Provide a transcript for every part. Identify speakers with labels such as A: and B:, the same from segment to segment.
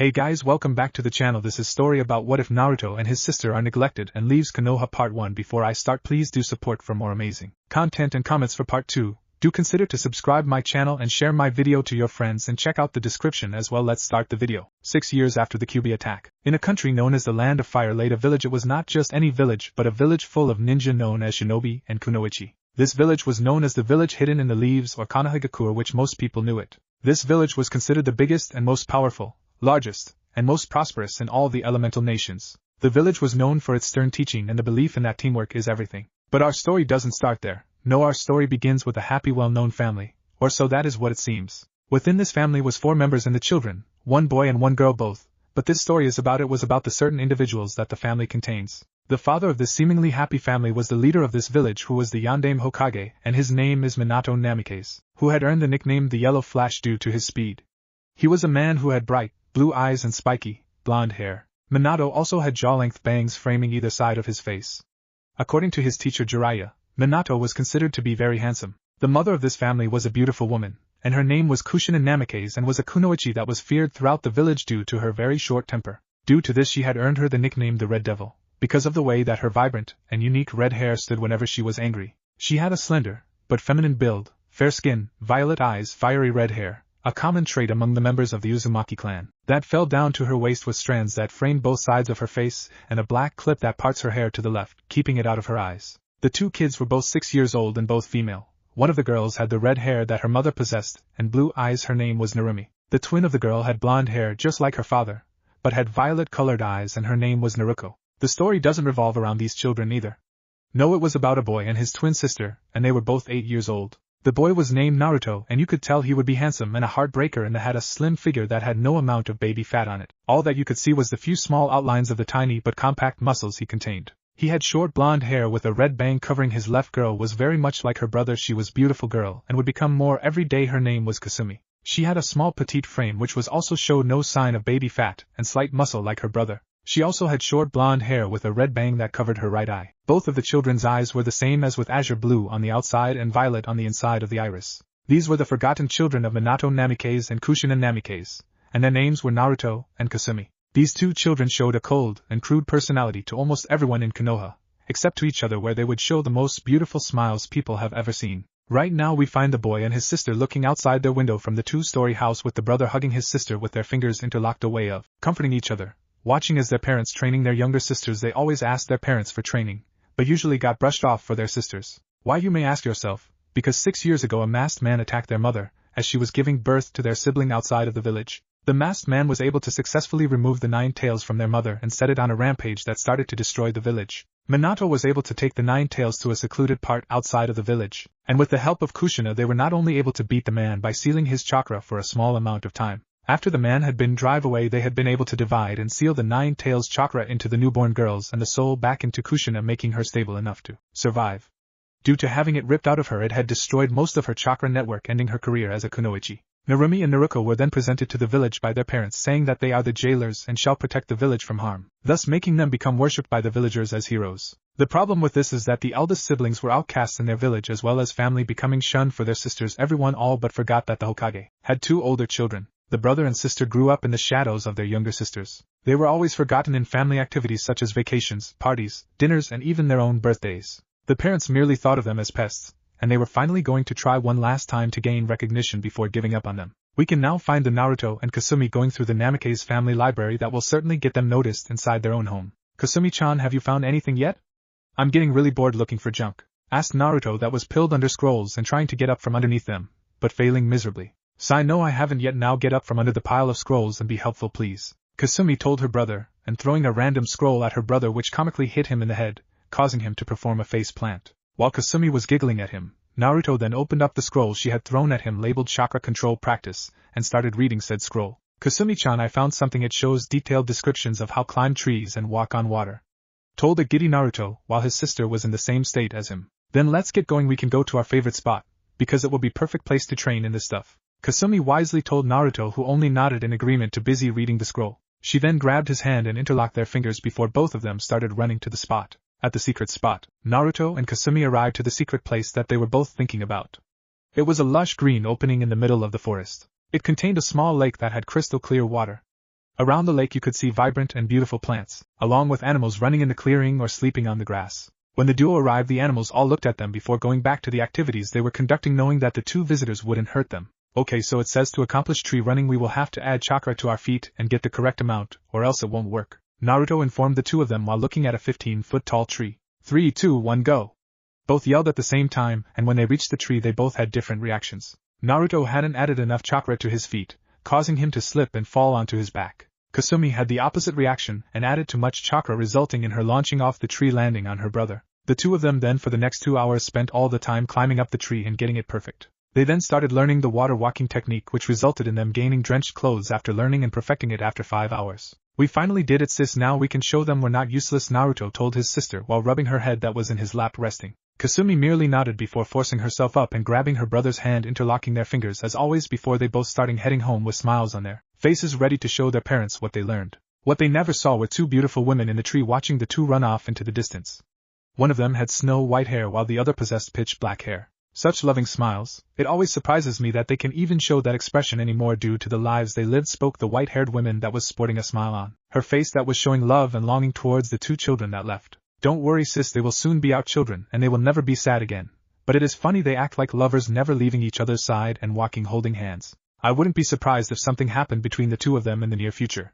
A: Hey guys, welcome back to the channel. This is story about what if Naruto and his sister are neglected and leaves Konoha part 1. Before I start, please do support for more amazing content and comments for part 2. Do consider to subscribe my channel and share my video to your friends and check out the description as well. Let's start the video. 6 years after the Kyuubi attack, in a country known as the Land of Fire laid a village. It was not just any village but a village full of ninja known as shinobi and kunoichi. This village was known as the village hidden in the leaves or Konoha, which most people knew it. This village was considered the biggest and most powerful, largest, and most prosperous in all the elemental nations. The village was known for its stern teaching and the belief in that teamwork is everything. But our story doesn't start there. No, our story begins with a happy, well-known family, or so that is what it seems. Within this family was 4 members and the children, 1 boy and 1 girl both, but this story was about the certain individuals that the family contains. The father of this seemingly happy family was the leader of this village, who was the Yondaime Hokage, and his name is Minato Namikaze, who had earned the nickname the Yellow Flash due to his speed. He was a man who had bright, blue eyes and spiky, blonde hair. Minato also had jaw-length bangs framing either side of his face. According to his teacher Jiraiya, Minato was considered to be very handsome. The mother of this family was a beautiful woman, and her name was Kushina Namikaze and was a kunoichi that was feared throughout the village due to her very short temper. Due to this, she had earned her the nickname the Red Devil, because of the way that her vibrant and unique red hair stood whenever she was angry. She had a slender, but feminine build, fair skin, violet eyes, fiery red hair, a common trait among the members of the Uzumaki clan, that fell down to her waist with strands that framed both sides of her face, and a black clip that parts her hair to the left, keeping it out of her eyes. The 2 kids were both 6 years old and both female. One of the girls had the red hair that her mother possessed, and blue eyes. Her name was Narumi. The twin of the girl had blonde hair just like her father, but had violet-colored eyes, and her name was Naruko. The story doesn't revolve around these children either. No, it was about a boy and his twin sister, and they were both 8 years old. The boy was named Naruto, and you could tell he would be handsome and a heartbreaker, and had a slim figure that had no amount of baby fat on it. All that you could see was the few small outlines of the tiny but compact muscles he contained. He had short blonde hair with a red bang covering his left. Girl was very much like her brother. She was beautiful girl and would become more every day. Her name was Kasumi. She had a small petite frame which was also showed no sign of baby fat and slight muscle like her brother. She also had short blonde hair with a red bang that covered her right eye. Both of the children's eyes were the same, as with azure blue on the outside and violet on the inside of the iris. These were the forgotten children of Minato Namikaze and Kushina Namikaze, and their names were Naruto and Kasumi. These 2 children showed a cold and crude personality to almost everyone in Konoha, except to each other, where they would show the most beautiful smiles people have ever seen. Right now we find the boy and his sister looking outside their window from the 2-story house, with the brother hugging his sister with their fingers interlocked, a way of comforting each other, watching as their parents training their younger sisters. They always asked their parents for training, but usually got brushed off for their sisters. Why, you may ask yourself? Because 6 years ago a masked man attacked their mother as she was giving birth to their sibling outside of the village. The masked man was able to successfully remove the 9 tails from their mother and set it on a rampage that started to destroy the village. Minato was able to take the 9 tails to a secluded part outside of the village, and with the help of Kushina they were not only able to beat the man by sealing his chakra for a small amount of time. After the man had been drive away, they had been able to divide and seal the 9 tails chakra into the newborn girls and the soul back into Kushina, making her stable enough to survive. Due to having it ripped out of her, it had destroyed most of her chakra network, ending her career as a kunoichi. Narumi and Naruko were then presented to the village by their parents, saying that they are the jailers and shall protect the village from harm, thus making them become worshipped by the villagers as heroes. The problem with this is that the eldest siblings were outcasts in their village, as well as family becoming shunned for their sisters. Everyone all but forgot that the Hokage had 2 older children. The brother and sister grew up in the shadows of their younger sisters. They were always forgotten in family activities such as vacations, parties, dinners, and even their own birthdays. The parents merely thought of them as pests, and they were finally going to try one last time to gain recognition before giving up on them. We can now find the Naruto and Kasumi going through the Namikaze family library that will certainly get them noticed inside their own home. Kasumi-chan, have you found anything yet? I'm getting really bored looking for junk, asked Naruto, that was pilled under scrolls and trying to get up from underneath them, but failing miserably. Sai, no, I haven't yet. Now get up from under the pile of scrolls and be helpful, please, Kasumi told her brother, and throwing a random scroll at her brother which comically hit him in the head, causing him to perform a face plant. While Kasumi was giggling at him, Naruto then opened up the scroll she had thrown at him, labeled Chakra Control Practice, and started reading said scroll. Kasumi-chan, I found something. It shows detailed descriptions of how climb trees and walk on water, told a giddy Naruto, while his sister was in the same state as him. Then let's get going. We can go to our favorite spot, because it will be perfect place to train in this stuff, Kasumi wisely told Naruto, who only nodded in agreement to busy reading the scroll. She then grabbed his hand and interlocked their fingers before both of them started running to the spot. At the secret spot, Naruto and Kasumi arrived to the secret place that they were both thinking about. It was a lush green opening in the middle of the forest. It contained a small lake that had crystal clear water. Around the lake you could see vibrant and beautiful plants, along with animals running in the clearing or sleeping on the grass. When the duo arrived, the animals all looked at them before going back to the activities they were conducting, knowing that the two visitors wouldn't hurt them. Okay, so it says to accomplish tree running we will have to add chakra to our feet and get the correct amount, or else it won't work, Naruto informed the two of them while looking at a 15-foot tall tree. 3, 2, 1, go! Both yelled at the same time, and when they reached the tree they both had different reactions. Naruto hadn't added enough chakra to his feet, causing him to slip and fall onto his back. Kasumi had the opposite reaction and added too much chakra, resulting in her launching off the tree, landing on her brother. The two of them then for the next 2 hours spent all the time climbing up the tree and getting it perfect. They then started learning the water walking technique, which resulted in them gaining drenched clothes after learning and perfecting it after 5 hours. We finally did it, sis, now we can show them we're not useless, Naruto told his sister while rubbing her head that was in his lap resting. Kasumi merely nodded before forcing herself up and grabbing her brother's hand, interlocking their fingers as always before they both starting heading home with smiles on their faces, ready to show their parents what they learned. What they never saw were two beautiful women in the tree watching the two run off into the distance. One of them had snow-white hair while the other possessed pitch-black hair. Such loving smiles, it always surprises me that they can even show that expression anymore due to the lives they lived, spoke the white-haired woman that was sporting a smile on her face that was showing love and longing towards the two children that left. Don't worry, sis, they will soon be our children and they will never be sad again. But it is funny they act like lovers, never leaving each other's side and walking holding hands. I wouldn't be surprised if something happened between the two of them in the near future,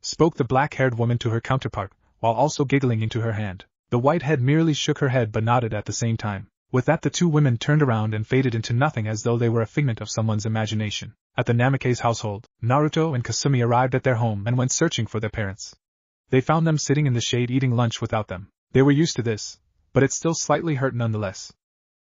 A: spoke the black-haired woman to her counterpart, while also giggling into her hand. The white-head merely shook her head but nodded at the same time. With that the two women turned around and faded into nothing as though they were a figment of someone's imagination. At the Namake's household, Naruto and Kasumi arrived at their home and went searching for their parents. They found them sitting in the shade eating lunch without them. They were used to this, but it still slightly hurt nonetheless.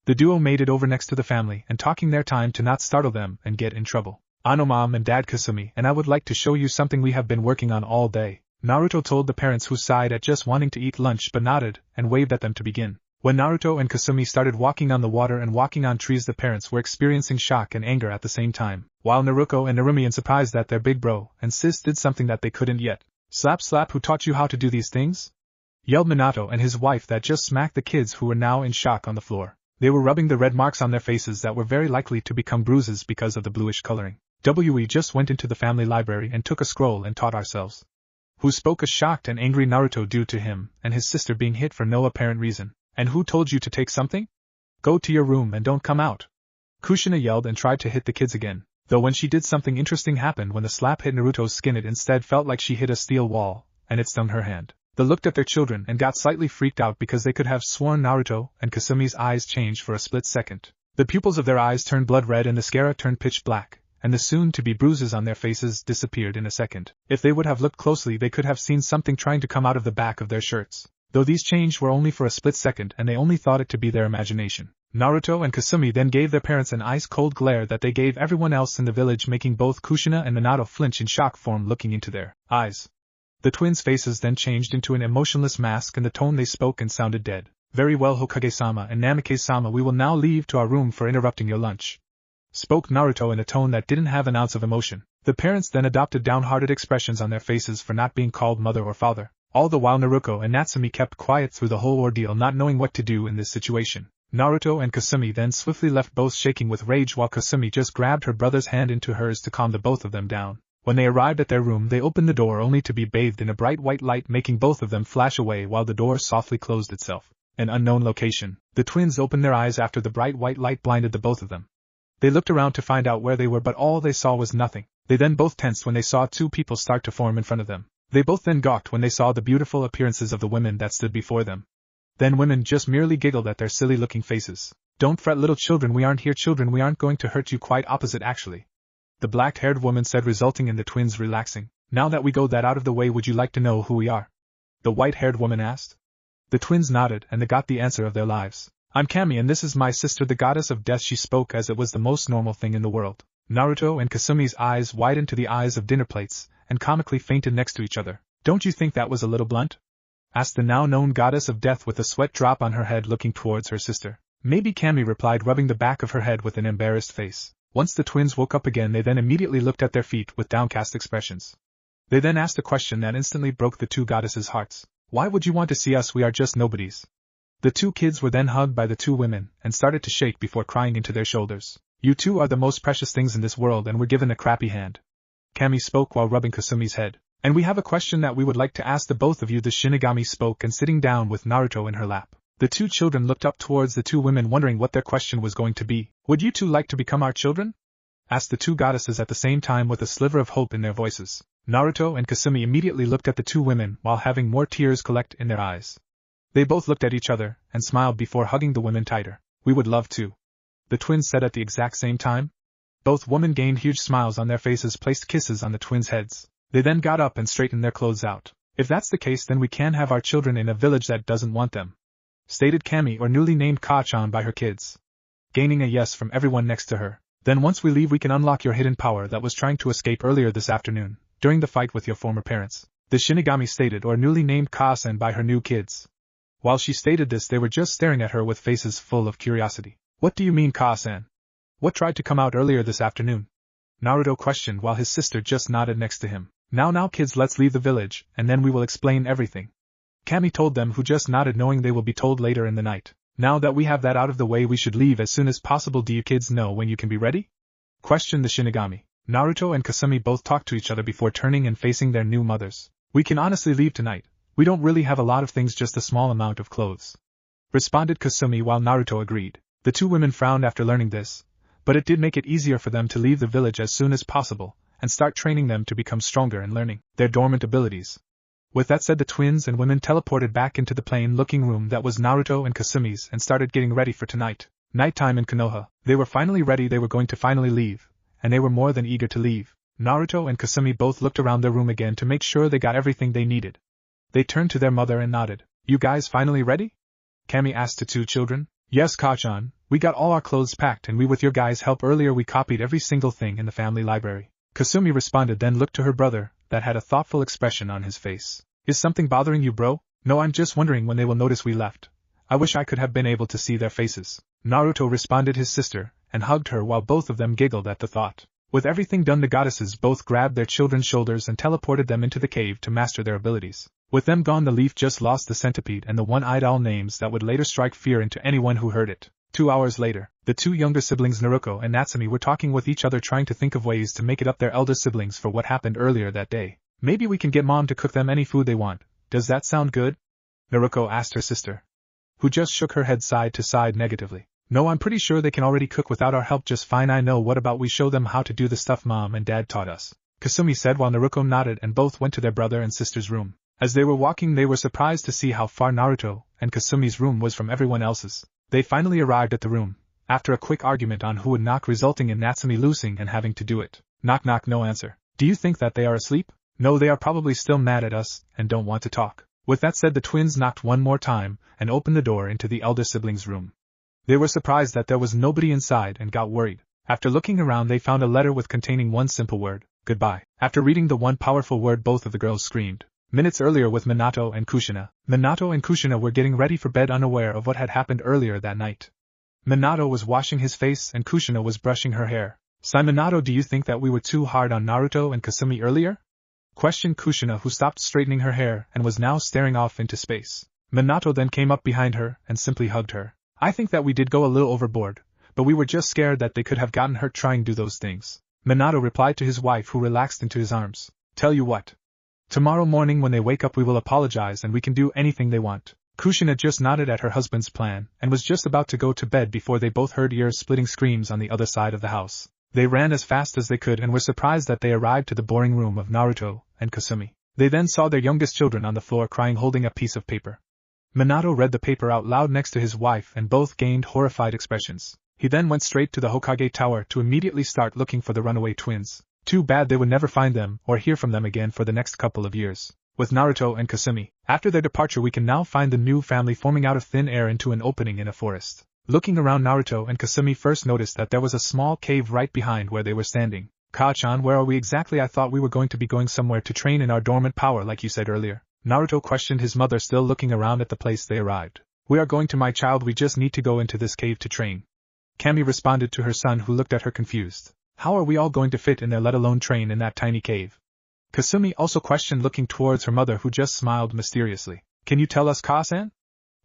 A: The duo made it over next to the family and talking their time to not startle them and get in trouble. "I know Mom and Dad, Kasumi, and I would like to show you something we have been working on all day," Naruto told the parents, who sighed at just wanting to eat lunch but nodded and waved at them to begin. When Naruto and Kasumi started walking on the water and walking on trees, the parents were experiencing shock and anger at the same time, while Naruto and Narumi in surprise that their big bro and sis did something that they couldn't yet. "Slap slap, who taught you how to do these things?" yelled Minato and his wife that just smacked the kids, who were now in shock on the floor. They were rubbing the red marks on their faces that were very likely to become bruises because of the bluish coloring. "We just went into the family library and took a scroll and taught ourselves." Who spoke a shocked and angry Naruto due to him and his sister being hit for no apparent reason. "And who told you to take something? Go to your room and don't come out." Kushina yelled and tried to hit the kids again, though when she did, something interesting happened. When the slap hit Naruto's skin, it instead felt like she hit a steel wall, and it stung her hand. They looked at their children and got slightly freaked out because they could have sworn Naruto and Kasumi's eyes changed for a split second. The pupils of their eyes turned blood red and the scara turned pitch black, and the soon-to-be bruises on their faces disappeared in a second. If they would have looked closely, they could have seen something trying to come out of the back of their shirts, though these changed were only for a split second and they only thought it to be their imagination. Naruto and Kasumi then gave their parents an ice-cold glare that they gave everyone else in the village, making both Kushina and Minato flinch in shock form looking into their eyes. The twins' faces then changed into an emotionless mask and the tone they spoke in sounded dead. "Very well, Hokage-sama and Namikaze-sama, we will now leave to our room for interrupting your lunch," spoke Naruto in a tone that didn't have an ounce of emotion. The parents then adopted downhearted expressions on their faces for not being called mother or father, all the while Naruto and Natsumi kept quiet through the whole ordeal, not knowing what to do in this situation. Naruto and Kasumi then swiftly left, both shaking with rage, while Kasumi just grabbed her brother's hand into hers to calm the both of them down. When they arrived at their room, they opened the door only to be bathed in a bright white light, making both of them flash away while the door softly closed itself. An unknown location. The twins opened their eyes after the bright white light blinded the both of them. They looked around to find out where they were, but all they saw was nothing. They then both tensed when they saw two people start to form in front of them. They both then gawked when they saw the beautiful appearances of the women that stood before them. Then women just merely giggled at their silly-looking faces. "Don't fret, little children, we aren't here, children, we aren't going to hurt you, quite opposite actually," the black-haired woman said, resulting in the twins relaxing. "Now that we go that out of the way, would you like to know who we are?" the white-haired woman asked. The twins nodded and they got the answer of their lives. "I'm Kami and this is my sister, the goddess of death," she spoke as it was the most normal thing in the world. Naruto and Kasumi's eyes widened to the eyes of dinner plates and comically fainted next to each other. "Don't you think that was a little blunt?" asked the now-known goddess of death with a sweat drop on her head, looking towards her sister. "Maybe," Kami replied, rubbing the back of her head with an embarrassed face. Once the twins woke up again, they then immediately looked at their feet with downcast expressions. They then asked a question that instantly broke the two goddesses' hearts. "Why would you want to see us? We are just nobodies." The two kids were then hugged by the two women and started to shake before crying into their shoulders. "You two are the most precious things in this world and were given a crappy hand," Kami spoke while rubbing Kasumi's head. And we have a question that we would like to ask the both of you. The Shinigami spoke and sitting down with Naruto in her lap. The two children looked up towards the two women wondering what their question was going to be. Would you two like to become our children? Asked the two goddesses at the same time with a sliver of hope in their voices. Naruto and Kasumi immediately looked at the two women while having more tears collect in their eyes. They both looked at each other and smiled before hugging the women tighter. We would love to. The twins said at the exact same time. Both women gained huge smiles on their faces, placed kisses on the twins' heads. They then got up and straightened their clothes out. If that's the case, then we can have our children in a village that doesn't want them, stated Kami, or newly named Ka-chan, by her kids. Gaining a yes from everyone next to her. Then once we leave we can unlock your hidden power that was trying to escape earlier this afternoon, during the fight with your former parents, the Shinigami stated, or newly named Ka-san, by her new kids. While she stated this, they were just staring at her with faces full of curiosity. What do you mean, Ka-san? What tried to come out earlier this afternoon? Naruto questioned while his sister just nodded next to him. Now kids, let's leave the village, and then we will explain everything. Kami told them, who just nodded, knowing they will be told later in the night. Now that we have that out of the way, we should leave as soon as possible. Do you kids know when you can be ready? Questioned the Shinigami. Naruto and Kasumi both talked to each other before turning and facing their new mothers. We can honestly leave tonight. We don't really have a lot of things, just a small amount of clothes, responded Kasumi, while Naruto agreed. The two women frowned after learning this, but it did make it easier for them to leave the village as soon as possible and start training them to become stronger and learning their dormant abilities. With that said, the twins and women teleported back into the plain-looking room that was Naruto and Kasumi's and started getting ready for tonight. Nighttime in Konoha. They were finally ready. They were going to finally leave, and they were more than eager to leave. Naruto and Kasumi both looked around their room again to make sure they got everything they needed. They turned to their mother and nodded. You guys finally ready? Kami asked the two children. Yes, Ka-chan, we got all our clothes packed, and with your guys' help earlier we copied every single thing in the family library. Kasumi responded, then looked to her brother, that had a thoughtful expression on his face. Is something bothering you, bro? No, I'm just wondering when they will notice we left. I wish I could have been able to see their faces. Naruto responded his sister, and hugged her while both of them giggled at the thought. With everything done, the goddesses both grabbed their children's shoulders and teleported them into the cave to master their abilities. With them gone, the leaf just lost the centipede and the one-eyed owl names that would later strike fear into anyone who heard it. 2 hours later, the two younger siblings Naruto and Natsumi were talking with each other, trying to think of ways to make it up their elder siblings for what happened earlier that day. Maybe we can get mom to cook them any food they want. Does that sound good? Naruto asked her sister, who just shook her head side to side negatively. No, I'm pretty sure they can already cook without our help just fine. I know. What about we show them how to do the stuff mom and dad taught us? Kasumi said while Naruto nodded, and both went to their brother and sister's room. As they were walking, they were surprised to see how far Naruto and Kasumi's room was from everyone else's. They finally arrived at the room, after a quick argument on who would knock, resulting in Natsumi losing and having to do it. Knock knock, no answer. Do you think that they are asleep? No, they are probably still mad at us and don't want to talk. With that said, the twins knocked one more time and opened the door into the elder sibling's room. They were surprised that there was nobody inside and got worried. After looking around, they found a letter with containing one simple word, goodbye. After reading the one powerful word, both of the girls screamed. Minutes earlier with Minato and Kushina were getting ready for bed, unaware of what had happened earlier that night. Minato was washing his face and Kushina was brushing her hair. Minato, do you think that we were too hard on Naruto and Kasumi earlier? Questioned Kushina, who stopped straightening her hair and was now staring off into space. Minato then came up behind her and simply hugged her. I think that we did go a little overboard, but we were just scared that they could have gotten hurt trying to do those things. Minato replied to his wife, who relaxed into his arms. Tell you what. Tomorrow morning when they wake up we will apologize and we can do anything they want. Kushina just nodded at her husband's plan and was just about to go to bed before they both heard ear-splitting screams on the other side of the house. They ran as fast as they could and were surprised that they arrived to the boring room of Naruto and Kasumi. They then saw their youngest children on the floor crying, holding a piece of paper. Minato read the paper out loud next to his wife and both gained horrified expressions. He then went straight to the Hokage Tower to immediately start looking for the runaway twins. Too bad they would never find them or hear from them again for the next couple of years. With Naruto and Kasumi, after their departure, we can now find the new family forming out of thin air into an opening in a forest. Looking around, Naruto and Kasumi first noticed that there was a small cave right behind where they were standing. Ka-chan, where are we exactly? I thought we were going to be going somewhere to train in our dormant power like you said earlier. Naruto questioned his mother, still looking around at the place they arrived. We are going to, my child, we just need to go into this cave to train. Kami responded to her son, who looked at her confused. How are we all going to fit in there, let alone train in that tiny cave? Kasumi also questioned, looking towards her mother, who just smiled mysteriously. Can you tell us, Ka-san?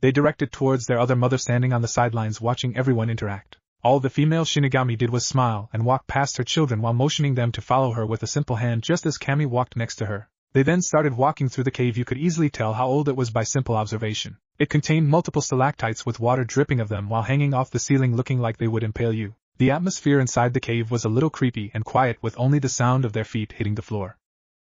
A: They directed towards their other mother standing on the sidelines watching everyone interact. All the female Shinigami did was smile and walk past her children while motioning them to follow her with a simple hand, just as Kami walked next to her. They then started walking through the cave. You could easily tell how old it was by simple observation. It contained multiple stalactites with water dripping of them while hanging off the ceiling looking like they would impale you. The atmosphere inside the cave was a little creepy and quiet with only the sound of their feet hitting the floor.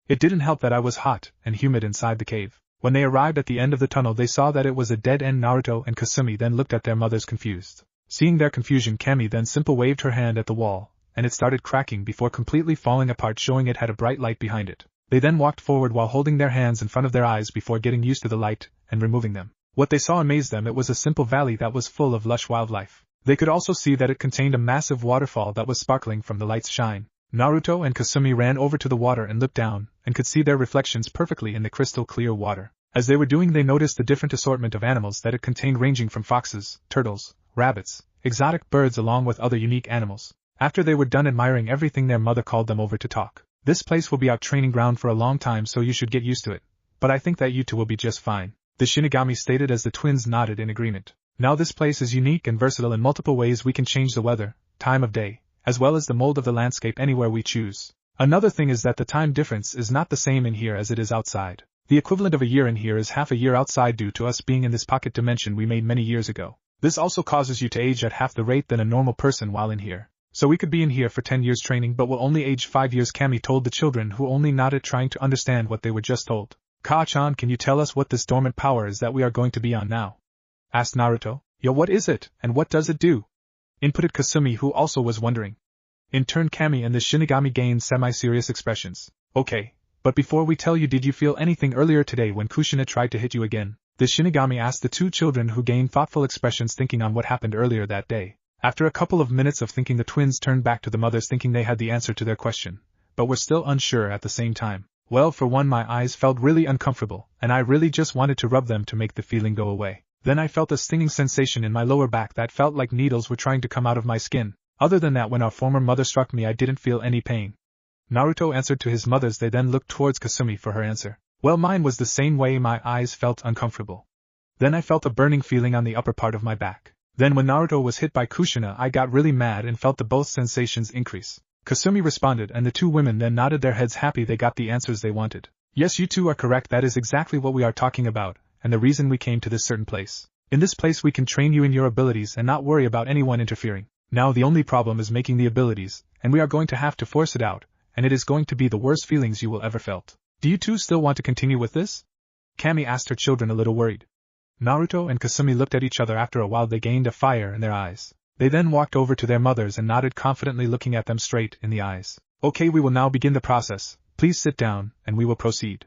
A: It didn't help that I was hot and humid inside the cave. When they arrived at the end of the tunnel they saw that it was a dead end. Naruto and Kasumi then looked at their mothers confused. Seeing their confusion, Kami then simply waved her hand at the wall, and it started cracking before completely falling apart, showing it had a bright light behind it. They then walked forward while holding their hands in front of their eyes before getting used to the light and removing them. What they saw amazed them. It was a simple valley that was full of lush wildlife. They could also see that it contained a massive waterfall that was sparkling from the light's shine. Naruto and Kasumi ran over to the water and looked down, and could see their reflections perfectly in the crystal clear water. As they were doing, they noticed the different assortment of animals that it contained, ranging from foxes, turtles, rabbits, exotic birds along with other unique animals. After they were done admiring everything, their mother called them over to talk. This place will be our training ground for a long time, so you should get used to it. But I think that you two will be just fine, the Shinigami stated as the twins nodded in agreement. Now this place is unique and versatile in multiple ways. We can change the weather, time of day, as well as the mold of the landscape anywhere we choose. Another thing is that the time difference is not the same in here as it is outside. The equivalent of a year in here is half a year outside due to us being in this pocket dimension we made many years ago. This also causes you to age at half the rate than a normal person while in here. So we could be in here for 10 years training but will only age 5 years, Kami told the children, who only nodded trying to understand what they were just told. Ka-chan, can you tell us what this dormant power is that we are going to be on now? Asked Naruto. Yo, what is it, and what does it do? Inputted Kasumi, who also was wondering. In turn, Kami and the Shinigami gained semi-serious expressions. Okay, but before we tell you, did you feel anything earlier today when Kushina tried to hit you again? The Shinigami asked the two children, who gained thoughtful expressions thinking on what happened earlier that day. After a couple of minutes of thinking, the twins turned back to the mothers thinking they had the answer to their question, but were still unsure at the same time. Well, for one, my eyes felt really uncomfortable, and I really just wanted to rub them to make the feeling go away. Then I felt a stinging sensation in my lower back that felt like needles were trying to come out of my skin. Other than that, when our former mother struck me, I didn't feel any pain. Naruto answered to his mothers. They then looked towards Kasumi for her answer. Well, mine was the same way. My eyes felt uncomfortable. Then I felt a burning feeling on the upper part of my back. Then when Naruto was hit by Kushina, I got really mad and felt the both sensations increase. Kasumi responded, and the two women then nodded their heads, happy they got the answers they wanted. Yes, you two are correct. That is exactly what we are talking about, and the reason we came to this certain place. In this place we can train you in your abilities and not worry about anyone interfering. Now the only problem is making the abilities, and we are going to have to force it out, and it is going to be the worst feelings you will ever felt. Do you two still want to continue with this? Kami asked her children, a little worried. Naruto and Kasumi looked at each other. After a while they gained a fire in their eyes. They then walked over to their mothers and nodded confidently, looking at them straight in the eyes. Okay, we will now begin the process. Please sit down, and we will proceed.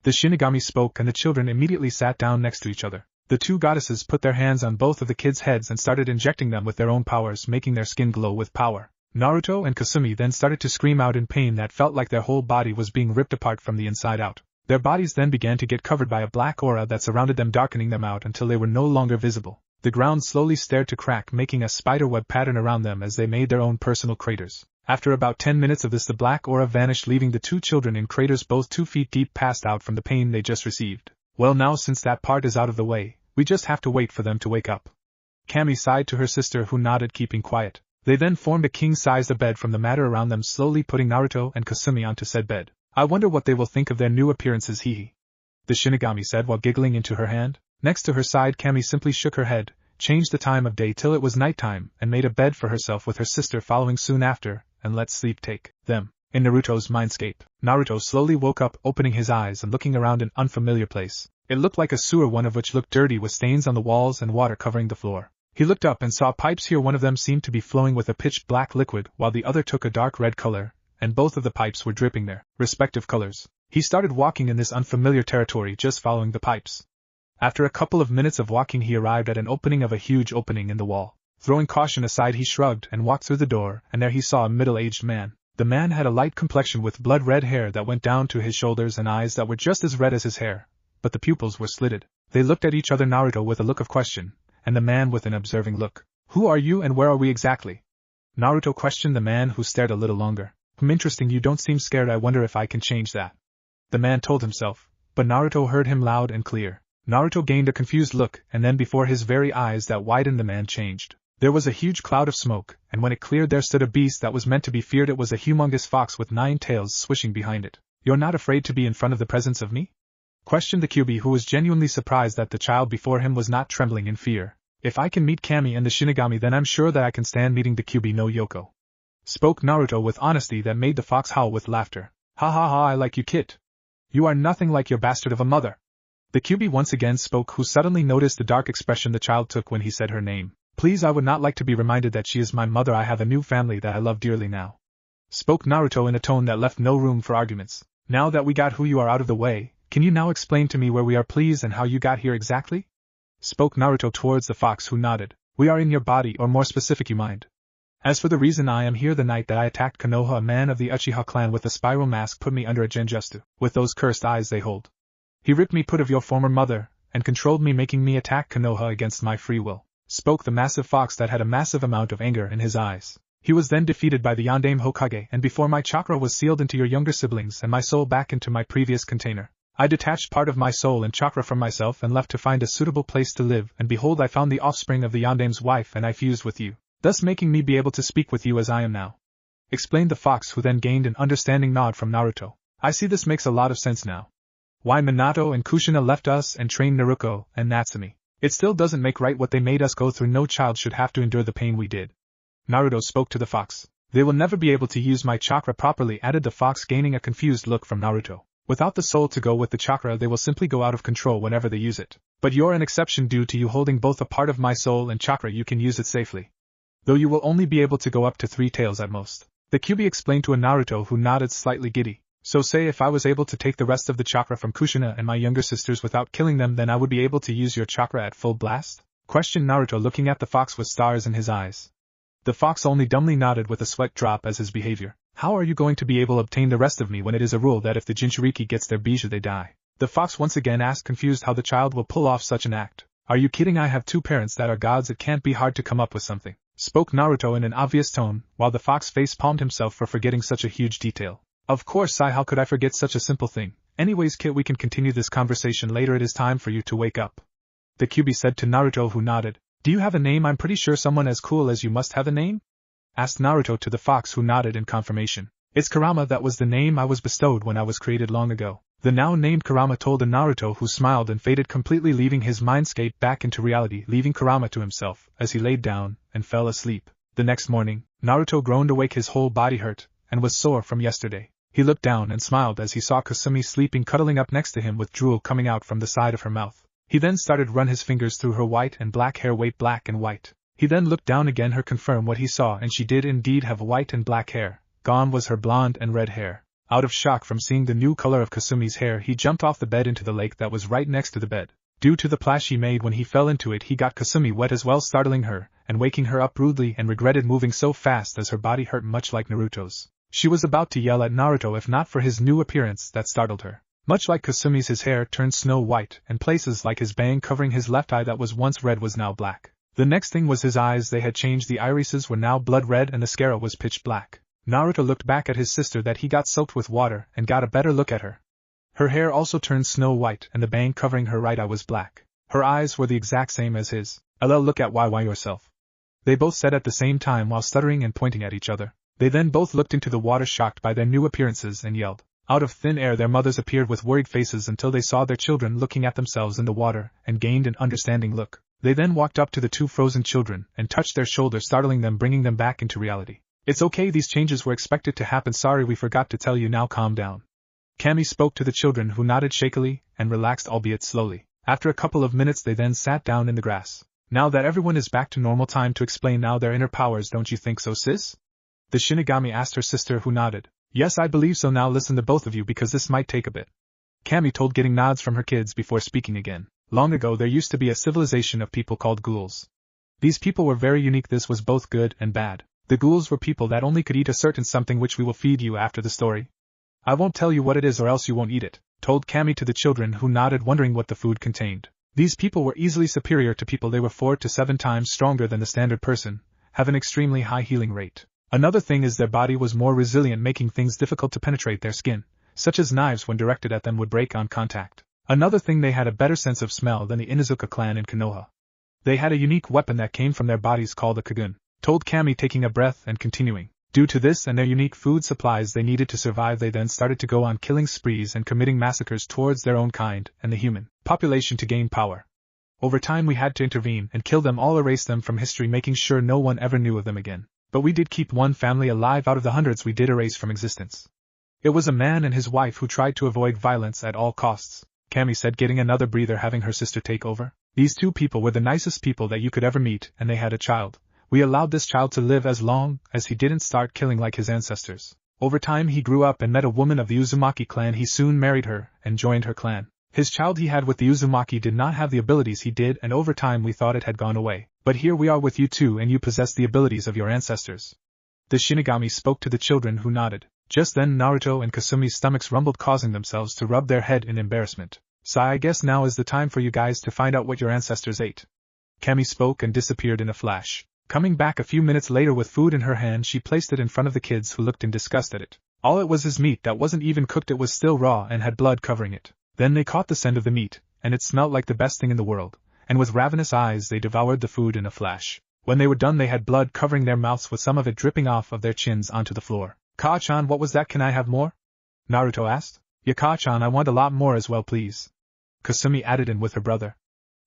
A: The Shinigami spoke, and the children immediately sat down next to each other. The two goddesses put their hands on both of the kids' heads and started injecting them with their own powers, making their skin glow with power. Naruto and Kasumi then started to scream out in pain that felt like their whole body was being ripped apart from the inside out. Their bodies then began to get covered by a black aura that surrounded them, darkening them out until they were no longer visible. The ground slowly started to crack, making a spiderweb pattern around them as they made their own personal craters. After about 10 minutes of this, the black aura vanished, leaving the two children in craters both 2 feet deep, passed out from the pain they just received. Well, now since that part is out of the way, we just have to wait for them to wake up. Kami sighed to her sister, who nodded, keeping quiet. They then formed a king-sized bed from the matter around them, slowly putting Naruto and Kasumi onto said bed. I wonder what they will think of their new appearances, hee. The Shinigami said while giggling into her hand. Next to her side, Kami simply shook her head, changed the time of day till it was nighttime, and made a bed for herself with her sister following soon after, and let sleep take them. In Naruto's mindscape, Naruto slowly woke up, opening his eyes and looking around an unfamiliar place. It looked like a sewer, one of which looked dirty with stains on the walls and water covering the floor. He looked up and saw pipes here. One of them seemed to be flowing with a pitch black liquid, while the other took a dark red color, and both of the pipes were dripping their respective colors. He started walking in this unfamiliar territory, just following the pipes. After a couple of minutes of walking, he arrived at an opening of a huge opening in the wall. Throwing caution aside, he shrugged and walked through the door, and there he saw a middle-aged man. The man had a light complexion with blood-red hair that went down to his shoulders and eyes that were just as red as his hair, but the pupils were slitted. They looked at each other, Naruto with a look of question, and the man with an observing look. Who are you and where are we exactly? Naruto questioned the man, who stared a little longer. Interesting, you don't seem scared. I wonder if I can change that. The man told himself, but Naruto heard him loud and clear. Naruto gained a confused look, and then before his very eyes that widened, the man changed. There was a huge cloud of smoke, and when it cleared there stood a beast that was meant to be feared. It was a humongous fox with 9 tails swishing behind it. You're not afraid to be in front of the presence of me? Questioned the Kyuubi, who was genuinely surprised that the child before him was not trembling in fear. If I can meet Kami and the Shinigami, then I'm sure that I can stand meeting the Kyuubi no Yoko. Spoke Naruto with honesty that made the fox howl with laughter. Ha ha ha, I like you, kid. You are nothing like your bastard of a mother. The Kyuubi once again spoke, who suddenly noticed the dark expression the child took when he said her name. Please, I would not like to be reminded that she is my mother. I have a new family that I love dearly now. Spoke Naruto in a tone that left no room for arguments. Now that we got who you are out of the way, can you now explain to me where we are, please, and how you got here exactly? Spoke Naruto towards the fox, who nodded. We are in your body, or more specific, you mind. As for the reason I am here, the night that I attacked Konoha, a man of the Uchiha clan with a spiral mask put me under a genjutsu. With those cursed eyes they hold. He ripped me put of your former mother, and controlled me, making me attack Konoha against my free will. Spoke the massive fox that had a massive amount of anger in his eyes. He was then defeated by the Yondaime Hokage, and before my chakra was sealed into your younger siblings and my soul back into my previous container, I detached part of my soul and chakra from myself and left to find a suitable place to live, and behold, I found the offspring of the Yondaime's wife, and I fused with you, thus making me be able to speak with you as I am now. Explained the fox, who then gained an understanding nod from Naruto. I see, this makes a lot of sense now. Why Minato and Kushina left us and trained Naruto and Natsumi. It still doesn't make right what they made us go through. No child should have to endure the pain we did. Naruto spoke to the fox. They will never be able to use my chakra properly, added the fox, gaining a confused look from Naruto. Without the soul to go with the chakra, they will simply go out of control whenever they use it. But you're an exception. Due to you holding both a part of my soul and chakra, you can use it safely. Though you will only be able to go up to 3 tails at most. The Kyuubi explained to a Naruto, who nodded slightly giddy. So say if I was able to take the rest of the chakra from Kushina and my younger sisters without killing them, then I would be able to use your chakra at full blast? Questioned Naruto, looking at the fox with stars in his eyes. The fox only dumbly nodded with a sweat drop as his behavior. How are you going to be able to obtain the rest of me when it is a rule that if the Jinchuriki gets their bijou they die? The fox once again asked, confused how the child will pull off such an act. Are you kidding? I have 2 parents that are gods. It can't be hard to come up with something. Spoke Naruto in an obvious tone, while the fox face-palmed himself for forgetting such a huge detail. Of course, Sai, how could I forget such a simple thing? Anyways, kid, we can continue this conversation later. It is time for you to wake up. The Kyuubi said to Naruto, who nodded. Do you have a name? I'm pretty sure someone as cool as you must have a name? Asked Naruto to the fox, who nodded in confirmation. It's Kurama. That was the name I was bestowed when I was created long ago. The now named Kurama told the Naruto, who smiled and faded completely, leaving his mindscape back into reality, leaving Kurama to himself, as he laid down and fell asleep. The next morning, Naruto groaned awake. His whole body hurt, and was sore from yesterday. He looked down and smiled as he saw Kasumi sleeping, cuddling up next to him with drool coming out from the side of her mouth. He then started run his fingers through her white and black hair, weight black and white. He then looked down again, her confirm what he saw, and she did indeed have white and black hair. Gone was her blonde and red hair. Out of shock from seeing the new color of Kasumi's hair, he jumped off the bed into the lake that was right next to the bed. Due to the plash he made when he fell into it, he got Kasumi wet as well, startling her and waking her up rudely, and regretted moving so fast as her body hurt much like Naruto's. She was about to yell at Naruto if not for his new appearance that startled her. Much like Kasumi's, his hair turned snow white, and places like his bang covering his left eye that was once red was now black. The next thing was his eyes. They had changed. The irises were now blood red and the sclera was pitch black. Naruto looked back at his sister that he got soaked with water and got a better look at her. Her hair also turned snow white, and the bang covering her right eye was black. Her eyes were the exact same as his. LL, look at YY yourself. They both said at the same time while stuttering and pointing at each other. They then both looked into the water, shocked by their new appearances, and yelled. Out of thin air their mothers appeared with worried faces until they saw their children looking at themselves in the water, and gained an understanding look. They then walked up to the 2 frozen children and touched their shoulders, startling them, bringing them back into reality. It's okay, these changes were expected to happen. Sorry, we forgot to tell you. Now calm down. Kami spoke to the children, who nodded shakily and relaxed, albeit slowly. After a couple of minutes they then sat down in the grass. Now that everyone is back to normal, time to explain now their inner powers, don't you think so, sis? The Shinigami asked her sister, who nodded. Yes, I believe so. Now listen to both of you because this might take a bit. Kami told, getting nods from her kids before speaking again. Long ago there used to be a civilization of people called ghouls. These people were very unique. This was both good and bad. The ghouls were people that only could eat a certain something, which we will feed you after the story. I won't tell you what it is or else you won't eat it, told Kami to the children, who nodded, wondering what the food contained. These people were easily superior to people. They were 4 to 7 times stronger than the standard person, have an extremely high healing rate. Another thing is their body was more resilient, making things difficult to penetrate their skin, such as knives when directed at them would break on contact. Another thing, they had a better sense of smell than the Inuzuka clan in Konoha. They had a unique weapon that came from their bodies called a kagun, told Kami, taking a breath and continuing. Due to this and their unique food supplies they needed to survive, they then started to go on killing sprees and committing massacres towards their own kind and the human population to gain power. Over time we had to intervene and kill them all, erase them from history, making sure no one ever knew of them again. But we did keep one family alive out of the hundreds we did erase from existence. It was a man and his wife who tried to avoid violence at all costs, Cammy said, getting another breather, having her sister take over. These two people were the nicest people that you could ever meet, and they had a child. We allowed this child to live as long as he didn't start killing like his ancestors. Over time he grew up and met a woman of the Uzumaki clan. He soon married her and joined her clan. His child he had with the Uzumaki did not have the abilities he did, and over time we thought it had gone away. But here we are with you too, and you possess the abilities of your ancestors. The Shinigami spoke to the children, who nodded. Just then Naruto and Kasumi's stomachs rumbled, causing themselves to rub their head in embarrassment. "So I guess now is the time for you guys to find out what your ancestors ate." Cammy spoke and disappeared in a flash. Coming back a few minutes later with food in her hand, she placed it in front of the kids, who looked in disgust at it. All it was is meat that wasn't even cooked. It was still raw and had blood covering it. Then they caught the scent of the meat, and it smelled like the best thing in the world, and with ravenous eyes they devoured the food in a flash. When they were done they had blood covering their mouths, with some of it dripping off of their chins onto the floor. "Ka-chan, what was that? Can I have more?" Naruto asked. "Yeah, Ka-chan, I want a lot more as well, please," Kasumi added in with her brother.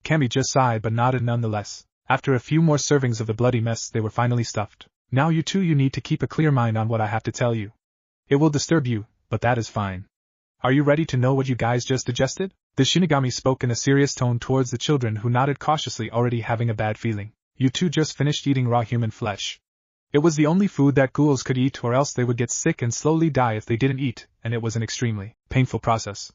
A: Cammy just sighed but nodded nonetheless. After a few more servings of the bloody mess they were finally stuffed. "Now you two, you need to keep a clear mind on what I have to tell you. It will disturb you, but that is fine. Are you ready to know what you guys just digested?" The Shinigami spoke in a serious tone towards the children, who nodded cautiously, already having a bad feeling. "You two just finished eating raw human flesh. It was the only food that ghouls could eat, or else they would get sick and slowly die if they didn't eat, and it was an extremely painful process."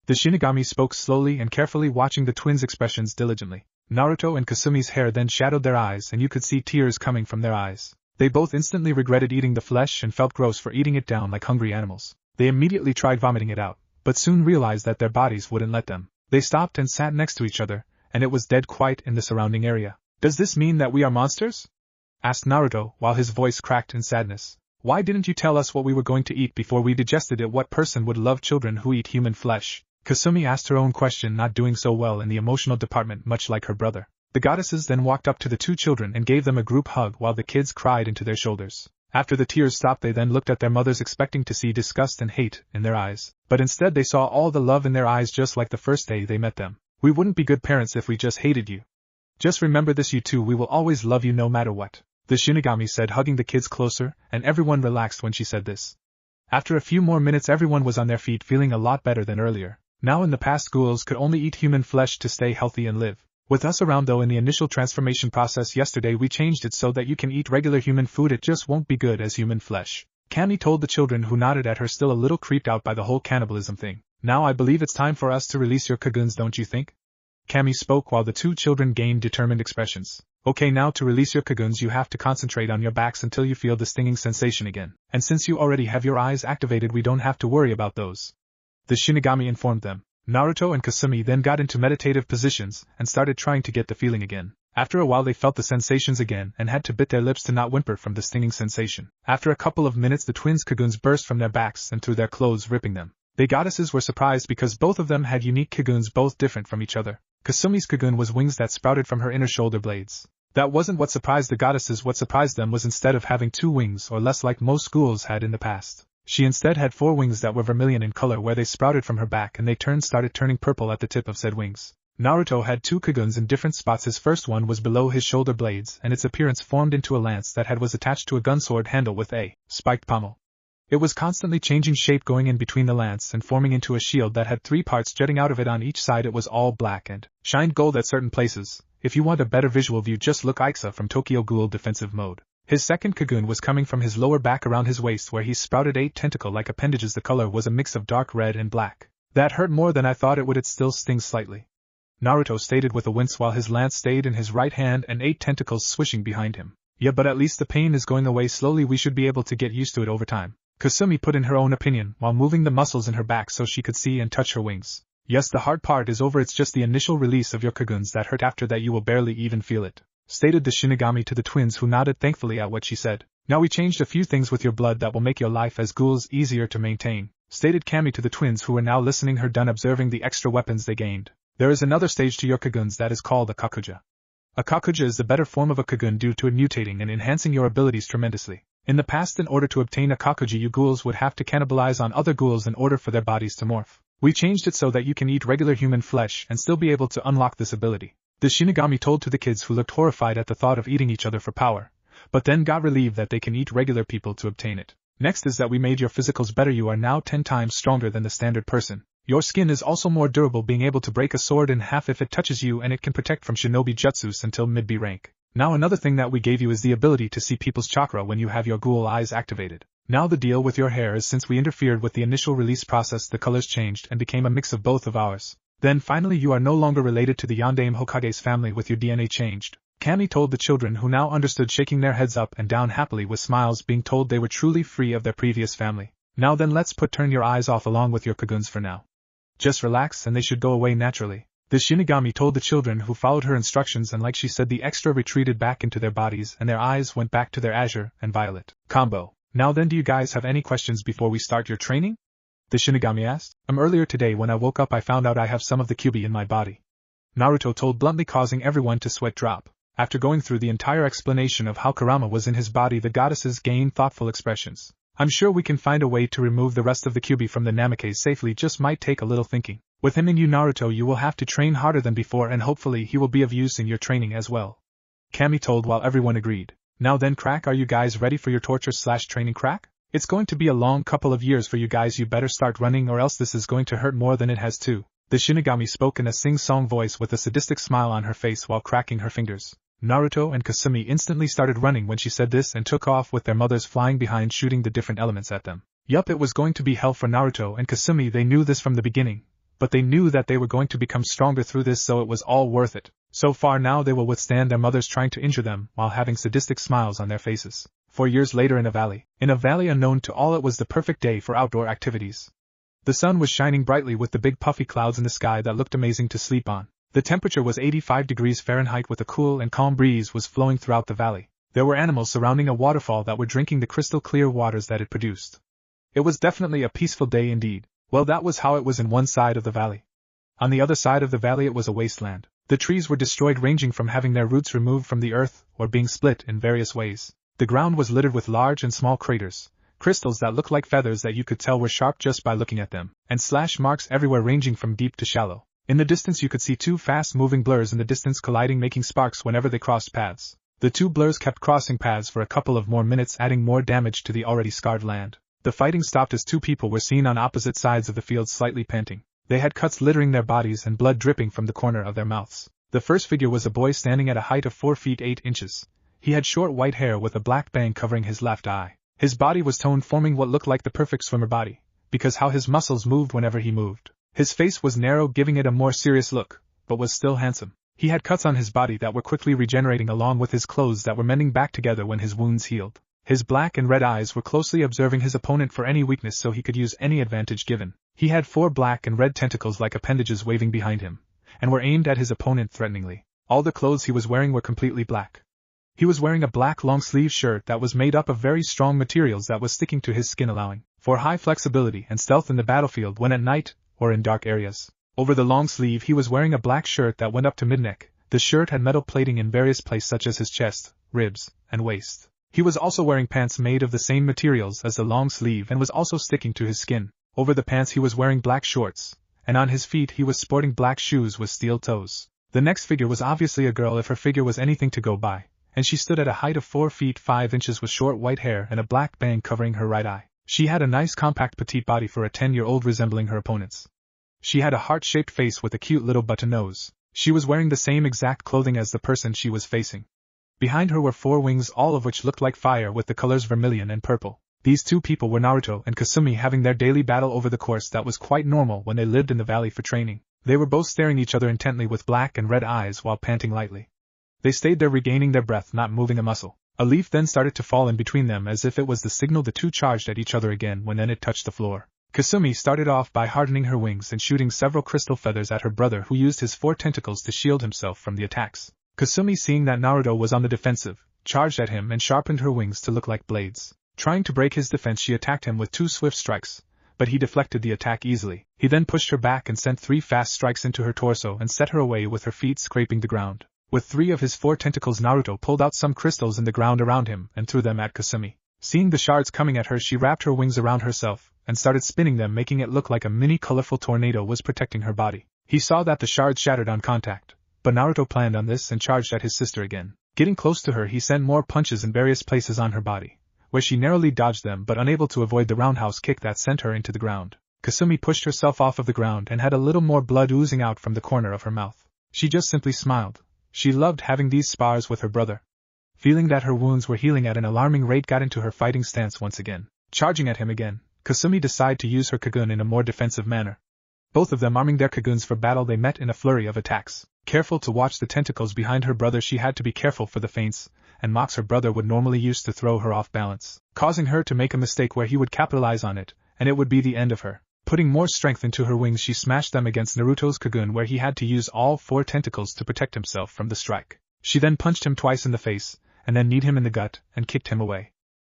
A: The Shinigami spoke slowly and carefully, watching the twins' expressions diligently. Naruto and Kasumi's hair then shadowed their eyes, and you could see tears coming from their eyes. They both instantly regretted eating the flesh and felt gross for eating it down like hungry animals. They immediately tried vomiting it out, but soon realized that their bodies wouldn't let them. They stopped and sat next to each other, and it was dead quiet in the surrounding area. "Does this mean that we are monsters?" asked Naruto, while his voice cracked in sadness. "Why didn't you tell us what we were going to eat before we digested it? What person would love children who eat human flesh?" Kasumi asked her own question, not doing so well in the emotional department, much like her brother. The goddesses then walked up to the two children and gave them a group hug, while the kids cried into their shoulders. After the tears stopped they then looked at their mothers, expecting to see disgust and hate in their eyes, but instead they saw all the love in their eyes, just like the first day they met them. "We wouldn't be good parents if we just hated you. Just remember this, you two, we will always love you no matter what," the Shinigami said, hugging the kids closer, and everyone relaxed when she said this. After a few more minutes everyone was on their feet, feeling a lot better than earlier. Now in the past ghouls could only eat human flesh to stay healthy and live. With us around though, in the initial transformation process yesterday we changed it so that you can eat regular human food, it just won't be good as human flesh. Cammy told the children, who nodded at her, still a little creeped out by the whole cannibalism thing. "Now I believe it's time for us to release your Kaguns, don't you think?" Cammy spoke while the two children gained determined expressions. "Okay, now to release your Kaguns you have to concentrate on your backs until you feel the stinging sensation again. And since you already have your eyes activated we don't have to worry about those," the Shinigami informed them. Naruto and Kasumi then got into meditative positions and started trying to get the feeling again. After a while they felt the sensations again and had to bit their lips to not whimper from the stinging sensation. After a couple of minutes the twins' Kaguns burst from their backs and through their clothes, ripping them. The goddesses were surprised because both of them had unique Kaguns, both different from each other. Kasumi's Kagun was wings that sprouted from her inner shoulder blades. That wasn't what surprised the goddesses. What surprised them was, instead of having 2 wings or less like most ghouls had in the past, she instead had 4 wings that were vermilion in color where they sprouted from her back, and they started turning purple at the tip of said wings. Naruto had 2 Kaguns in different spots. His first one was below his shoulder blades, and its appearance formed into a lance that was attached to a gun sword handle with a spiked pommel. It was constantly changing shape, going in between the lance and forming into a shield that had 3 parts jutting out of it on each side. It was all black and shined gold at certain places. If you want a better visual view, just look Aixa from Tokyo Ghoul Defensive Mode. His second Kagun was coming from his lower back around his waist, where he sprouted 8 tentacle-like appendages. The color was a mix of dark red and black. "That hurt more than I thought it would. It still stings slightly," Naruto stated with a wince while his lance stayed in his right hand and 8 tentacles swishing behind him. "Yeah, but at least the pain is going away slowly. We should be able to get used to it over time," Kasumi put in her own opinion while moving the muscles in her back so she could see and touch her wings. "Yes, the hard part is over. It's just the initial release of your Kaguns that hurt. After that you will barely even feel it," stated the Shinigami to the twins, who nodded thankfully at what she said. "Now we changed a few things with your blood that will make your life as ghouls easier to maintain," stated Cammy to the twins, who were now listening, her done observing the extra weapons they gained. "There is another stage to your Kaguns that is called a Kakuja. A Kakuja is the better form of a Kagun due to it mutating and enhancing your abilities tremendously. In the past, in order to obtain a Kakuji, you ghouls would have to cannibalize on other ghouls in order for their bodies to morph. We changed it so that you can eat regular human flesh and still be able to unlock this ability. The Shinigami told to the kids, who looked horrified at the thought of eating each other for power, but then got relieved that they can eat regular people to obtain it. Next is that we made your physicals better. You are now 10 times stronger than the standard person. Your skin is also more durable, being able to break a sword in half if it touches you, and it can protect from shinobi jutsus until mid-B rank. Now another thing that we gave you is the ability to see people's chakra when you have your ghoul eyes activated. Now the deal with your hair is, since we interfered with the initial release process, the colors changed and became a mix of both of ours. Then finally you are no longer related to the Yondaime Hokage's family with your DNA changed. Kami told the children, who now understood, shaking their heads up and down happily with smiles, being told they were truly free of their previous family. Now then, let's turn your eyes off along with your kaguns for now. Just relax and they should go away naturally. The Shinigami told the children, who followed her instructions, and like she said, the extra retreated back into their bodies and their eyes went back to their azure and violet combo. Now then, do you guys have any questions before we start your training? The Shinigami asked. Earlier today when I woke up I found out I have some of the Kyuubi in my body. Naruto told bluntly, causing everyone to sweat drop. After going through the entire explanation of how Kurama was in his body, the goddesses gained thoughtful expressions. I'm sure we can find a way to remove the rest of the Kyuubi from the Namikaze safely, just might take a little thinking. With him and you, Naruto, you will have to train harder than before, and hopefully he will be of use in your training as well. Kami told, while everyone agreed. Now then, crack, are you guys ready for your torture/training, crack? It's going to be a long couple of years for you guys. You better start running or else this is going to hurt more than it has to. The Shinigami spoke in a sing-song voice with a sadistic smile on her face while cracking her fingers. Naruto and Kasumi instantly started running when she said this and took off with their mothers flying behind, shooting the different elements at them. Yup, it was going to be hell for Naruto and Kasumi. They knew this from the beginning, but they knew that they were going to become stronger through this, so it was all worth it. So far now they will withstand their mothers trying to injure them while having sadistic smiles on their faces. 4 years later, in a valley unknown to all, it was the perfect day for outdoor activities. The sun was shining brightly with the big puffy clouds in the sky that looked amazing to sleep on. The temperature was 85 degrees Fahrenheit with a cool and calm breeze was flowing throughout the valley. There were animals surrounding a waterfall that were drinking the crystal clear waters that it produced. It was definitely a peaceful day indeed. Well, that was how it was in one side of the valley. On the other side of the valley it was a wasteland. The trees were destroyed, ranging from having their roots removed from the earth or being split in various ways. The ground was littered with large and small craters, crystals that looked like feathers that you could tell were sharp just by looking at them, and slash marks everywhere ranging from deep to shallow. In the distance you could see 2 fast-moving blurs in the distance colliding, making sparks whenever they crossed paths. The 2 blurs kept crossing paths for a couple of more minutes, adding more damage to the already scarred land. The fighting stopped as 2 people were seen on opposite sides of the field, slightly panting. They had cuts littering their bodies and blood dripping from the corner of their mouths. The first figure was a boy standing at a height of 4 feet 8 inches. He had short white hair with a black bang covering his left eye. His body was toned, forming what looked like the perfect swimmer body, because how his muscles moved whenever he moved. His face was narrow, giving it a more serious look, but was still handsome. He had cuts on his body that were quickly regenerating, along with his clothes that were mending back together when his wounds healed. His black and red eyes were closely observing his opponent for any weakness so he could use any advantage given. He had 4 black and red tentacles like appendages waving behind him, and were aimed at his opponent threateningly. All the clothes he was wearing were completely black. He was wearing a black long-sleeve shirt that was made up of very strong materials that was sticking to his skin, allowing for high flexibility and stealth in the battlefield when at night or in dark areas. Over the long sleeve he was wearing a black shirt that went up to mid-neck. The shirt had metal plating in various places such as his chest, ribs, and waist. He was also wearing pants made of the same materials as the long sleeve and was also sticking to his skin. Over the pants he was wearing black shorts, and on his feet he was sporting black shoes with steel toes. The next figure was obviously a girl, if her figure was anything to go by, and she stood at a height of 4 feet 5 inches with short white hair and a black bang covering her right eye. She had a nice compact petite body for a 10-year-old, resembling her opponent's. She had a heart-shaped face with a cute little button nose. She was wearing the same exact clothing as the person she was facing. Behind her were 4 wings, all of which looked like fire with the colors vermilion and purple. These 2 people were Naruto and Kasumi, having their daily battle over the course that was quite normal when they lived in the valley for training. They were both staring each other intently with black and red eyes while panting lightly. They stayed there, regaining their breath, not moving a muscle. A leaf then started to fall in between them as if it was the signal. The 2 charged at each other again when then it touched the floor. Kasumi started off by hardening her wings and shooting several crystal feathers at her brother, who used his 4 tentacles to shield himself from the attacks. Kasumi, seeing that Naruto was on the defensive, charged at him and sharpened her wings to look like blades. Trying to break his defense, she attacked him with 2 swift strikes, but he deflected the attack easily. He then pushed her back and sent 3 fast strikes into her torso and set her away with her feet scraping the ground. With 3 of his 4 tentacles, Naruto pulled out some crystals in the ground around him and threw them at Kasumi. Seeing the shards coming at her, she wrapped her wings around herself and started spinning them, making it look like a mini colorful tornado was protecting her body. He saw that the shards shattered on contact, but Naruto planned on this and charged at his sister again. Getting close to her, he sent more punches in various places on her body, where she narrowly dodged them but unable to avoid the roundhouse kick that sent her into the ground. Kasumi pushed herself off of the ground and had a little more blood oozing out from the corner of her mouth. She just simply smiled. She loved having these spars with her brother. Feeling that her wounds were healing at an alarming rate, got into her fighting stance once again. Charging at him again, Kasumi decided to use her Kagun in a more defensive manner. Both of them arming their Kaguns for battle, they met in a flurry of attacks. Careful to watch the tentacles behind her brother, she had to be careful for the feints and mocks her brother would normally use to throw her off balance, causing her to make a mistake where he would capitalize on it, and it would be the end of her. Putting more strength into her wings, she smashed them against Naruto's Kagun, where he had to use all 4 tentacles to protect himself from the strike. She then punched him twice in the face, and then kneed him in the gut and kicked him away.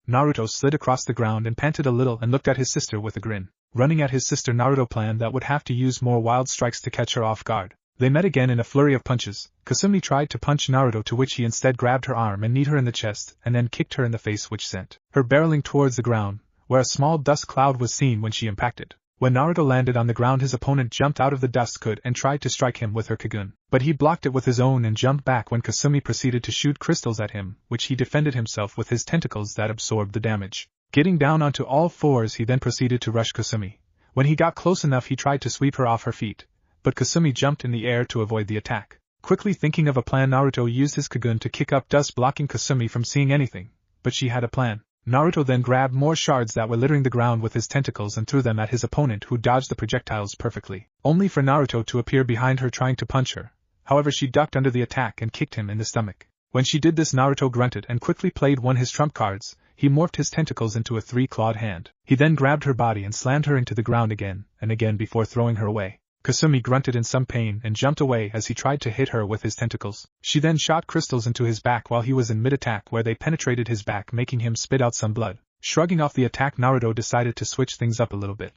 A: Naruto slid across the ground and panted a little and looked at his sister with a grin. Running at his sister, Naruto planned that would have to use more wild strikes to catch her off guard. They met again in a flurry of punches. Kasumi tried to punch Naruto, to which he instead grabbed her arm and kneed her in the chest and then kicked her in the face, which sent her barreling towards the ground, where a small dust cloud was seen when she impacted. When Naruto landed on the ground, his opponent jumped out of the dust cloud and tried to strike him with her Kagun, but he blocked it with his own and jumped back when Kasumi proceeded to shoot crystals at him, which he defended himself with his tentacles that absorbed the damage. Getting down onto all fours, he then proceeded to rush Kasumi. When he got close enough, he tried to sweep her off her feet, but Kasumi jumped in the air to avoid the attack. Quickly thinking of a plan, Naruto used his Kagun to kick up dust, blocking Kasumi from seeing anything, but she had a plan. Naruto then grabbed more shards that were littering the ground with his tentacles and threw them at his opponent, who dodged the projectiles perfectly, only for Naruto to appear behind her trying to punch her. However, she ducked under the attack and kicked him in the stomach. When she did this, Naruto grunted and quickly played one of his trump cards. He morphed his tentacles into a 3-clawed hand. He then grabbed her body and slammed her into the ground again and again before throwing her away. Kasumi grunted in some pain and jumped away as he tried to hit her with his tentacles. She then shot crystals into his back while he was in mid-attack, where they penetrated his back, making him spit out some blood. Shrugging off the attack, Naruto decided to switch things up a little bit.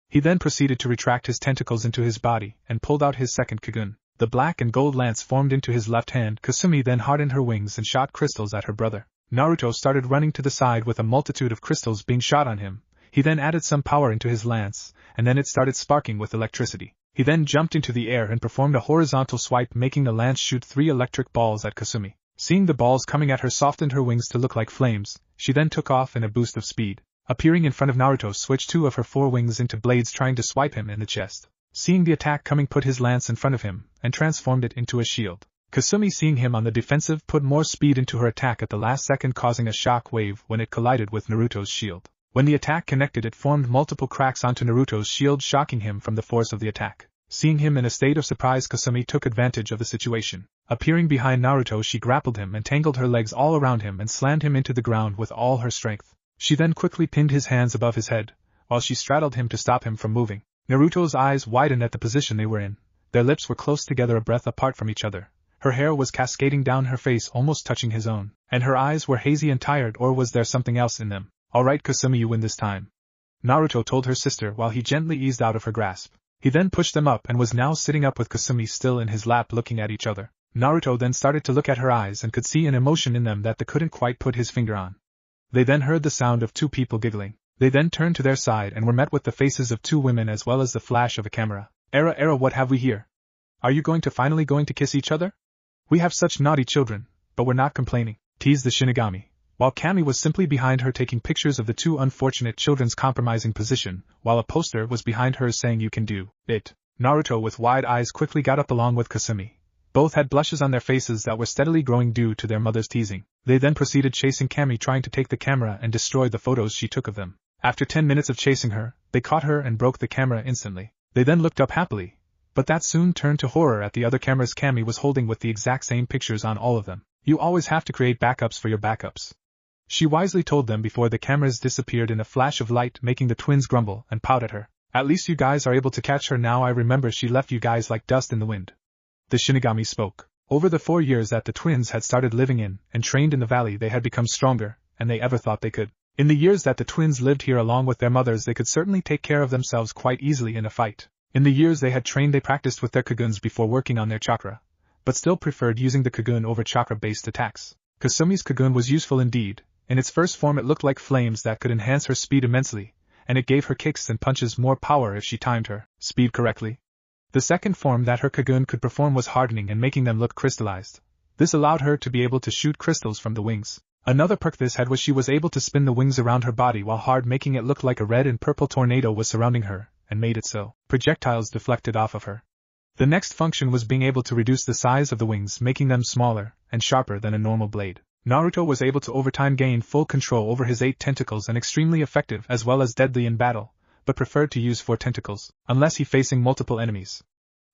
A: He then proceeded to retract his tentacles into his body and pulled out his second Kagun. The black and gold lance formed into his left hand. Kasumi then hardened her wings and shot crystals at her brother. Naruto started running to the side with a multitude of crystals being shot on him. He then added some power into his lance, and then it started sparking with electricity. He then jumped into the air and performed a horizontal swipe, making the lance shoot 3 electric balls at Kasumi. Seeing the balls coming at her softened her wings to look like flames. She then took off in a boost of speed. Appearing in front of Naruto, switched 2 of her 4 wings into blades, trying to swipe him in the chest. Seeing the attack coming, put his lance in front of him and transformed it into a shield. Kasumi, seeing him on the defensive, put more speed into her attack at the last second, causing a shock wave when it collided with Naruto's shield. When the attack connected, it formed multiple cracks onto Naruto's shield, shocking him from the force of the attack. Seeing him in a state of surprise, Kasumi took advantage of the situation. Appearing behind Naruto, she grappled him and tangled her legs all around him and slammed him into the ground with all her strength. She then quickly pinned his hands above his head, while she straddled him to stop him from moving. Naruto's eyes widened at the position they were in. Their lips were close together, a breath apart from each other. Her hair was cascading down her face, almost touching his own, and her eyes were hazy and tired, or was there something else in them? "Alright, Kasumi, you win this time," Naruto told her sister while he gently eased out of her grasp. He then pushed them up and was now sitting up with Kasumi still in his lap, looking at each other. Naruto then started to look at her eyes and could see an emotion in them that they couldn't quite put his finger on. They then heard the sound of 2 people giggling. They then turned to their side and were met with the faces of 2 women as well as the flash of a camera. Era, what have we here? Are you finally going to kiss each other? We have such naughty children, but we're not complaining, teased the Shinigami, while Kami was simply behind her taking pictures of the 2 unfortunate children's compromising position, while a poster was behind her saying "You can do it." Naruto with wide eyes quickly got up along with Kasumi. Both had blushes on their faces that were steadily growing due to their mother's teasing. They then proceeded chasing Kami, trying to take the camera and destroy the photos she took of them. After 10 minutes of chasing her, they caught her and broke the camera instantly. They then looked up happily, but that soon turned to horror at the other cameras Kami was holding with the exact same pictures on all of them. "You always have to create backups for your backups," she wisely told them before the cameras disappeared in a flash of light, making the twins grumble and pout at her. "At least you guys are able to catch her now. I remember she left you guys like dust in the wind." The Shinigami spoke. Over the 4 years that the twins had started living in and trained in the valley, they had become stronger, and they ever thought they could. In the years that the twins lived here along with their mothers, they could certainly take care of themselves quite easily in a fight. In the years they had trained, they practiced with their Kaguns before working on their chakra, but still preferred using the Kagun over chakra-based attacks. Kasumi's Kagun was useful indeed. In its first form it looked like flames that could enhance her speed immensely, and it gave her kicks and punches more power if she timed her speed correctly. The second form that her Kagun could perform was hardening and making them look crystallized. This allowed her to be able to shoot crystals from the wings. Another perk this had was she was able to spin the wings around her body while hard, making it look like a red and purple tornado was surrounding her, and made it so projectiles deflected off of her. The next function was being able to reduce the size of the wings, making them smaller and sharper than a normal blade. Naruto was able to over time gain full control over his 8 tentacles and extremely effective as well as deadly in battle, but preferred to use 4 tentacles, unless he facing multiple enemies.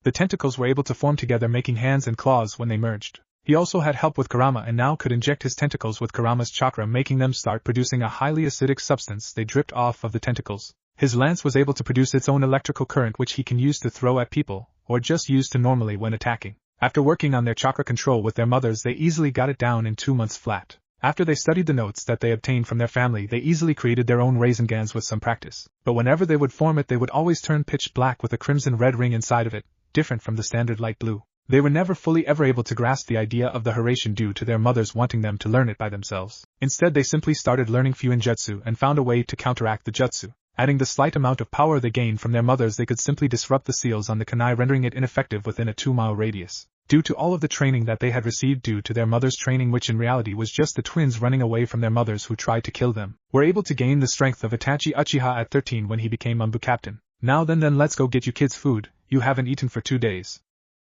A: The tentacles were able to form together, making hands and claws when they merged. He also had help with Kurama and now could inject his tentacles with Kurama's chakra, making them start producing a highly acidic substance they dripped off of the tentacles. His lance was able to produce its own electrical current which he can use to throw at people, or just use to normally when attacking. After working on their chakra control with their mothers, they easily got it down in 2 months flat. After they studied the notes that they obtained from their family, they easily created their own Raisengans with some practice. But whenever they would form it, they would always turn pitch black with a crimson red ring inside of it, different from the standard light blue. They were never fully ever able to grasp the idea of the Hiraishin due to their mothers wanting them to learn it by themselves. Instead, they simply started learning Fuinjutsu and found a way to counteract the jutsu. Adding the slight amount of power they gained from their mothers, they could simply disrupt the seals on the kunai, rendering it ineffective within a 2-mile radius. Due to all of the training that they had received due to their mother's training, which in reality was just the twins running away from their mothers who tried to kill them, were able to gain the strength of Itachi Uchiha at 13 when he became Umbu captain. Now then let's go get you kids food, you haven't eaten for 2 days.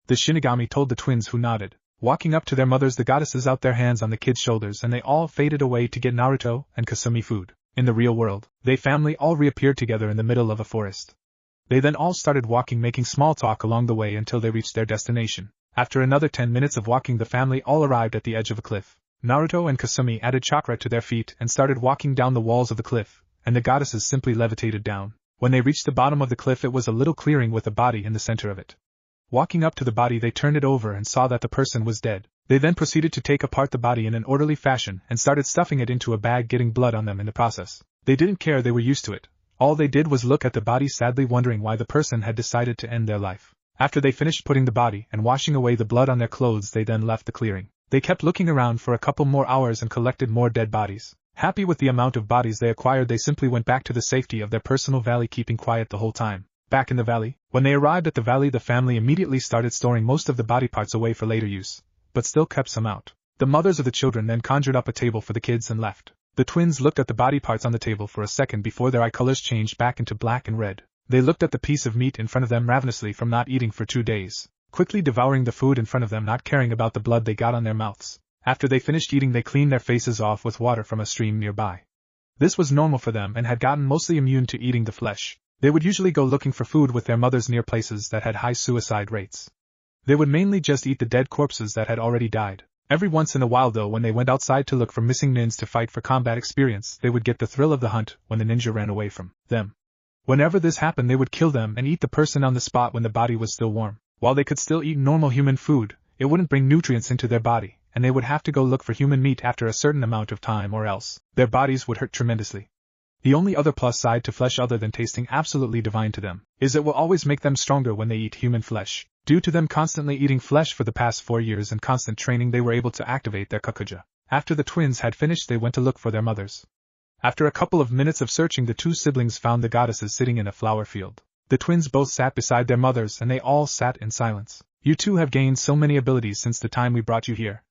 A: The Shinigami told the twins, who nodded. Walking up to their mothers, the goddesses out their hands on the kids' shoulders and they all faded away to get Naruto and Kasumi food. In the real world, they family all reappeared together in the middle of a forest. They then all started walking, making small talk along the way until they reached their destination. After another 10 minutes of walking, the family all arrived at the edge of a cliff. Naruto and Kasumi added chakra to their feet and started walking down the walls of the cliff, and the goddesses simply levitated down. When they reached the bottom of the cliff, it was a little clearing with a body in the center of it. Walking up to the body, they turned it over and saw that the person was dead. They then proceeded to take apart the body in an orderly fashion and started stuffing it into a bag, getting blood on them in the process. They didn't care, they were used to it. All they did was look at the body sadly, wondering why the person had decided to end their life. After they finished putting the body and washing away the blood on their clothes, they then left the clearing. They kept looking around for a couple more hours and collected more dead bodies. Happy with the amount of bodies they acquired, they simply went back to the safety of their personal valley, keeping quiet the whole time. Back in the valley, when they arrived at the valley, the family immediately started storing most of the body parts away for later use, but still kept some out. The mothers of the children then conjured up a table for the kids and left. The twins looked at the body parts on the table for a second before their eye colors changed back into black and red. They looked at the piece of meat in front of them ravenously from not eating for 2 days, quickly devouring the food in front of them, not caring about the blood they got on their mouths. After they finished eating, they cleaned their faces off with water from a stream nearby. This was normal for them and had gotten mostly immune to eating the flesh. They would usually go looking for food with their mothers near places that had high suicide rates. They would mainly just eat the dead corpses that had already died. Every once in a while though, when they went outside to look for missing nins to fight for combat experience, they would get the thrill of the hunt when the ninja ran away from them. Whenever this happened, they would kill them and eat the person on the spot when the body was still warm. While they could still eat normal human food, it wouldn't bring nutrients into their body, and they would have to go look for human meat after a certain amount of time, or else their bodies would hurt tremendously. The only other plus side to flesh, other than tasting absolutely divine to them, is it will always make them stronger when they eat human flesh. Due to them constantly eating flesh for the past 4 years and constant training, they were able to activate their kakuja. After the twins had finished, they went to look for their mothers. After a couple of minutes of searching, the 2 siblings found the goddesses sitting in a flower field. The twins both sat beside their mothers and they all sat in silence. You two have gained so many abilities since the time we brought you here,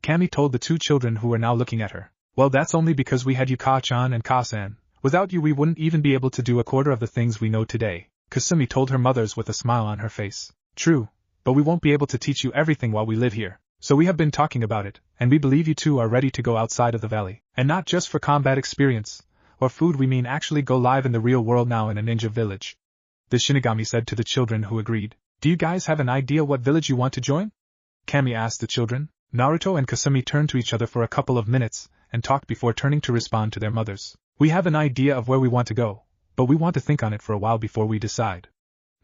A: Kami told the 2 children who were now looking at her. Well, that's only because we had you, Ka-chan and Ka-san. Without you we wouldn't even be able to do a quarter of the things we know today, Kasumi told her mothers with a smile on her face. True, but we won't be able to teach you everything while we live here. So we have been talking about it, and we believe you two are ready to go outside of the valley. And not just for combat experience, or food, we mean actually go live in the real world now in a ninja village. The Shinigami said to the children, who agreed. Do you guys have an idea what village you want to join? Kami asked the children. Naruto and Kasumi turned to each other for a couple of minutes, and talked before turning to respond to their mothers. We have an idea of where we want to go, but we want to think on it for a while before we decide.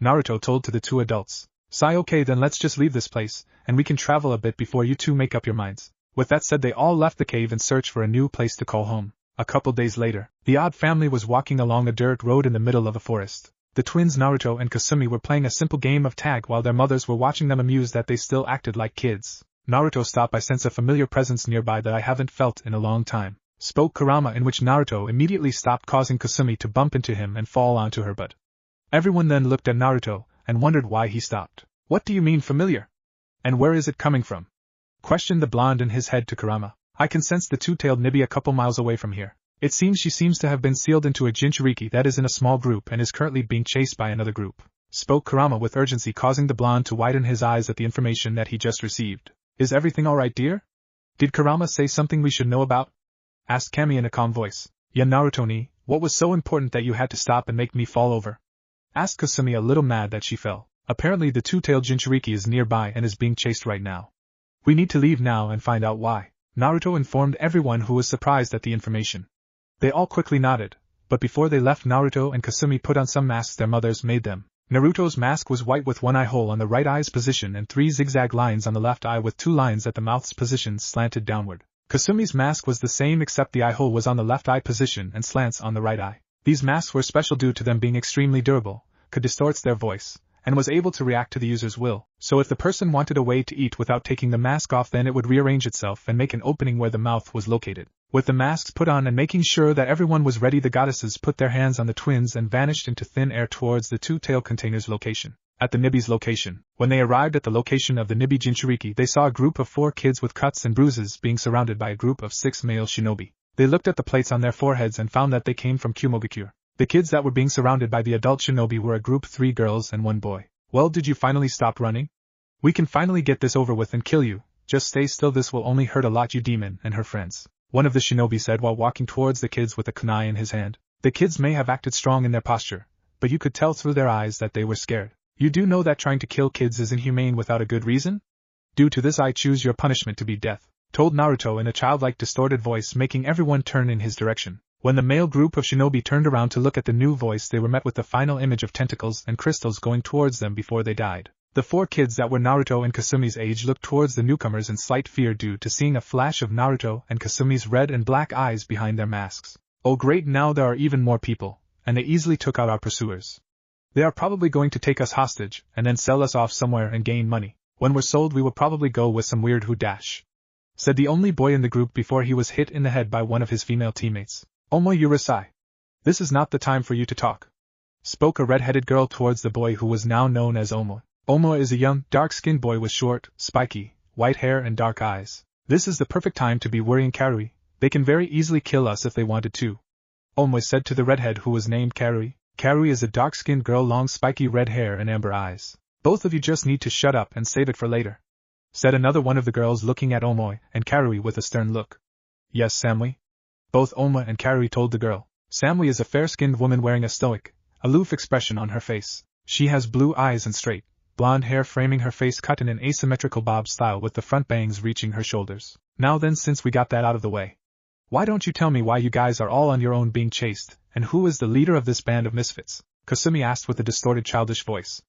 A: Naruto told to the 2 adults. Sai, okay, then let's just leave this place, and we can travel a bit before you two make up your minds. With that said, they all left the cave and searched for a new place to call home. A couple days later, the odd family was walking along a dirt road in the middle of a forest. The twins Naruto and Kasumi were playing a simple game of tag while their mothers were watching them, amused that they still acted like kids. Naruto stopped. I sense a familiar presence nearby that I haven't felt in a long time. spoke Kurama, in which Naruto immediately stopped, causing Kasumi to bump into him and fall onto her butt. Everyone then looked at Naruto and wondered why he stopped. What do you mean familiar? And where is it coming from? Questioned the blonde in his head to Kurama. I can sense the two-tailed Nibi a couple miles away from here. It seems she seems to have been sealed into a Jinchuriki that is in a small group and is currently being chased by another group, spoke Kurama with urgency, causing the blonde to widen his eyes at the information that he just received. Is everything alright, dear? Did Kurama say something we should know about? Asked Kami in a calm voice. Yeah, Naruto-ni, what was so important that you had to stop and make me fall over? Asked Kasumi, a little mad that she fell. Apparently the two-tailed Jinchuriki is nearby and is being chased right now. We need to leave now and find out why. Naruto informed everyone, who was surprised at the information. They all quickly nodded, but before they left, Naruto and Kasumi put on some masks their mothers made them. Naruto's mask was white with one eye hole on the right eye's position and 3 zigzag lines on the left eye with 2 lines at the mouth's position slanted downward. Kasumi's mask was the same except the eye hole was on the left eye position and slants on the right eye. These masks were special due to them being extremely durable, could distort their voice, and was able to react to the user's will. So if the person wanted a way to eat without taking the mask off, then it would rearrange itself and make an opening where the mouth was located. With the masks put on and making sure that everyone was ready, the goddesses put their hands on the twins and vanished into thin air towards the two-tail container's location. At the Nibi's location, when they arrived at the location of the Nibi Jinchuriki, they saw a group of 4 kids with cuts and bruises being surrounded by a group of 6 male shinobi. They looked at the plates on their foreheads and found that they came from Kumogakure. The kids that were being surrounded by the adult shinobi were a group 3 girls and 1 boy. Well, did you finally stop running? We can finally get this over with and kill you. Just stay still, this will only hurt a lot, you demon and her friends, one of the shinobi said while walking towards the kids with a kunai in his hand. The kids may have acted strong in their posture, but you could tell through their eyes that they were scared. You do know that trying to kill kids is inhumane without a good reason? Due to this, I choose your punishment to be death, told Naruto in a childlike distorted voice, making everyone turn in his direction. When the male group of shinobi turned around to look at the new voice, they were met with the final image of tentacles and crystals going towards them before they died. The 4 kids that were Naruto and Kasumi's age looked towards the newcomers in slight fear due to seeing a flash of Naruto and Kasumi's red and black eyes behind their masks. Oh great, now there are even more people, and they easily took out our pursuers. They are probably going to take us hostage and then sell us off somewhere and gain money. When we're sold, we will probably go with some weird who dash, said the only boy in the group before he was hit in the head by one of his female teammates. Omo Urasai. This is not the time for you to talk, spoke a red-headed girl towards the boy who was now known as Omo. Omo is a young, dark-skinned boy with short, spiky, white hair and dark eyes. This is the perfect time to be worrying Karui. They can very easily kill us if they wanted to, Omo said to the redhead who was named Karui. Karui is a dark-skinned girl, long spiky red hair and amber eyes. Both of you just need to shut up and save it for later, said another one of the girls, looking at Omo and Karui with a stern look. Yes, Samui, both Oma and Karui told the girl. Samui is a fair-skinned woman wearing a stoic, aloof expression on her face. She has blue eyes and straight, blonde hair framing her face, cut in an asymmetrical bob style with the front bangs reaching her shoulders. Now then, since we got that out of the way, why don't you tell me why you guys are all on your own being chased, and who is the leader of this band of misfits? Kasumi asked with a distorted childish voice.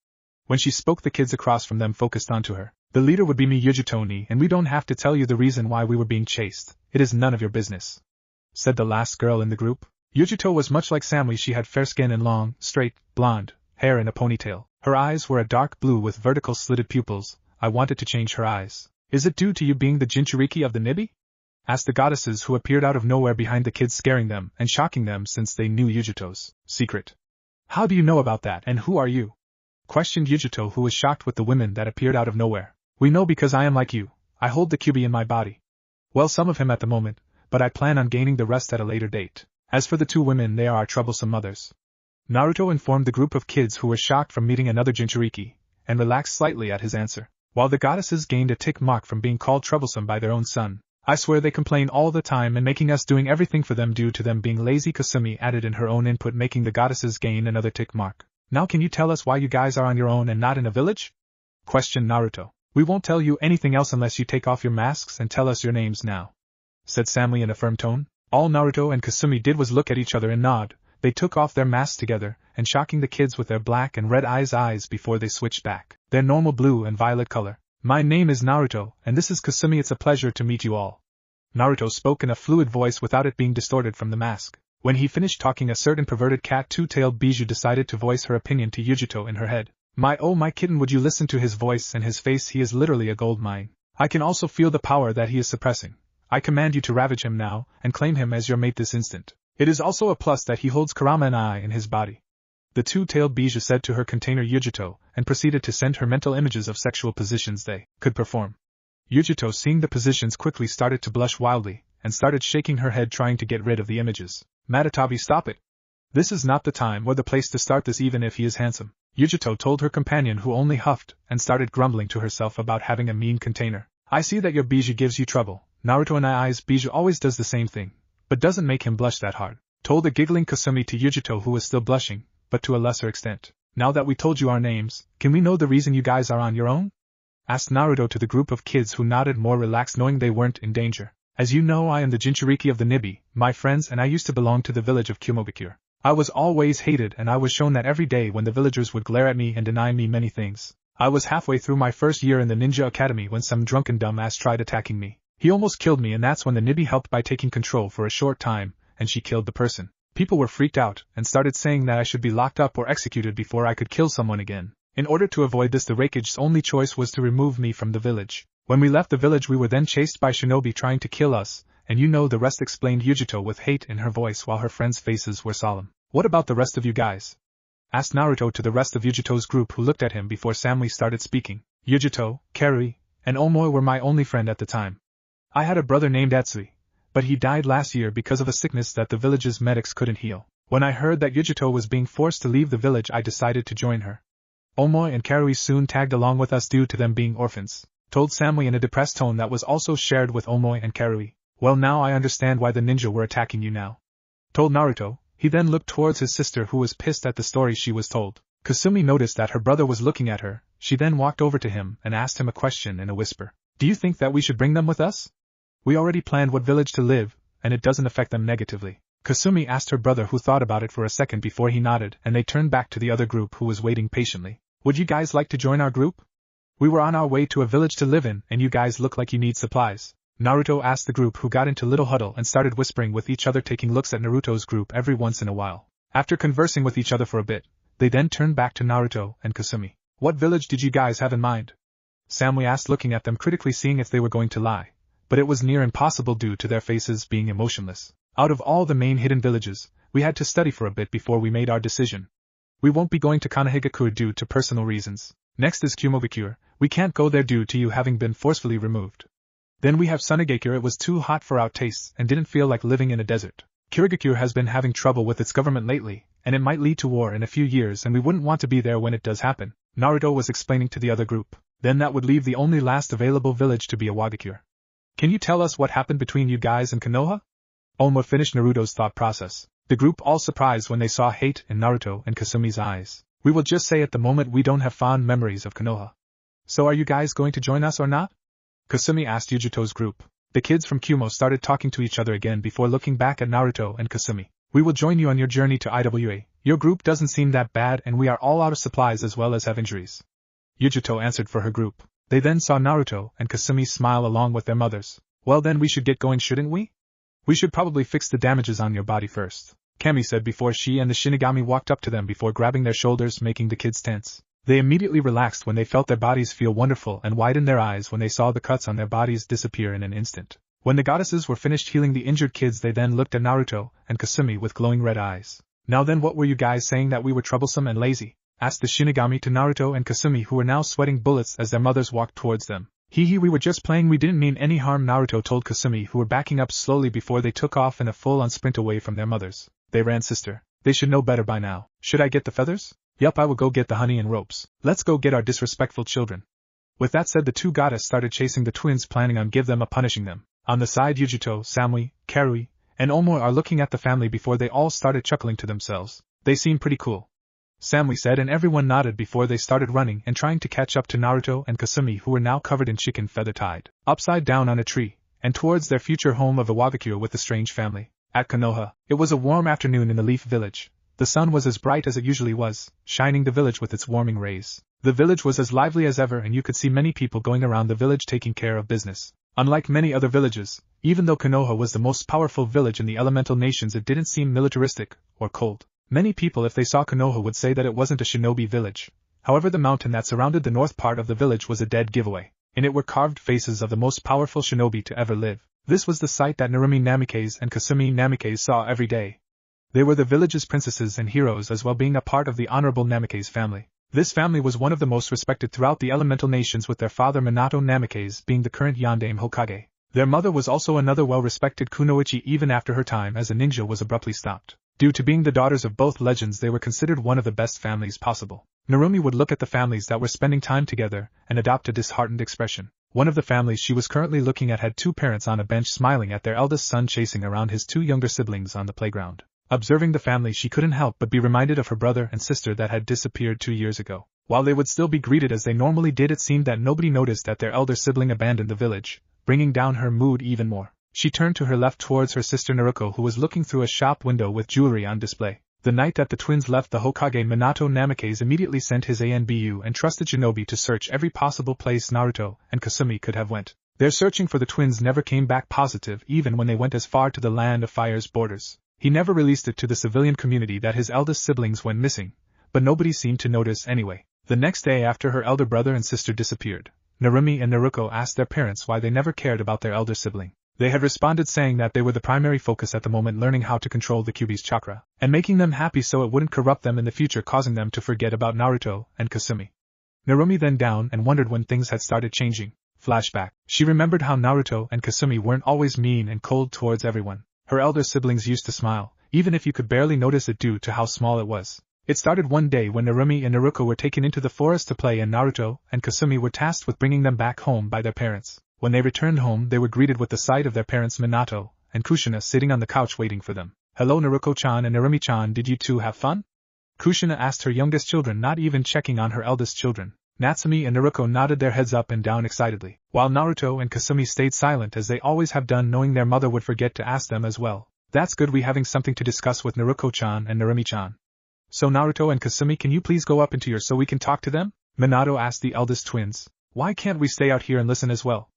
A: When she spoke, the kids across from them focused onto her. The leader would be me, Yuji, and we don't have to tell you the reason why we were being chased. It is none of your business, said the last girl in the group. Yujito was much like Samui. She had fair skin and long, straight, blonde hair in a ponytail. Her eyes were a dark blue with vertical slitted pupils. I wanted to change her eyes. Is it due to you being the Jinchuriki of the Nibi? Asked the goddesses, who appeared out of nowhere behind the kids, scaring them and shocking them since they knew Yujito's secret. How do you know about that, and who are you? Questioned Yujito, who was shocked with the women that appeared out of nowhere. We know because I am like you. I hold the Kyuubi in my body. Well, some of him at the moment, but I plan on gaining the rest at a later date. As for the 2 women, they are our troublesome mothers, Naruto informed the group of kids who were shocked from meeting another Jinchuriki, and relaxed slightly at his answer. While the goddesses gained a tick mark from being called troublesome by their own son, I swear they complain all the time and making us doing everything for them due to them being lazy. Kasumi added in her own input, making the goddesses gain another tick mark. Now can you tell us why you guys are on your own and not in a village? Questioned Naruto. We won't tell you anything else unless you take off your masks and tell us your names now, said Samui in a firm tone. All Naruto and Kasumi did was look at each other and nod. They took off their masks together, and shocking the kids with their black and red eyes before they switched back their normal blue and violet color. My name is Naruto, and this is Kasumi. It's a pleasure to meet you all. Naruto spoke in a fluid voice without it being distorted from the mask. When he finished talking, a certain perverted cat, two-tailed Bijou, decided to voice her opinion to Yujito in her head. My kitten, would you listen to his voice and his face? He is literally a gold mine. I can also feel the power that he is suppressing. I command you to ravage him now, and claim him as your mate this instant. It is also a plus that he holds Kurama and I in his body. The two-tailed Bijou said to her container Yujito, and proceeded to send her mental images of sexual positions they could perform. Yujito, seeing the positions, quickly started to blush wildly, and started shaking her head trying to get rid of the images. Matatabi, stop it! This is not the time or the place to start this, even if he is handsome, Yujito told her companion, who only huffed and started grumbling to herself about having a mean container. I see that your Bijou gives you trouble. Naruto and I's Bijou always does the same thing, but doesn't make him blush that hard, told the giggling Kasumi to Yujito, who was still blushing, but to a lesser extent. Now that we told you our names, can we know the reason you guys are on your own? Asked Naruto to the group of kids, who nodded, more relaxed, knowing they weren't in danger. As you know, I am the Jinchuriki of the Nibi, my friends, and I used to belong to the village of Kumobakure. I was always hated, and I was shown that every day when the villagers would glare at me and deny me many things. I was halfway through my first year in the ninja academy when some drunken dumbass tried attacking me. He almost killed me, and that's when the Nibi helped by taking control for a short time, and she killed the person. People were freaked out, and started saying that I should be locked up or executed before I could kill someone again. In order to avoid this, the Raikage's only choice was to remove me from the village. When we left the village, we were then chased by shinobi trying to kill us, and you know the rest, explained Yujito with hate in her voice while her friends' faces were solemn. What about the rest of you guys? Asked Naruto to the rest of Yujito's group, who looked at him before Samui started speaking. Yujito, Karui, and Omoi were my only friend at the time. I had a brother named Atsui, but he died last year because of a sickness that the village's medics couldn't heal. When I heard that Yujito was being forced to leave the village, I decided to join her. Omoi and Karui soon tagged along with us due to them being orphans, told Samui in a depressed tone that was also shared with Omoi and Karui. Well, now I understand why the ninja were attacking you now, told Naruto. He then looked towards his sister, who was pissed at the story she was told. Kasumi noticed that her brother was looking at her. She then walked over to him and asked him a question in a whisper. Do you think that we should bring them with us? We already planned what village to live, and it doesn't affect them negatively. Kasumi asked her brother, who thought about it for a second before he nodded, and they turned back to the other group, who was waiting patiently. Would you guys like to join our group? We were on our way to a village to live in, and you guys look like you need supplies. Naruto asked the group, who got into little huddle and started whispering with each other, taking looks at Naruto's group every once in a while. After conversing with each other for a bit, they then turned back to Naruto and Kasumi. What village did you guys have in mind? Samui asked, looking at them critically, seeing if they were going to lie. But it was near impossible due to their faces being emotionless. Out of all the main hidden villages, we had to study for a bit before we made our decision. We won't be going to Konohagakure due to personal reasons. Next is Kumobakure. We can't go there due to you having been forcefully removed. Then we have Sunagakure. It was too hot for our tastes and didn't feel like living in a desert. Kirigakure has been having trouble with its government lately, and it might lead to war in a few years, and we wouldn't want to be there when it does happen, Naruto was explaining to the other group. Then that would leave the only last available village to be Awagakure. Can you tell us what happened between you guys and Konoha? Oma finished Naruto's thought process. The group all surprised when they saw hate in Naruto and Kasumi's eyes. We will just say at the moment we don't have fond memories of Konoha. So are you guys going to join us or not? Kasumi asked Yujito's group. The kids from Kumo started talking to each other again before looking back at Naruto and Kasumi. We will join you on your journey to IWA. Your group doesn't seem that bad, and we are all out of supplies as well as have injuries. Yujito answered for her group. They then saw Naruto and Kasumi smile along with their mothers. Well, then we should get going, shouldn't we? We should probably fix the damages on your body first, Kami said before she and the Shinigami walked up to them before grabbing their shoulders, making the kids tense. They immediately relaxed when they felt their bodies feel wonderful and widened their eyes when they saw the cuts on their bodies disappear in an instant. When the goddesses were finished healing the injured kids, they then looked at Naruto and Kasumi with glowing red eyes. Now then, what were you guys saying that we were troublesome and lazy? Asked the Shinigami to Naruto and Kasumi, who were now sweating bullets as their mothers walked towards them. Hee, we were just playing, we didn't mean any harm, Naruto told Kasumi, who were backing up slowly before they took off in a full-on sprint away from their mothers. They ran, sister. They should know better by now. Should I get the feathers? Yup, I will go get the honey and ropes. Let's go get our disrespectful children. With that said, the two goddesses started chasing the twins, planning on give them a punishing them. On the side, Yujito, Samui, Karui, and Omoi are looking at the family before they all started chuckling to themselves. They seem pretty cool, Samui said, and everyone nodded before they started running and trying to catch up to Naruto and Kasumi, who were now covered in chicken feather tied upside down on a tree, and towards their future home of Awagakure with the strange family. At Konoha, it was a warm afternoon in the Leaf Village. The sun was as bright as it usually was, shining the village with its warming rays. The village was as lively as ever, and you could see many people going around the village taking care of business. Unlike many other villages, even though Konoha was the most powerful village in the elemental nations, it didn't seem militaristic or cold. Many people, if they saw Konoha, would say that it wasn't a shinobi village. However, the mountain that surrounded the north part of the village was a dead giveaway. In it were carved faces of the most powerful shinobi to ever live. This was the sight that Narumi Namikaze and Kasumi Namikaze saw every day. They were the village's princesses and heroes as well, being a part of the honorable Namikaze family. This family was one of the most respected throughout the elemental nations, with their father Minato Namikaze being the current Yondaime Hokage. Their mother was also another well-respected kunoichi, even after her time as a ninja was abruptly stopped. Due to being the daughters of both legends, they were considered one of the best families possible. Narumi would look at the families that were spending time together and adopt a disheartened expression. One of the families she was currently looking at had two parents on a bench smiling at their eldest son chasing around his two younger siblings on the playground. Observing the family, she couldn't help but be reminded of her brother and sister that had disappeared 2 years ago. While they would still be greeted as they normally did, it seemed that nobody noticed that their elder sibling abandoned the village, bringing down her mood even more. She turned to her left towards her sister Naruko, who was looking through a shop window with jewelry on display. The night that the twins left the Hokage, Minato Namikaze immediately sent his ANBU and trusted shinobi to search every possible place Naruto and Kasumi could have went. Their searching for the twins never came back positive, even when they went as far to the Land of Fire's borders. He never released it to the civilian community that his eldest siblings went missing, but nobody seemed to notice anyway. The next day after her elder brother and sister disappeared, Narumi and Naruko asked their parents why they never cared about their elder sibling. They had responded saying that they were the primary focus at the moment, learning how to control the Kyuubi's chakra, and making them happy so it wouldn't corrupt them in the future, causing them to forget about Naruto and Kasumi. Narumi then down and wondered when things had started changing. Flashback. She remembered how Naruto and Kasumi weren't always mean and cold towards everyone. Her elder siblings used to smile, even if you could barely notice it due to how small it was. It started one day when Narumi and Naruko were taken into the forest to play, and Naruto and Kasumi were tasked with bringing them back home by their parents. When they returned home, they were greeted with the sight of their parents Minato and Kushina sitting on the couch waiting for them. "Hello Naruko-chan and Narumi-chan, did you two have fun?" Kushina asked her youngest children, not even checking on her eldest children. Natsumi and Naruko nodded their heads up and down excitedly, while Naruto and Kasumi stayed silent as they always have done, knowing their mother would forget to ask them as well. "That's good, we having something to discuss with Naruko-chan and Narumi-chan. So Naruto and Kasumi, can you please go up into your so we can talk to them?" Minato asked the eldest twins. "Why can't we stay out here and listen as well?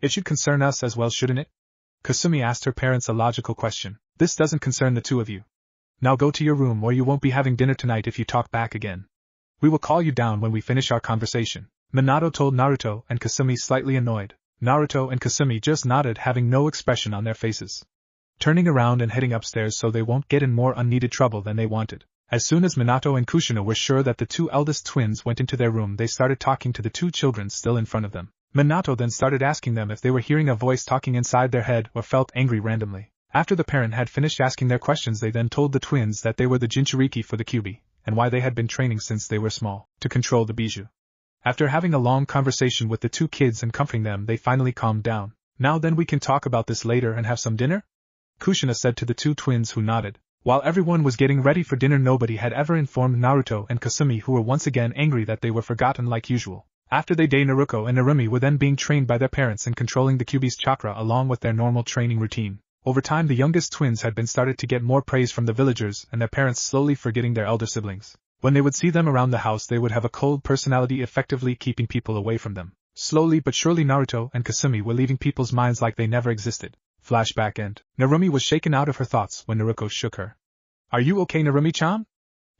A: It should concern us as well, shouldn't it?" Kasumi asked her parents a logical question. "This doesn't concern the two of you. Now go to your room or you won't be having dinner tonight if you talk back again. We will call you down when we finish our conversation," Minato told Naruto and Kasumi, slightly annoyed. Naruto and Kasumi just nodded, having no expression on their faces, turning around and heading upstairs so they won't get in more unneeded trouble than they wanted. As soon as Minato and Kushina were sure that the two eldest twins went into their room, they started talking to the two children still in front of them. Minato then started asking them if they were hearing a voice talking inside their head or felt angry randomly. After the parent had finished asking their questions, they then told the twins that they were the Jinchuriki for the Kyuubi, and why they had been training since they were small to control the Bijou. After having a long conversation with the two kids and comforting them, they finally calmed down. "Now then, we can talk about this later and have some dinner?" Kushina said to the two twins, who nodded. While everyone was getting ready for dinner, nobody had ever informed Naruto and Kasumi, who were once again angry that they were forgotten like usual. After the day, Naruko and Narumi were then being trained by their parents in controlling the Kyuubi's chakra along with their normal training routine. Over time, the youngest twins had been started to get more praise from the villagers and their parents, slowly forgetting their elder siblings. When they would see them around the house, they would have a cold personality, effectively keeping people away from them. Slowly but surely, Naruto and Kasumi were leaving people's minds like they never existed. Flashback end. Narumi was shaken out of her thoughts when Naruko shook her. "Are you okay, Narumi-chan?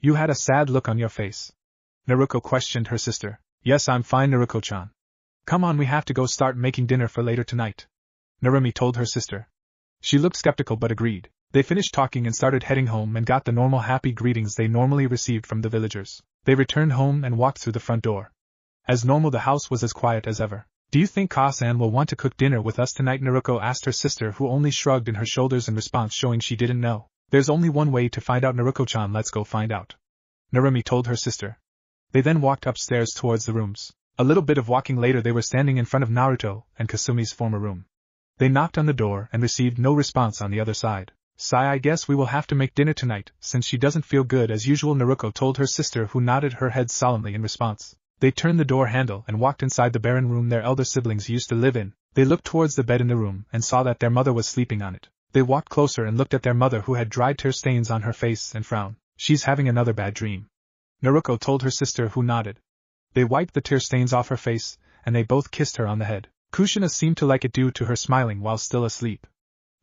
A: You had a sad look on your face." Naruko questioned her sister. "Yes, I'm fine, Naruko-chan. Come on, we have to go start making dinner for later tonight," Narumi told her sister. She looked skeptical but agreed. They finished talking and started heading home and got the normal happy greetings they normally received from the villagers. They returned home and walked through the front door. As normal, the house was as quiet as ever. "Do you think Ka-san will want to cook dinner with us tonight?" Naruko asked her sister, who only shrugged in her shoulders in response, showing she didn't know. "There's only one way to find out, Naruko-chan, let's go find out," Narumi told her sister. They then walked upstairs towards the rooms. A little bit of walking later, they were standing in front of Naruto and Kasumi's former room. They knocked on the door and received no response on the other side. "Sai, I guess we will have to make dinner tonight, since she doesn't feel good as usual," Naruko told her sister, who nodded her head solemnly in response. They turned the door handle and walked inside the barren room their elder siblings used to live in. They looked towards the bed in the room and saw that their mother was sleeping on it. They walked closer and looked at their mother, who had dried tear stains on her face, and frowned. "She's having another bad dream," Naruko told her sister, who nodded. They wiped the tear stains off her face, and they both kissed her on the head. Kushina seemed to like it due to her smiling while still asleep.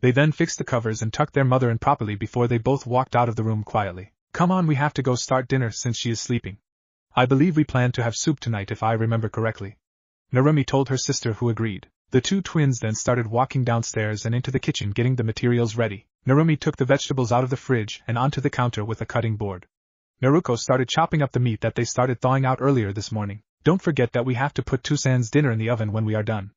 A: They then fixed the covers and tucked their mother in properly before they both walked out of the room quietly. "Come on, we have to go start dinner since she is sleeping. I believe we plan to have soup tonight if I remember correctly," Narumi told her sister, who agreed. The two twins then started walking downstairs and into the kitchen getting the materials ready. Narumi took the vegetables out of the fridge and onto the counter with a cutting board. Naruko started chopping up the meat that they started thawing out earlier this morning. Don't forget that we have to put Tusan's dinner in the oven when we are done,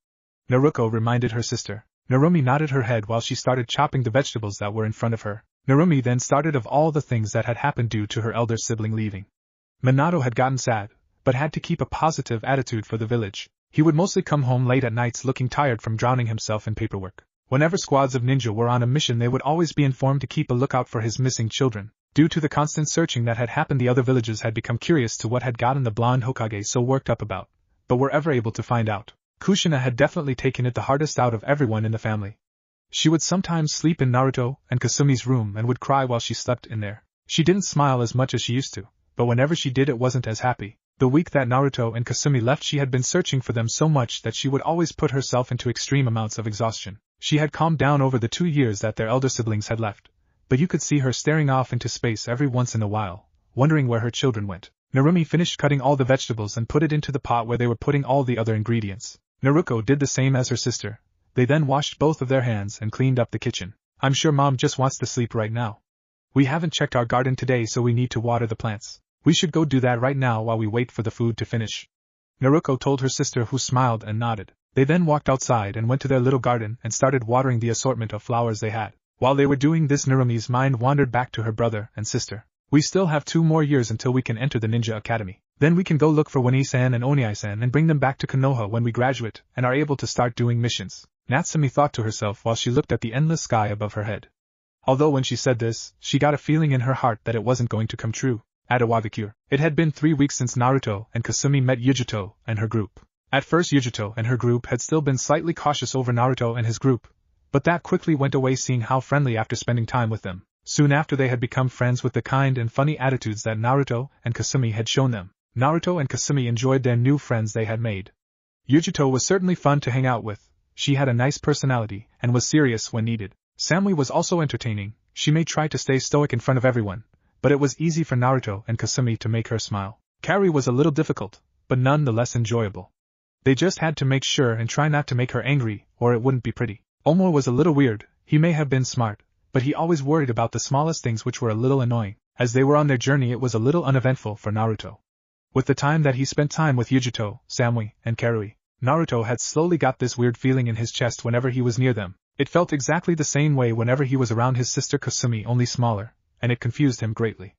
A: Naruko reminded her sister. Narumi nodded her head while she started chopping the vegetables that were in front of her. Narumi then started of all the things that had happened due to her elder sibling leaving. Minato had gotten sad, but had to keep a positive attitude for the village. He would mostly come home late at nights looking tired from drowning himself in paperwork. Whenever squads of ninja were on a mission, they would always be informed to keep a lookout for his missing children. Due to the constant searching that had happened, the other villagers had become curious to what had gotten the blonde Hokage so worked up about, but were ever able to find out. Kushina had definitely taken it the hardest out of everyone in the family. She would sometimes sleep in Naruto and Kasumi's room and would cry while she slept in there. She didn't smile as much as she used to, but whenever she did it wasn't as happy. The week that Naruto and Kasumi left, she had been searching for them so much that she would always put herself into extreme amounts of exhaustion. She had calmed down over the 2 years that their elder siblings had left, but you could see her staring off into space every once in a while, wondering where her children went. Narumi finished cutting all the vegetables and put it into the pot where they were putting all the other ingredients. Naruko did the same as her sister. They then washed both of their hands and cleaned up the kitchen. I'm sure Mom just wants to sleep right now. We haven't checked our garden today, so we need to water the plants. We should go do that right now while we wait for the food to finish, Naruko told her sister, who smiled and nodded. They then walked outside and went to their little garden and started watering the assortment of flowers they had. While they were doing this, Narumi's mind wandered back to her brother and sister. We still have 2 more years until we can enter the ninja academy. Then we can go look for Wani-san and Oniai-san and bring them back to Konoha when we graduate and are able to start doing missions, Natsumi thought to herself while she looked at the endless sky above her head. Although when she said this, she got a feeling in her heart that it wasn't going to come true. At Iwabikure, it had been 3 weeks since Naruto and Kasumi met Yujito and her group. At first, Yujito and her group had still been slightly cautious over Naruto and his group, but that quickly went away seeing how friendly after spending time with them. Soon after, they had become friends with the kind and funny attitudes that Naruto and Kasumi had shown them. Naruto and Kasumi enjoyed their new friends they had made. Yujito was certainly fun to hang out with. She had a nice personality and was serious when needed. Samui was also entertaining. She may try to stay stoic in front of everyone, but it was easy for Naruto and Kasumi to make her smile. Kari was a little difficult, but none the less enjoyable. They just had to make sure and try not to make her angry, or it wouldn't be pretty. Omo was a little weird. He may have been smart, but he always worried about the smallest things, which were a little annoying. As they were on their journey, it was a little uneventful for Naruto. With the time that he spent time with Yujito, Samui, and Karui, Naruto had slowly got this weird feeling in his chest whenever he was near them. It felt exactly the same way whenever he was around his sister Kasumi, only smaller, and it confused him greatly.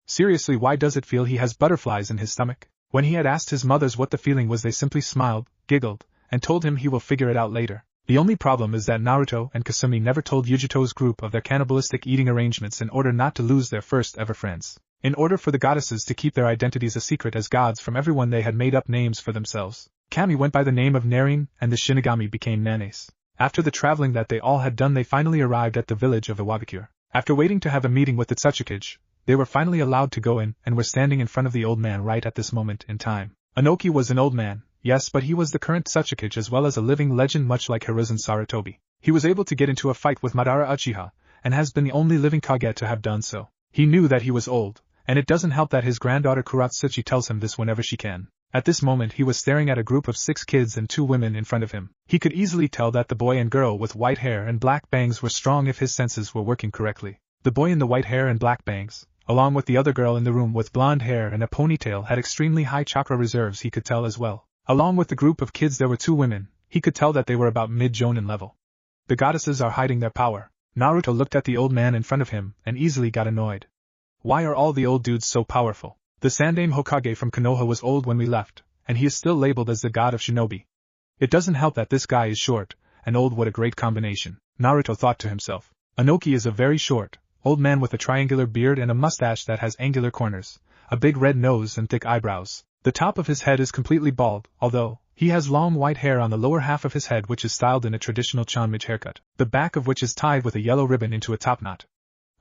A: Seriously, why does it feel he has butterflies in his stomach? When he had asked his mothers what the feeling was, they simply smiled, giggled, and told him he will figure it out later. The only problem is that Naruto and Kasumi never told Yujito's group of their cannibalistic eating arrangements in order not to lose their first ever friends. In order for the goddesses to keep their identities a secret as gods from everyone, they had made up names for themselves. Kami went by the name of Narin, and the Shinigami became Nanes. After the traveling that they all had done, they finally arrived at the village of Iwabikure. After waiting to have a meeting with the Tsuchikage, they were finally allowed to go in and were standing in front of the old man right at this moment in time. Inoki was an old man, yes, but he was the current Tsuchikage as well as a living legend, much like Hiruzen Sarutobi. He was able to get into a fight with Madara Uchiha, and has been the only living Kage to have done so. He knew that he was old, and it doesn't help that his granddaughter Kuratsuchi tells him this whenever she can. At this moment he was staring at a group of 6 kids and 2 women in front of him. He could easily tell that the boy and girl with white hair and black bangs were strong if his senses were working correctly. The boy in the white hair and black bangs, along with the other girl in the room with blonde hair and a ponytail, had extremely high chakra reserves, he could tell as well. Along with the group of kids there were 2 women. He could tell that they were about mid-jonin level. The goddesses are hiding their power. Naruto looked at the old man in front of him and easily got annoyed. Why are all the old dudes so powerful? The Sandaime Hokage from Konoha was old when we left, and he is still labeled as the god of shinobi. It doesn't help that this guy is short and old. What a great combination, Naruto thought to himself. Inoki is a very short, old man with a triangular beard and a mustache that has angular corners, a big red nose and thick eyebrows. The top of his head is completely bald, although he has long white hair on the lower half of his head, which is styled in a traditional Chanmage haircut, the back of which is tied with a yellow ribbon into a top knot.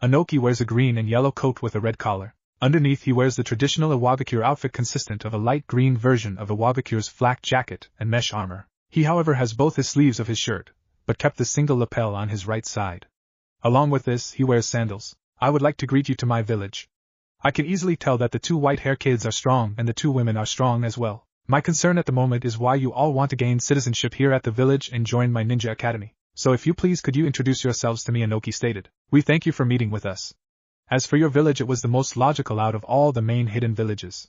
A: Inoki wears a green and yellow coat with a red collar. Underneath he wears the traditional Iwabikure outfit consistent of a light green version of Iwabikure's flak jacket and mesh armor. He however has both his sleeves of his shirt, but kept the single lapel on his right side. Along with this he wears sandals. I would like to greet you to my village. I can easily tell that the 2 white hair kids are strong and the 2 women are strong as well. My concern at the moment is why you all want to gain citizenship here at the village and join my ninja academy. So if you please could you introduce yourselves to me, Inoki stated. We thank you for meeting with us. As for your village, it was the most logical out of all the main hidden villages.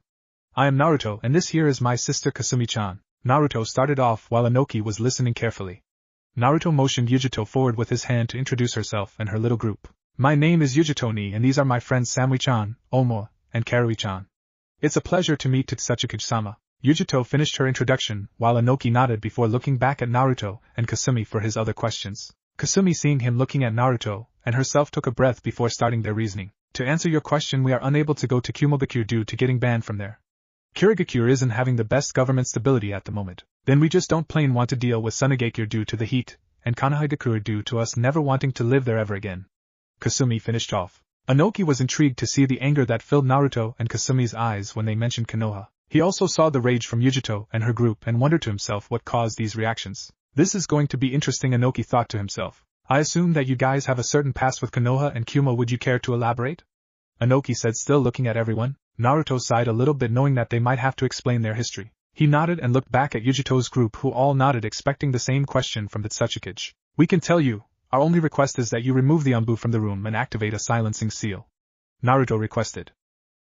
A: I am Naruto and this here is my sister Kasumi-chan. Naruto started off while Inoki was listening carefully. Naruto motioned Yujito forward with his hand to introduce herself and her little group. My name is Yujito-ni and these are my friends Samui-chan, Omo, and Karui-chan. It's a pleasure to meet Tsuchikage-sama. Yujito finished her introduction while Inoki nodded before looking back at Naruto and Kasumi for his other questions. Kasumi, seeing him looking at Naruto, and herself took a breath before starting their reasoning. To answer your question, we are unable to go to Kumogakure due to getting banned from there. Kirigakure isn't having the best government stability at the moment. Then we just don't plain want to deal with Sunagakure due to the heat, and Konohagakure due to us never wanting to live there ever again. Kasumi finished off. Inoki was intrigued to see the anger that filled Naruto and Kasumi's eyes when they mentioned Konoha. He also saw the rage from Yujito and her group and wondered to himself what caused these reactions. This is going to be interesting, Inoki thought to himself. I assume that you guys have a certain past with Konoha and Kumo. Would you care to elaborate? Inoki said, still looking at everyone. Naruto sighed a little bit, knowing that they might have to explain their history. He nodded and looked back at Yujito's group, who all nodded, expecting the same question from the Tsuchikage. We can tell you. Our only request is that you remove the Umbu from the room and activate a silencing seal. Naruto requested.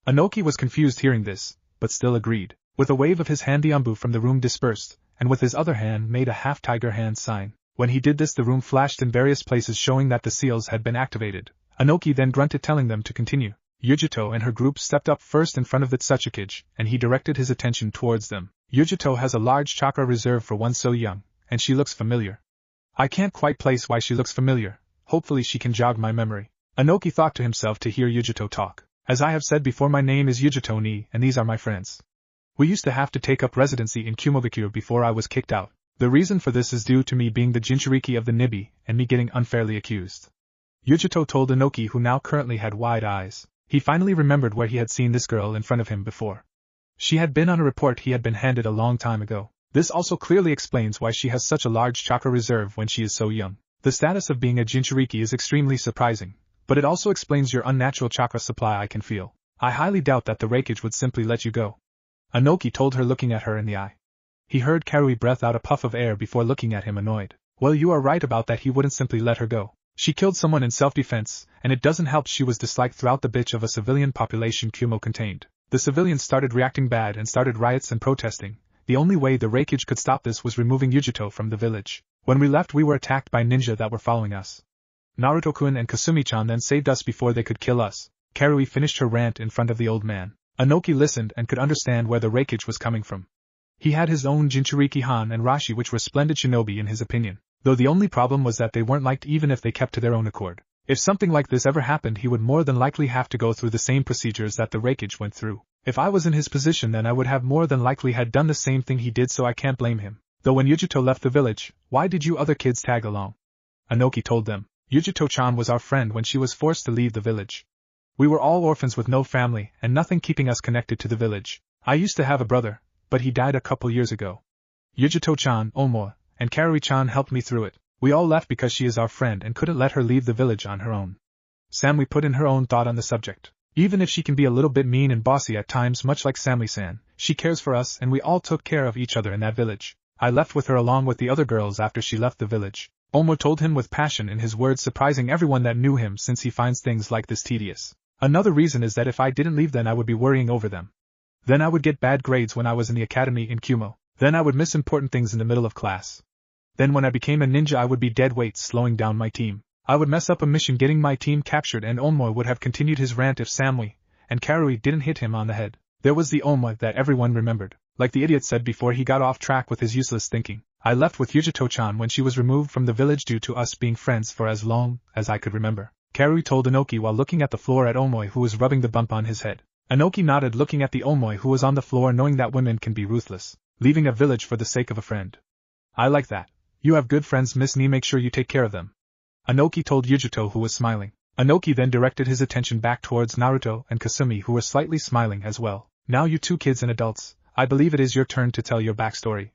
A: Inoki was confused hearing this, but still agreed. With a wave of his hand the Umbu from the room dispersed, and with his other hand made a half-tiger hand sign. When he did this, the room flashed in various places, showing that the seals had been activated. Inoki then grunted, telling them to continue. Yujito and her group stepped up first in front of the Tsuchikage, and he directed his attention towards them. Yujito has a large chakra reserve for one so young, and she looks familiar. I can't quite place why she looks familiar. Hopefully she can jog my memory. Inoki thought to himself to hear Yujito talk. As I have said before, my name is Yujito-ni, and these are my friends. We used to have to take up residency in Kumogakure before I was kicked out. The reason for this is due to me being the Jinchuriki of the Nibi, and me getting unfairly accused. Yujito told Inoki, who now currently had wide eyes. He finally remembered where he had seen this girl in front of him before. She had been on a report he had been handed a long time ago. This also clearly explains why she has such a large chakra reserve when she is so young. The status of being a Jinchuriki is extremely surprising, but it also explains your unnatural chakra supply. I can feel. I highly doubt that the Raikage would simply let you go. Inoki told her, looking at her in the eye. He heard Karui breath out a puff of air before looking at him annoyed. Well, you are right about that. He wouldn't simply let her go. She killed someone in self-defense, and it doesn't help she was disliked throughout the bitch of a civilian population Kumo contained. The civilians started reacting bad and started riots and protesting. The only way the Raikage could stop this was removing Yujito from the village. When we left, we were attacked by ninja that were following us. Naruto-kun and Kasumi-chan then saved us before they could kill us. Karui finished her rant in front of the old man. Inoki listened and could understand where the Raikage was coming from. He had his own Jinchuriki Han and Rashi, which were splendid shinobi in his opinion. Though the only problem was that they weren't liked even if they kept to their own accord. If something like this ever happened, he would more than likely have to go through the same procedures that the Raikage went through. If I was in his position, then I would have more than likely had done the same thing he did, so I can't blame him. Though when Yujito left the village, why did you other kids tag along? Inoki told them. Yujito-chan was our friend when she was forced to leave the village. We were all orphans with no family and nothing keeping us connected to the village. I used to have a brother, but he died a couple years ago. Yujito-chan, Omo, and Karui-chan helped me through it. We all left because she is our friend and couldn't let her leave the village on her own. Samui put in her own thought on the subject. Even if she can be a little bit mean and bossy at times, much like Samui-san, she cares for us and we all took care of each other in that village. I left with her along with the other girls after she left the village. Omo told him with passion in his words, surprising everyone that knew him since he finds things like this tedious. Another reason is that if I didn't leave, then I would be worrying over them. Then I would get bad grades when I was in the academy in Kumo. Then I would miss important things in the middle of class. Then when I became a ninja, I would be dead weight slowing down my team. I would mess up a mission getting my team captured, and Omo would have continued his rant if Samui and Karui didn't hit him on the head. There was the Omo that everyone remembered. Like the idiot said before he got off track with his useless thinking. I left with Yujito-chan when she was removed from the village due to us being friends for as long as I could remember. Karui told Inoki while looking at the floor at Omoi, who was rubbing the bump on his head. Inoki nodded, looking at the Omoi who was on the floor, knowing that women can be ruthless, leaving a village for the sake of a friend. I like that. You have good friends, Miss Ni, make sure you take care of them. Inoki told Yujito, who was smiling. Inoki then directed his attention back towards Naruto and Kasumi, who were slightly smiling as well. Now you two kids and adults, I believe it is your turn to tell your backstory.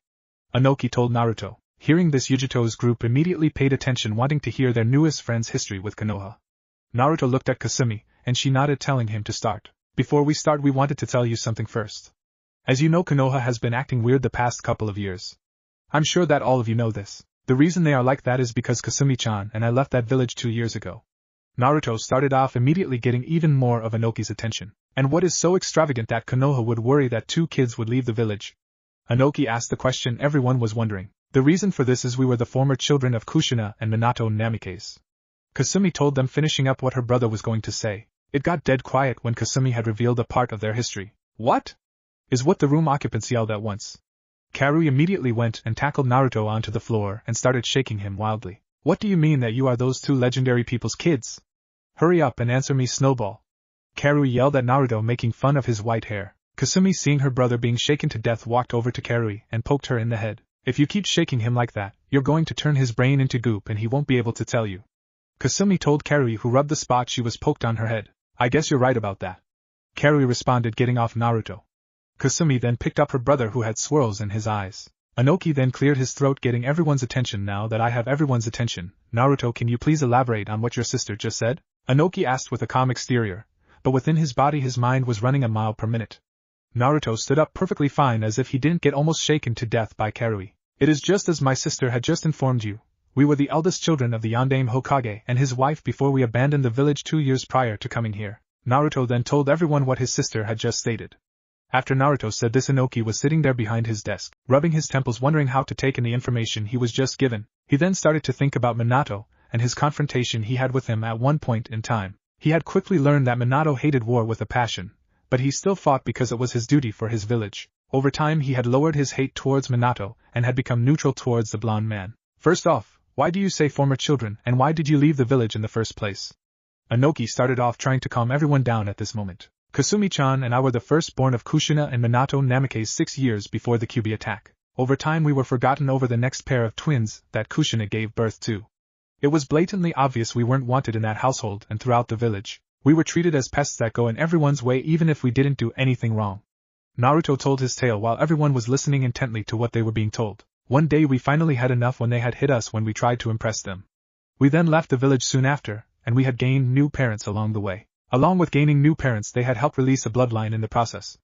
A: Inoki told Naruto. Hearing this, Yujito's group immediately paid attention, wanting to hear their newest friend's history with Konoha. Naruto looked at Kasumi, and she nodded, telling him to start. Before we start, we wanted to tell you something first. As you know, Konoha has been acting weird the past couple of years. I'm sure that all of you know this. The reason they are like that is because Kasumi-chan and I left that village 2 years ago. Naruto started off immediately getting even more of Inoki's attention. And what is so extravagant that Konoha would worry that 2 kids would leave the village? Inoki asked the question everyone was wondering. The reason for this is we were the former children of Kushina and Minato Namikaze. Kasumi told them, finishing up what her brother was going to say. It got dead quiet when Kasumi had revealed a part of their history. What? Is what the room occupants yelled at once. Karui immediately went and tackled Naruto onto the floor and started shaking him wildly. What do you mean that you are those 2 legendary people's kids? Hurry up and answer me, Snowball. Karui yelled at Naruto, making fun of his white hair. Kasumi, seeing her brother being shaken to death, walked over to Karui and poked her in the head. If you keep shaking him like that, you're going to turn his brain into goop and he won't be able to tell you. Kasumi told Karui, who rubbed the spot she was poked on her head. I guess you're right about that. Karui responded, getting off Naruto. Kasumi then picked up her brother, who had swirls in his eyes. Inoki then cleared his throat, getting everyone's attention. Now that I have everyone's attention, Naruto, can you please elaborate on what your sister just said? Inoki asked with a calm exterior, but within his body his mind was running a mile per minute. Naruto stood up perfectly fine, as if he didn't get almost shaken to death by Karui. It is just as my sister had just informed you. We were the eldest children of the Yondaime Hokage and his wife before we abandoned the village 2 years prior to coming here. Naruto then told everyone what his sister had just stated. After Naruto said this, Inoki was sitting there behind his desk, rubbing his temples, wondering how to take in the information he was just given. He then started to think about Minato and his confrontation he had with him at one point in time. He had quickly learned that Minato hated war with a passion, but he still fought because it was his duty for his village. Over time he had lowered his hate towards Minato and had become neutral towards the blonde man. First off, why do you say former children, and why did you leave the village in the first place? Inoki started off trying to calm everyone down at this moment. Kasumi-chan and I were the firstborn of Kushina and Minato Namikaze 6 years before the Kyuubi attack. Over time we were forgotten over the next pair of twins that Kushina gave birth to. It was blatantly obvious we weren't wanted in that household and throughout the village. We were treated as pests that go in everyone's way even if we didn't do anything wrong. Naruto told his tale while everyone was listening intently to what they were being told. One day we finally had enough when they had hit us when we tried to impress them. We then left the village soon after, and we had gained new parents along the way. Along with gaining new parents, they had helped release a bloodline in the process.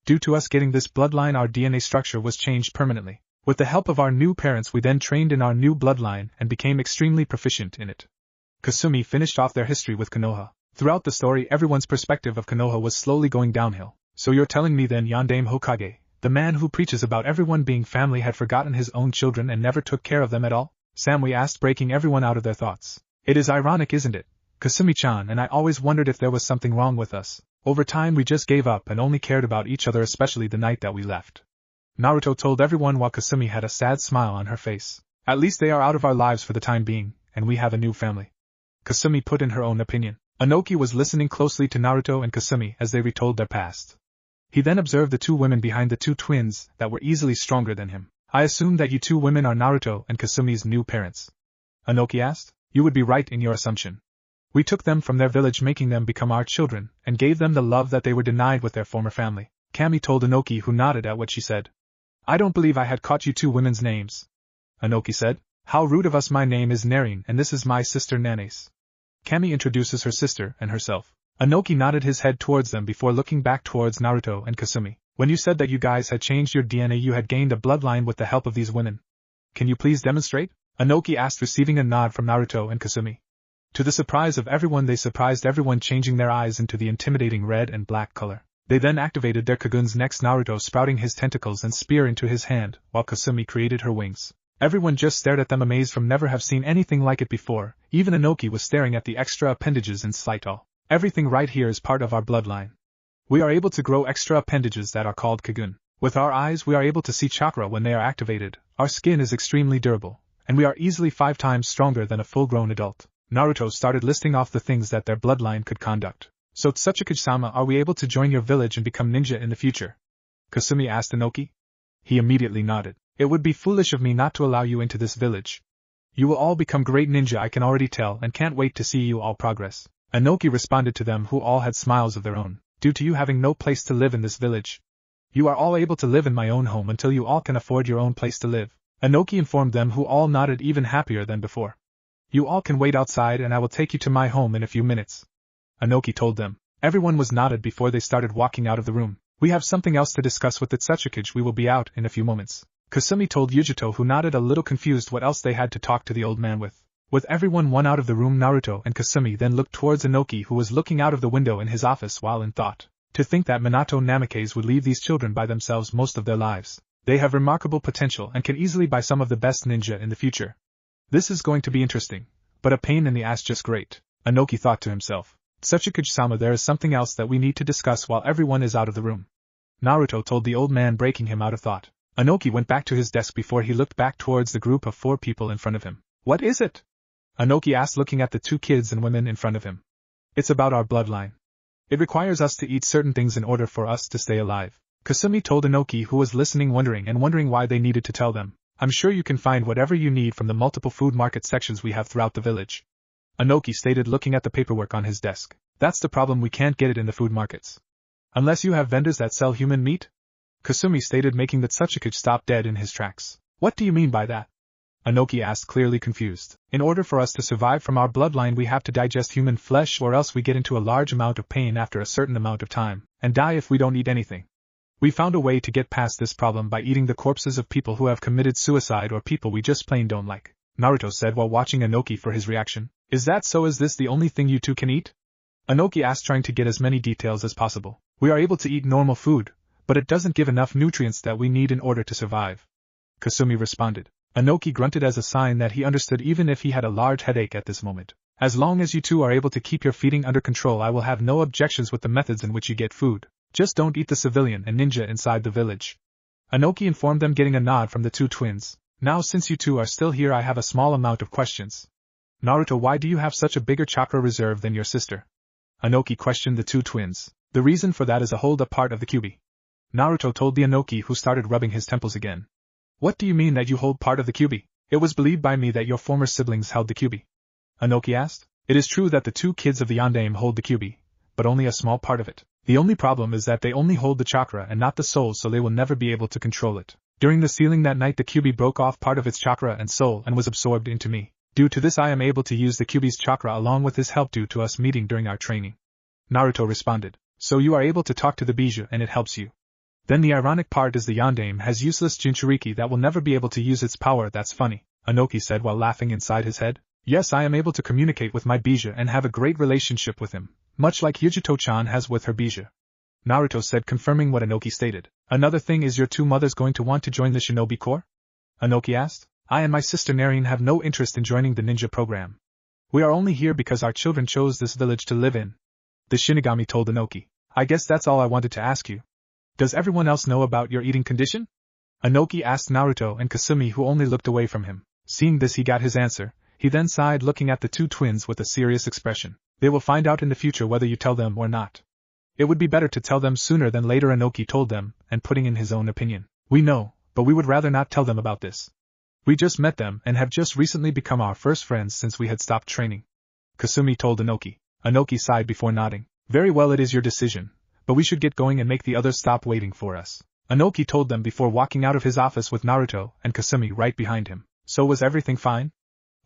A: Due to us getting this bloodline, our DNA structure was changed permanently. With the help of our new parents, we then trained in our new bloodline and became extremely proficient in it. Kasumi finished off their history with Konoha. Throughout the story, everyone's perspective of Konoha was slowly going downhill. So you're telling me then Yondaime Hokage, the man who preaches about everyone being family, had forgotten his own children and never took care of them at all? Samui asked, breaking everyone out of their thoughts. It is ironic, isn't it? Kasumi-chan and I always wondered if there was something wrong with us. Over time we just gave up and only cared about each other, especially the night that we left. Naruto told everyone while Kasumi had a sad smile on her face. At least they are out of our lives for the time being, and we have a new family. Kasumi put in her own opinion. Inoki was listening closely to Naruto and Kasumi as they retold their past. He then observed the 2 women behind the 2 twins that were easily stronger than him. I assume that you 2 women are Naruto and Kasumi's new parents. Inoki asked. You would be right in your assumption. We took them from their village, making them become our children, and gave them the love that they were denied with their former family. Kami told Inoki, who nodded at what she said. I don't believe I had caught you 2 women's names. Inoki said. How rude of us. My name is Narin and this is my sister Nanase. Kami introduces her sister and herself. Inoki nodded his head towards them before looking back towards Naruto and Kasumi. When you said that you guys had changed your DNA, you had gained a bloodline with the help of these women. Can you please demonstrate? Inoki asked, receiving a nod from Naruto and Kasumi. To the surprise of everyone, they surprised everyone, changing their eyes into the intimidating red and black color. They then activated their Kaguns, next Naruto sprouting his tentacles and spear into his hand, while Kasumi created her wings. Everyone just stared at them, amazed from never have seen anything like it before. Even Inoki was staring at the extra appendages in slight awe. Everything right here is part of our bloodline. We are able to grow extra appendages that are called Kagun. With our eyes we are able to see chakra when they are activated. Our skin is extremely durable, and we are easily 5 times stronger than a full-grown adult. Naruto started listing off the things that their bloodline could conduct. So Tsuchikage-sama, are we able to join your village and become ninja in the future? Kasumi asked Inoki. He immediately nodded. It would be foolish of me not to allow you into this village. You will all become great ninja, I can already tell, and can't wait to see you all progress. Inoki responded to them, who all had smiles of their own. Due to you having no place to live in this village, you are all able to live in my own home until you all can afford your own place to live. Inoki informed them, who all nodded even happier than before. You all can wait outside and I will take you to my home in a few minutes. Inoki told them. Everyone was nodded before they started walking out of the room. We have something else to discuss with the Tsuchikage. We will be out in a few moments. Kasumi told Yujito, who nodded, a little confused what else they had to talk to the old man with. With everyone one out of the room, Naruto and Kasumi then looked towards Inoki, who was looking out of the window in his office while in thought. To think that Minato Namikaze would leave these children by themselves most of their lives. They have remarkable potential and can easily buy some of the best ninja in the future. This is going to be interesting, but a pain in the ass just great, Inoki thought to himself. Tsuchikage-sama, there is something else that we need to discuss while everyone is out of the room. Naruto told the old man, breaking him out of thought. Inoki went back to his desk before he looked back towards the group of 4 people in front of him. What is it? Inoki asked, looking at the 2 kids and women in front of him. It's about our bloodline. It requires us to eat certain things in order for us to stay alive. Kasumi told Inoki, who was listening, wondering why they needed to tell them. I'm sure you can find whatever you need from the multiple food market sections we have throughout the village. Inoki stated, looking at the paperwork on his desk. That's the problem, we can't get it in the food markets. Unless you have vendors that sell human meat? Kasumi stated, making the Tsuchikage stop dead in his tracks. What do you mean by that? Inoki asked, clearly confused. In order for us to survive from our bloodline, we have to digest human flesh, or else we get into a large amount of pain after a certain amount of time, and die if we don't eat anything. We found a way to get past this problem by eating the corpses of people who have committed suicide or people we just plain don't like, Naruto said while watching Inoki for his reaction. Is that so? Is this the only thing you two can eat? Inoki asked, trying to get as many details as possible. We are able to eat normal food, but it doesn't give enough nutrients that we need in order to survive, Kasumi responded. Inoki grunted as a sign that he understood, even if he had a large headache at this moment. As long as you two are able to keep your feeding under control, I will have no objections with the methods in which you get food. Just don't eat the civilian and ninja inside the village. Inoki informed them, getting a nod from the 2 twins. Now, since you two are still here, I have a small amount of questions. Naruto, why do you have such a bigger chakra reserve than your sister? Inoki questioned the 2 twins. The reason for that is a hold-up part of the Kyuubi. Naruto told the Inoki, who started rubbing his temples again. What do you mean that you hold part of the Kyuubi? It was believed by me that your former siblings held the Kyuubi. Inoki asked. It is true that the 2 kids of the Yondaime hold the Kyuubi, but only a small part of it. The only problem is that they only hold the chakra and not the soul, so they will never be able to control it. During the sealing that night, the Kyuubi broke off part of its chakra and soul and was absorbed into me. Due to this, I am able to use the Kyuubi's chakra along with his help due to us meeting during our training. Naruto responded. So you are able to talk to the Bijou and it helps you. Then the ironic part is the Yondaime has useless Jinchuriki that will never be able to use its power. That's funny, Inoki said while laughing inside his head. Yes, I am able to communicate with my Bijou and have a great relationship with him, much like Yujito-chan has with her Bijou. Naruto said, confirming what Inoki stated. Another thing, is your 2 mothers going to want to join the Shinobi Corps? Inoki asked. I and my sister Narine have no interest in joining the ninja program. We are only here because our children chose this village to live in. The Shinigami told Inoki. I guess that's all I wanted to ask you. Does everyone else know about your eating condition? Inoki asked Naruto and Kasumi, who only looked away from him. Seeing this, he got his answer. He then sighed, looking at the 2 twins with a serious expression. They will find out in the future whether you tell them or not. It would be better to tell them sooner than later, Inoki told them, and putting in his own opinion. We know, but we would rather not tell them about this. We just met them and have just recently become our first friends since we had stopped training, Kasumi told Inoki. Inoki sighed before nodding. Very well, it is your decision, but we should get going and make the others stop waiting for us, Inoki told them before walking out of his office with Naruto and Kasumi right behind him. So was everything fine?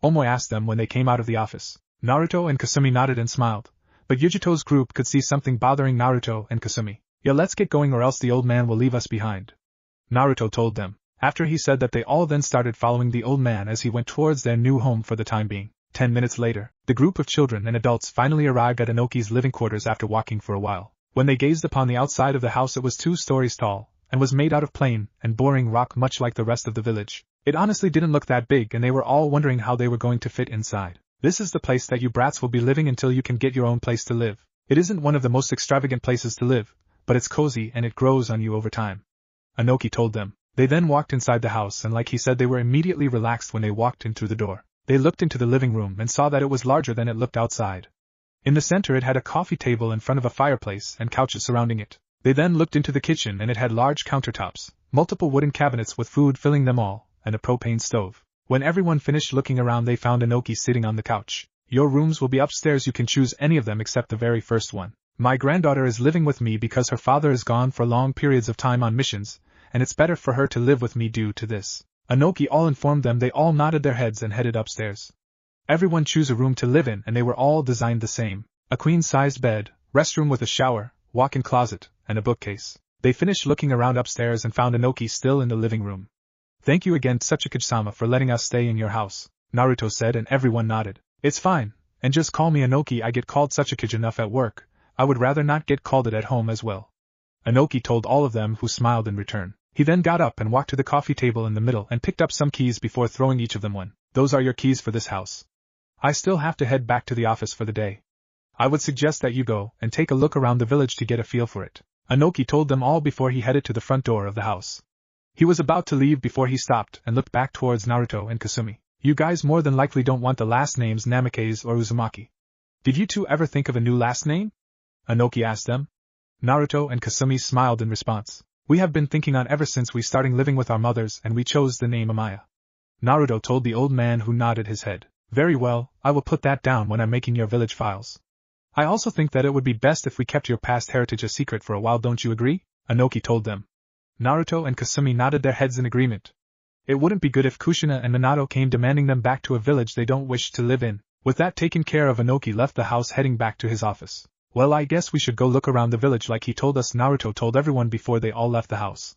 A: Omoi asked them when they came out of the office. Naruto and Kasumi nodded and smiled, but Yujito's group could see something bothering Naruto and Kasumi. Yeah, let's get going or else the old man will leave us behind, Naruto told them. After he said that, they all then started following the old man as he went towards their new home for the time being. 10 minutes later, the group of children and adults finally arrived at Inoki's living quarters after walking for a while. When they gazed upon the outside of the house, it was 2 stories tall, and was made out of plain and boring rock, much like the rest of the village. It honestly didn't look that big, and they were all wondering how they were going to fit inside. This is the place that you brats will be living until you can get your own place to live. It isn't one of the most extravagant places to live, but it's cozy and it grows on you over time, Inoki told them. They then walked inside the house, and like he said, they were immediately relaxed when they walked in through the door. They looked into the living room and saw that it was larger than it looked outside. In the center, it had a coffee table in front of a fireplace and couches surrounding it. They then looked into the kitchen, and it had large countertops, multiple wooden cabinets with food filling them all, and a propane stove. When everyone finished looking around, they found Inoki sitting on the couch. Your rooms will be upstairs, you can choose any of them except the very first one. My granddaughter is living with me because her father is gone for long periods of time on missions, and it's better for her to live with me due to this, Inoki all informed them. They all nodded their heads and headed upstairs. Everyone chose a room to live in, and they were all designed the same. A queen-sized bed, restroom with a shower, walk-in closet, and a bookcase. They finished looking around upstairs and found Inoki still in the living room. "Thank you again, Tsuchikage-sama, for letting us stay in your house," Naruto said, and everyone nodded. "It's fine, and just call me Inoki. I get called Tsuchikage enough at work. I would rather not get called it at home as well." Inoki told all of them, who smiled in return. He then got up and walked to the coffee table in the middle and picked up some keys before throwing each of them one. "Those are your keys for this house. I still have to head back to the office for the day. I would suggest that you go and take a look around the village to get a feel for it," Inoki told them all before he headed to the front door of the house. He was about to leave before he stopped and looked back towards Naruto and Kasumi. "You guys more than likely don't want the last names Namikaze or Uzumaki. Did you two ever think of a new last name?" Inoki asked them. Naruto and Kasumi smiled in response. "We have been thinking on ever since we started living with our mothers, and we chose the name Amaya." Naruto told the old man, who nodded his head. "Very well, I will put that down when I'm making your village files. I also think that it would be best if we kept your past heritage a secret for a while, don't you agree?" Inoki told them. Naruto and Kasumi nodded their heads in agreement. It wouldn't be good if Kushina and Minato came demanding them back to a village they don't wish to live in. With that taken care of, Inoki left the house, heading back to his office. "Well, I guess we should go look around the village like he told us," Naruto told everyone before they all left the house.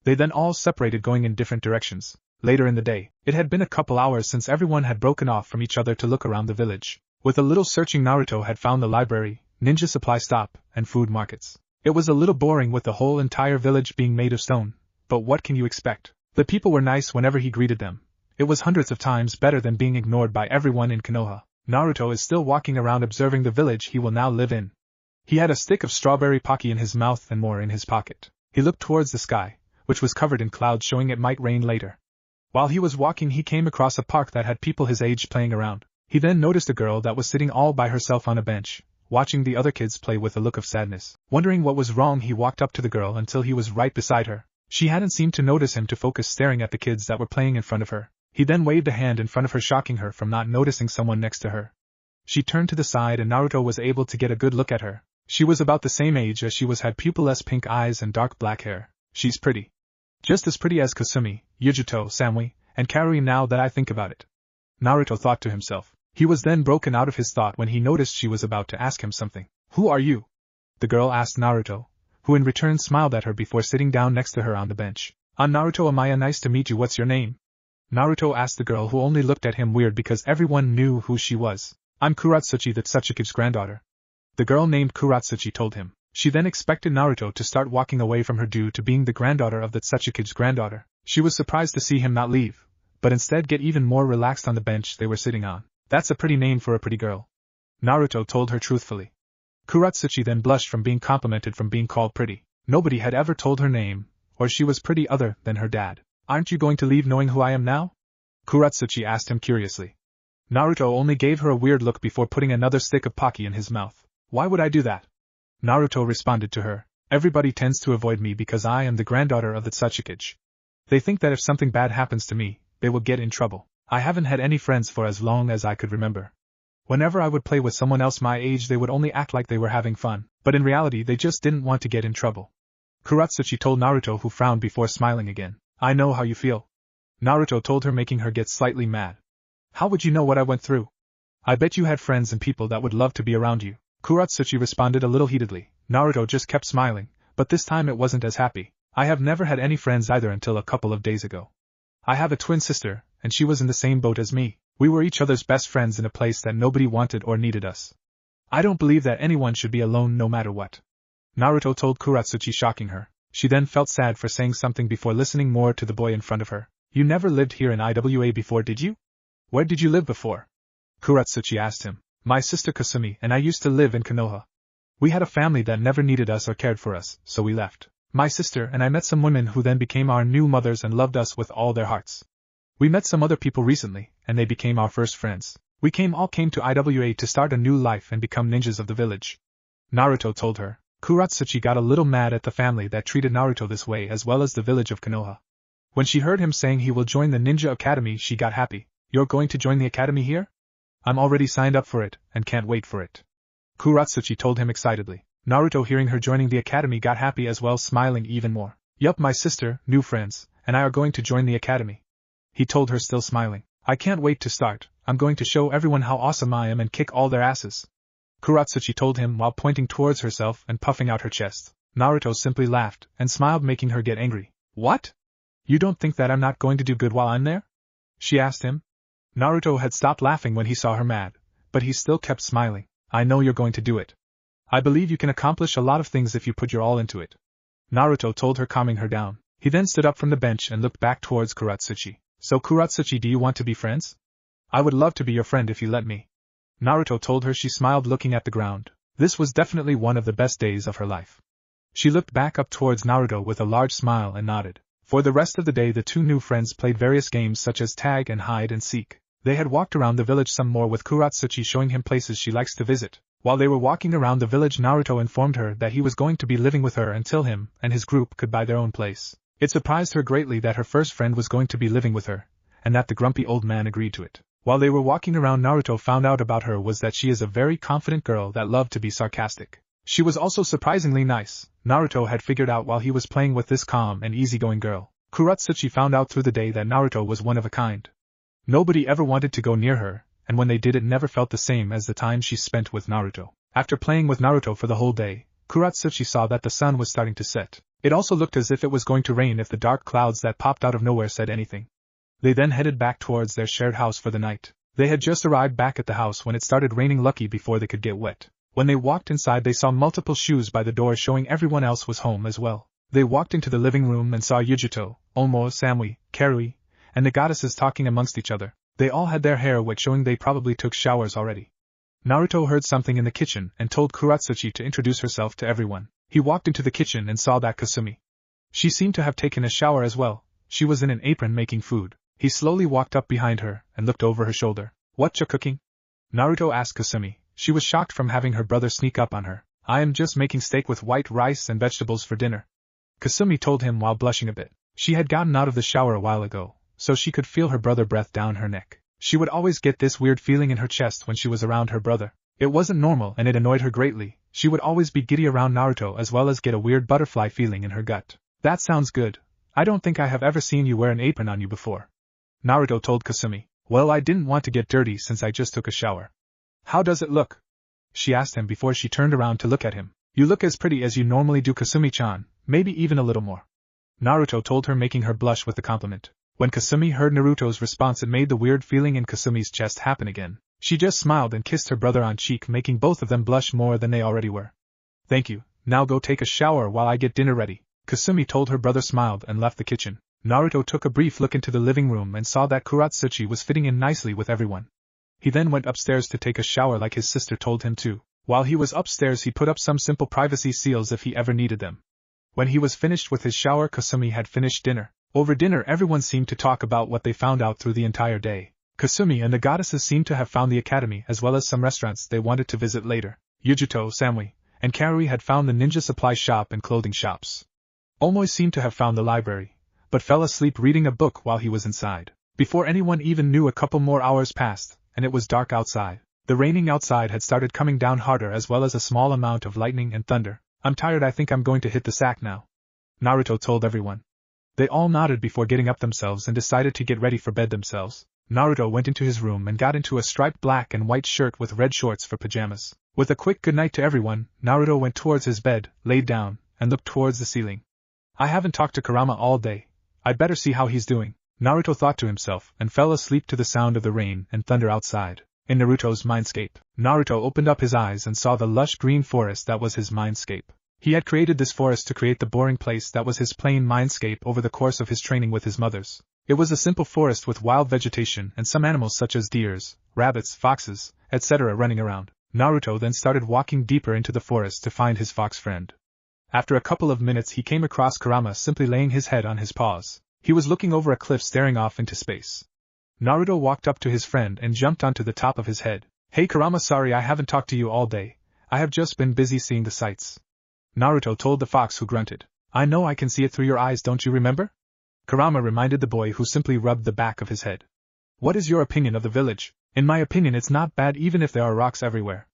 A: They then all separated, going in different directions. Later in the day, it had been a couple hours since everyone had broken off from each other to look around the village. With a little searching, Naruto had found the library, ninja supply stop, and food markets. It was a little boring with the whole entire village being made of stone, but what can you expect? The people were nice whenever he greeted them. It was hundreds of times better than being ignored by everyone in Konoha. Naruto is still walking around observing the village he will now live in. He had a stick of strawberry pocky in his mouth and more in his pocket. He looked towards the sky, which was covered in clouds, showing it might rain later. While he was walking, he came across a park that had people his age playing around. He then noticed a girl that was sitting all by herself on a bench, watching the other kids play with a look of sadness. Wondering what was wrong, he walked up to the girl until he was right beside her. She hadn't seemed to notice him, to focus staring at the kids that were playing in front of her. He then waved a hand in front of her, shocking her from not noticing someone next to her. She turned to the side and Naruto was able to get a good look at her. She was about the same age as she was, had pupilless pink eyes and dark black hair. She's pretty. Just as pretty as Kasumi, Yujuto, Samui, and Karui, now that I think about it, Naruto thought to himself. He was then broken out of his thought when he noticed she was about to ask him something. "Who are you?" the girl asked Naruto, who in return smiled at her before sitting down next to her on the bench. "I'm Naruto Amaya, nice to meet you. What's your name?" Naruto asked the girl, who only looked at him weird because everyone knew who she was. "I'm Kuratsuchi, the Tsuchikage's granddaughter," the girl named Kuratsuchi told him. She then expected Naruto to start walking away from her due to being the granddaughter of the Tsuchikage's granddaughter. She was surprised to see him not leave, but instead get even more relaxed on the bench they were sitting on. "That's a pretty name for a pretty girl," Naruto told her truthfully. Kuratsuchi then blushed from being complimented from being called pretty. Nobody had ever told her name, or she was pretty, other than her dad. "Aren't you going to leave knowing who I am now?" Kuratsuchi asked him curiously. Naruto only gave her a weird look before putting another stick of pocky in his mouth. "Why would I do that?" Naruto responded to her. "Everybody tends to avoid me because I am the granddaughter of the Tsuchikage. They think that if something bad happens to me, they will get in trouble. I haven't had any friends for as long as I could remember. Whenever I would play with someone else my age, they would only act like they were having fun, but in reality they just didn't want to get in trouble." Kuratsuchi told Naruto, who frowned before smiling again. "I know how you feel," Naruto told her, making her get slightly mad. "How would you know what I went through? I bet you had friends and people that would love to be around you." Kuratsuchi responded a little heatedly. Naruto just kept smiling, but this time it wasn't as happy. "I have never had any friends either until a couple of days ago. I have a twin sister, and she was in the same boat as me. We were each other's best friends in a place that nobody wanted or needed us. I don't believe that anyone should be alone no matter what," Naruto told Kuratsuchi, shocking her. She then felt sad for saying something before listening more to the boy in front of her. "You never lived here in Iwa before, did you? Where did you live before?" Kuratsuchi asked him. "My sister Kasumi and I used to live in Konoha. We had a family that never needed us or cared for us, so we left. My sister and I met some women who then became our new mothers and loved us with all their hearts. We met some other people recently, and they became our first friends. We all came to Iwa to start a new life and become ninjas of the village," Naruto told her. Kuratsuchi got a little mad at the family that treated Naruto this way, as well as the village of Konoha. When she heard him saying he will join the ninja academy, she got happy. "You're going to join the academy here? I'm already signed up for it, and can't wait for it," Kuratsuchi told him excitedly. Naruto, hearing her joining the academy, got happy as well, smiling even more. "Yup, my sister, new friends, and I are going to join the academy," he told her, still smiling. "I can't wait to start. I'm going to show everyone how awesome I am and kick all their asses," Kuratsuchi told him while pointing towards herself and puffing out her chest. Naruto simply laughed and smiled, making her get angry. What? You don't think that I'm not going to do good while I'm there? She asked him. Naruto had stopped laughing when he saw her mad, but he still kept smiling. I know you're going to do it. I believe you can accomplish a lot of things if you put your all into it. Naruto told her, calming her down. He then stood up from the bench and looked back towards Kuratsuchi. So Kuratsuchi, do you want to be friends? I would love to be your friend if you let me. Naruto told her. She smiled, looking at the ground. This was definitely one of the best days of her life. She looked back up towards Naruto with a large smile and nodded. For the rest of the day the two new friends played various games such as tag and hide and seek. They had walked around the village some more, with Kuratsuchi showing him places she likes to visit. While they were walking around the village, Naruto informed her that he was going to be living with her until him and his group could buy their own place. It surprised her greatly that her first friend was going to be living with her, and that the grumpy old man agreed to it. While they were walking around, Naruto found out about her was that she is a very confident girl that loved to be sarcastic. She was also surprisingly nice. Naruto had figured out while he was playing with this calm and easygoing girl. Kuratsuchi found out through the day that Naruto was one of a kind. Nobody ever wanted to go near her, and when they did, it never felt the same as the time she spent with Naruto. After playing with Naruto for the whole day, Kuratsuchi saw that the sun was starting to set. It also looked as if it was going to rain if the dark clouds that popped out of nowhere said anything. They then headed back towards their shared house for the night. They had just arrived back at the house when it started raining, lucky before they could get wet. When they walked inside, they saw multiple shoes by the door, showing everyone else was home as well. They walked into the living room and saw Yujito, Omo, Samui, Karui, and the goddesses talking amongst each other. They all had their hair wet, showing they probably took showers already. Naruto heard something in the kitchen and told Kuratsuchi to introduce herself to everyone. He walked into the kitchen and saw that Kasumi. She seemed to have taken a shower as well. She was in an apron making food. He slowly walked up behind her and looked over her shoulder. What you cooking? Naruto asked Kasumi. She was shocked from having her brother sneak up on her. I am just making steak with white rice and vegetables for dinner, Kasumi told him while blushing a bit. She had gotten out of the shower a while ago, so she could feel her brother breath down her neck. She would always get this weird feeling in her chest when she was around her brother. It wasn't normal and it annoyed her greatly. She would always be giddy around Naruto, as well as get a weird butterfly feeling in her gut. That sounds good. I don't think I have ever seen you wear an apron on you before, Naruto told Kasumi. Well, I didn't want to get dirty since I just took a shower. How does it look? She asked him before she turned around to look at him. You look as pretty as you normally do, Kasumi-chan, maybe even a little more, Naruto told her, making her blush with the compliment. When Kasumi heard Naruto's response, it made the weird feeling in Kasumi's chest happen again. She just smiled and kissed her brother on cheek, making both of them blush more than they already were. Thank you, now go take a shower while I get dinner ready, Kasumi told her brother, smiled and left the kitchen. Naruto took a brief look into the living room and saw that Kuratsuchi was fitting in nicely with everyone. He then went upstairs to take a shower like his sister told him to. While he was upstairs, he put up some simple privacy seals if he ever needed them. When he was finished with his shower, Kasumi had finished dinner. Over dinner, everyone seemed to talk about what they found out through the entire day. Kasumi and the goddesses seemed to have found the academy as well as some restaurants they wanted to visit later. Yujito, Samui, and Karui had found the ninja supply shop and clothing shops. Omoi seemed to have found the library, but fell asleep reading a book while he was inside. Before anyone even knew, a couple more hours passed, and it was dark outside. The raining outside had started coming down harder, as well as a small amount of lightning and thunder. I'm tired, I think I'm going to hit the sack now, Naruto told everyone. They all nodded before getting up themselves and decided to get ready for bed themselves. Naruto went into his room and got into a striped black and white shirt with red shorts for pajamas. With a quick goodnight to everyone, Naruto went towards his bed, laid down, and looked towards the ceiling. I haven't talked to Kurama all day. I'd better see how he's doing, Naruto thought to himself, and fell asleep to the sound of the rain and thunder outside. In Naruto's mindscape, Naruto opened up his eyes and saw the lush green forest that was his mindscape. He had created this forest to create the boring place that was his plain mindscape over the course of his training with his mothers. It was a simple forest with wild vegetation and some animals such as deers, rabbits, foxes, etc. running around. Naruto then started walking deeper into the forest to find his fox friend. After a couple of minutes, he came across Kurama simply laying his head on his paws. He was looking over a cliff, staring off into space. Naruto walked up to his friend and jumped onto the top of his head. Hey Kurama, sorry I haven't talked to you all day. I have just been busy seeing the sights, Naruto told the fox, who grunted. I know I can see it through your eyes, don't you remember? Kurama reminded the boy, who simply rubbed the back of his head. What is your opinion of the village? In my opinion, it's not bad even if there are rocks everywhere,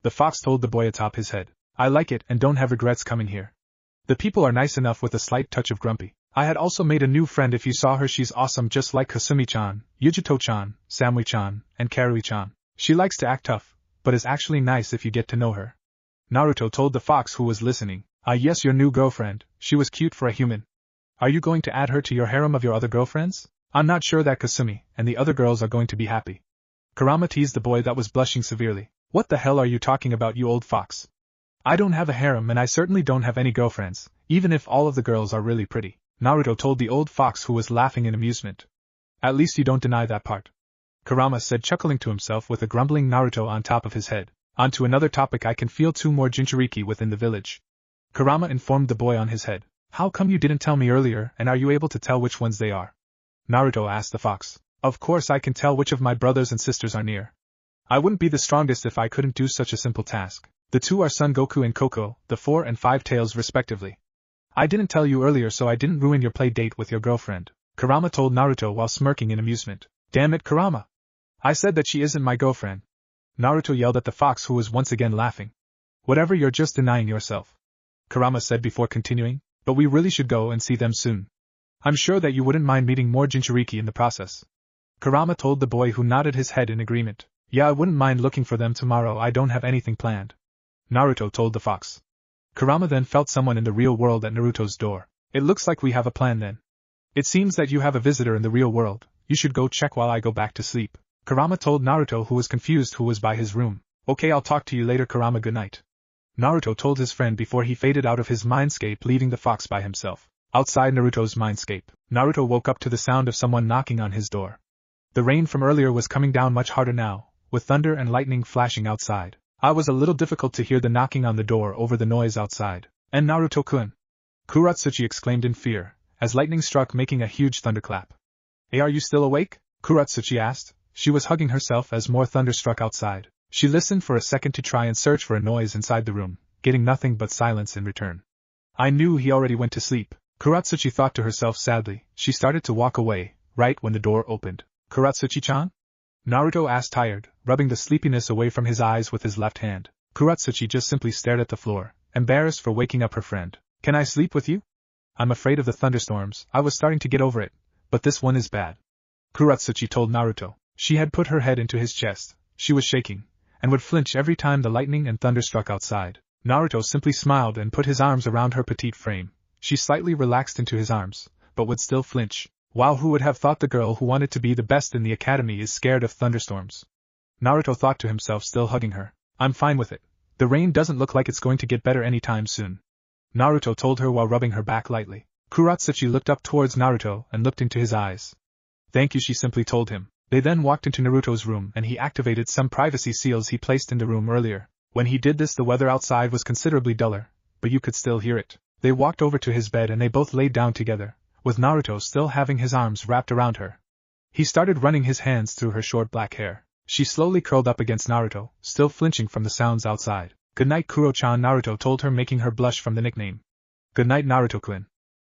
A: the fox told the boy atop his head. I like it and don't have regrets coming here. The people are nice enough with a slight touch of grumpy. I had also made a new friend. If you saw her, she's awesome, just like Kasumi-chan, Yujito-chan, Samui-chan, and Karui-chan. She likes to act tough, but is actually nice if you get to know her, Naruto told the fox, who was listening. Ah yes, your new girlfriend, she was cute for a human. Are you going to add her to your harem of your other girlfriends? I'm not sure that Kasumi and the other girls are going to be happy. Kurama teased the boy that was blushing severely. What the hell are you talking about, you old fox? I don't have a harem and I certainly don't have any girlfriends, even if all of the girls are really pretty, Naruto told the old fox who was laughing in amusement. At least you don't deny that part. Kurama said, chuckling to himself with a grumbling Naruto on top of his head. On to another topic. I can feel 2 more Jinchuriki within the village. Kurama informed the boy on his head. How come you didn't tell me earlier, and are you able to tell which ones they are? Naruto asked the fox. Of course I can tell which of my brothers and sisters are near. I wouldn't be the strongest if I couldn't do such a simple task. The 2 are Son Goku and Koko, the 4 and 5 tails respectively. I didn't tell you earlier so I didn't ruin your play date with your girlfriend, Kurama told Naruto while smirking in amusement. Damn it, Kurama! I said that she isn't my girlfriend. Naruto yelled at the fox who was once again laughing. Whatever, you're just denying yourself, Kurama said before continuing, but we really should go and see them soon. I'm sure that you wouldn't mind meeting more Jinchuriki in the process. Kurama told the boy who nodded his head in agreement. Yeah, I wouldn't mind looking for them tomorrow. I don't have anything planned, Naruto told the fox. Kurama then felt someone in the real world at Naruto's door. It looks like we have a plan then. It seems that you have a visitor in the real world. You should go check while I go back to sleep, Kurama told Naruto, who was confused who was by his room. Okay, I'll talk to you later, Kurama, good night, Naruto told his friend before he faded out of his mindscape, leaving the fox by himself. Outside Naruto's mindscape, Naruto woke up to the sound of someone knocking on his door. The rain from earlier was coming down much harder now, with thunder and lightning flashing outside. It was a little difficult to hear the knocking on the door over the noise outside. And Naruto-kun! Kuratsuchi exclaimed in fear, as lightning struck, making a huge thunderclap. Hey, are you still awake? Kuratsuchi asked. She was hugging herself as more thunder struck outside. She listened for a second to try and search for a noise inside the room, getting nothing but silence in return. I knew he already went to sleep, Kuratsuchi thought to herself sadly. She started to walk away, right when the door opened. Kuratsuchi-chan? Naruto asked, tired, rubbing the sleepiness away from his eyes with his left hand. Kuratsuchi just simply stared at the floor, embarrassed for waking up her friend. Can I sleep with you? I'm afraid of the thunderstorms. I was starting to get over it, but this one is bad, Kuratsuchi told Naruto. She had put her head into his chest. She was shaking, and would flinch every time the lightning and thunder struck outside. Naruto simply smiled and put his arms around her petite frame. She slightly relaxed into his arms, but would still flinch. Wow, who would have thought the girl who wanted to be the best in the academy is scared of thunderstorms? Naruto thought to himself, still hugging her. I'm fine with it. The rain doesn't look like it's going to get better anytime soon, Naruto told her while rubbing her back lightly. Kuratsuchi looked up towards Naruto and looked into his eyes. Thank you, she simply told him. They then walked into Naruto's room and he activated some privacy seals he placed in the room earlier. When he did this, the weather outside was considerably duller, but you could still hear it. They walked over to his bed and they both laid down together, with Naruto still having his arms wrapped around her. He started running his hands through her short black hair. She slowly curled up against Naruto, still flinching from the sounds outside. Good night, Kuro-chan, Naruto told her, making her blush from the nickname. Good night, Naruto-kun.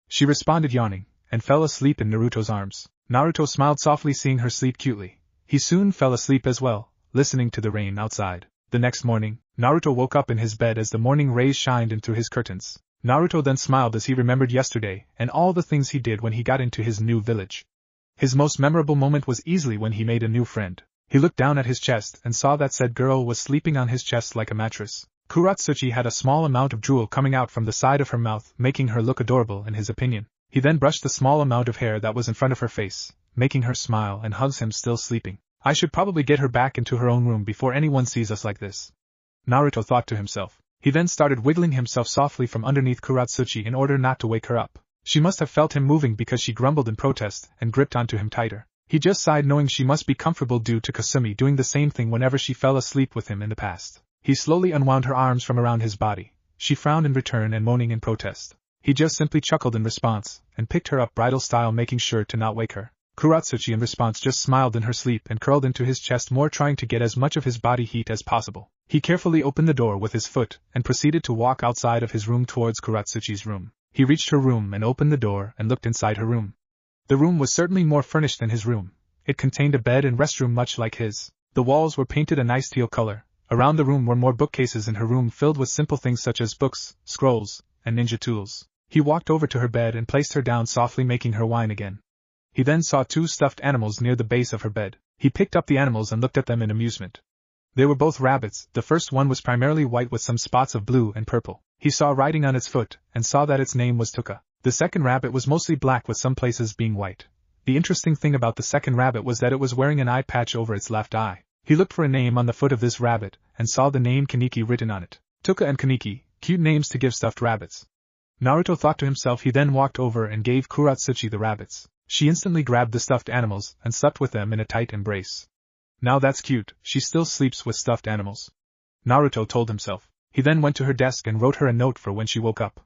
A: She responded, yawning, and fell asleep in Naruto's arms. Naruto smiled softly, seeing her sleep cutely. He soon fell asleep as well, listening to the rain outside. The next morning, Naruto woke up in his bed as the morning rays shined in through his curtains. Naruto then smiled as he remembered yesterday and all the things he did when he got into his new village. His most memorable moment was easily when he made a new friend. He looked down at his chest and saw that said girl was sleeping on his chest like a mattress. Kuratsuchi had a small amount of drool coming out from the side of her mouth, making her look adorable in his opinion. He then brushed the small amount of hair that was in front of her face, making her smile and hugs him, still sleeping. I should probably get her back into her own room before anyone sees us like this, Naruto thought to himself. He then started wiggling himself softly from underneath Kuratsuchi in order not to wake her up. She must have felt him moving because she grumbled in protest and gripped onto him tighter. He just sighed, knowing she must be comfortable due to Kasumi doing the same thing whenever she fell asleep with him in the past. He slowly unwound her arms from around his body. She frowned in return and moaning in protest. He just simply chuckled in response, and picked her up bridal style, making sure to not wake her. Kuratsuchi in response just smiled in her sleep and curled into his chest more, trying to get as much of his body heat as possible. He carefully opened the door with his foot and proceeded to walk outside of his room towards Kuratsuchi's room. He reached her room and opened the door and looked inside her room. The room was certainly more furnished than his room. It contained a bed and restroom much like his. The walls were painted a nice teal color. Around the room were more bookcases in her room filled with simple things such as books, scrolls, and ninja tools. He walked over to her bed and placed her down softly, making her whine again. He then saw 2 stuffed animals near the base of her bed. He picked up the animals and looked at them in amusement. They were both rabbits. The first one was primarily white with some spots of blue and purple. He saw writing on its foot, and saw that its name was Tuka. The second rabbit was mostly black with some places being white. The interesting thing about the second rabbit was that it was wearing an eye patch over its left eye. He looked for a name on the foot of this rabbit, and saw the name Kaneki written on it. Tuka and Kaneki, cute names to give stuffed rabbits. Naruto thought to himself. He then walked over and gave Kuratsuchi the rabbits. She instantly grabbed the stuffed animals, and slept with them in a tight embrace. Now that's cute, she still sleeps with stuffed animals, Naruto told himself. He then went to her desk and wrote her a note for when she woke up.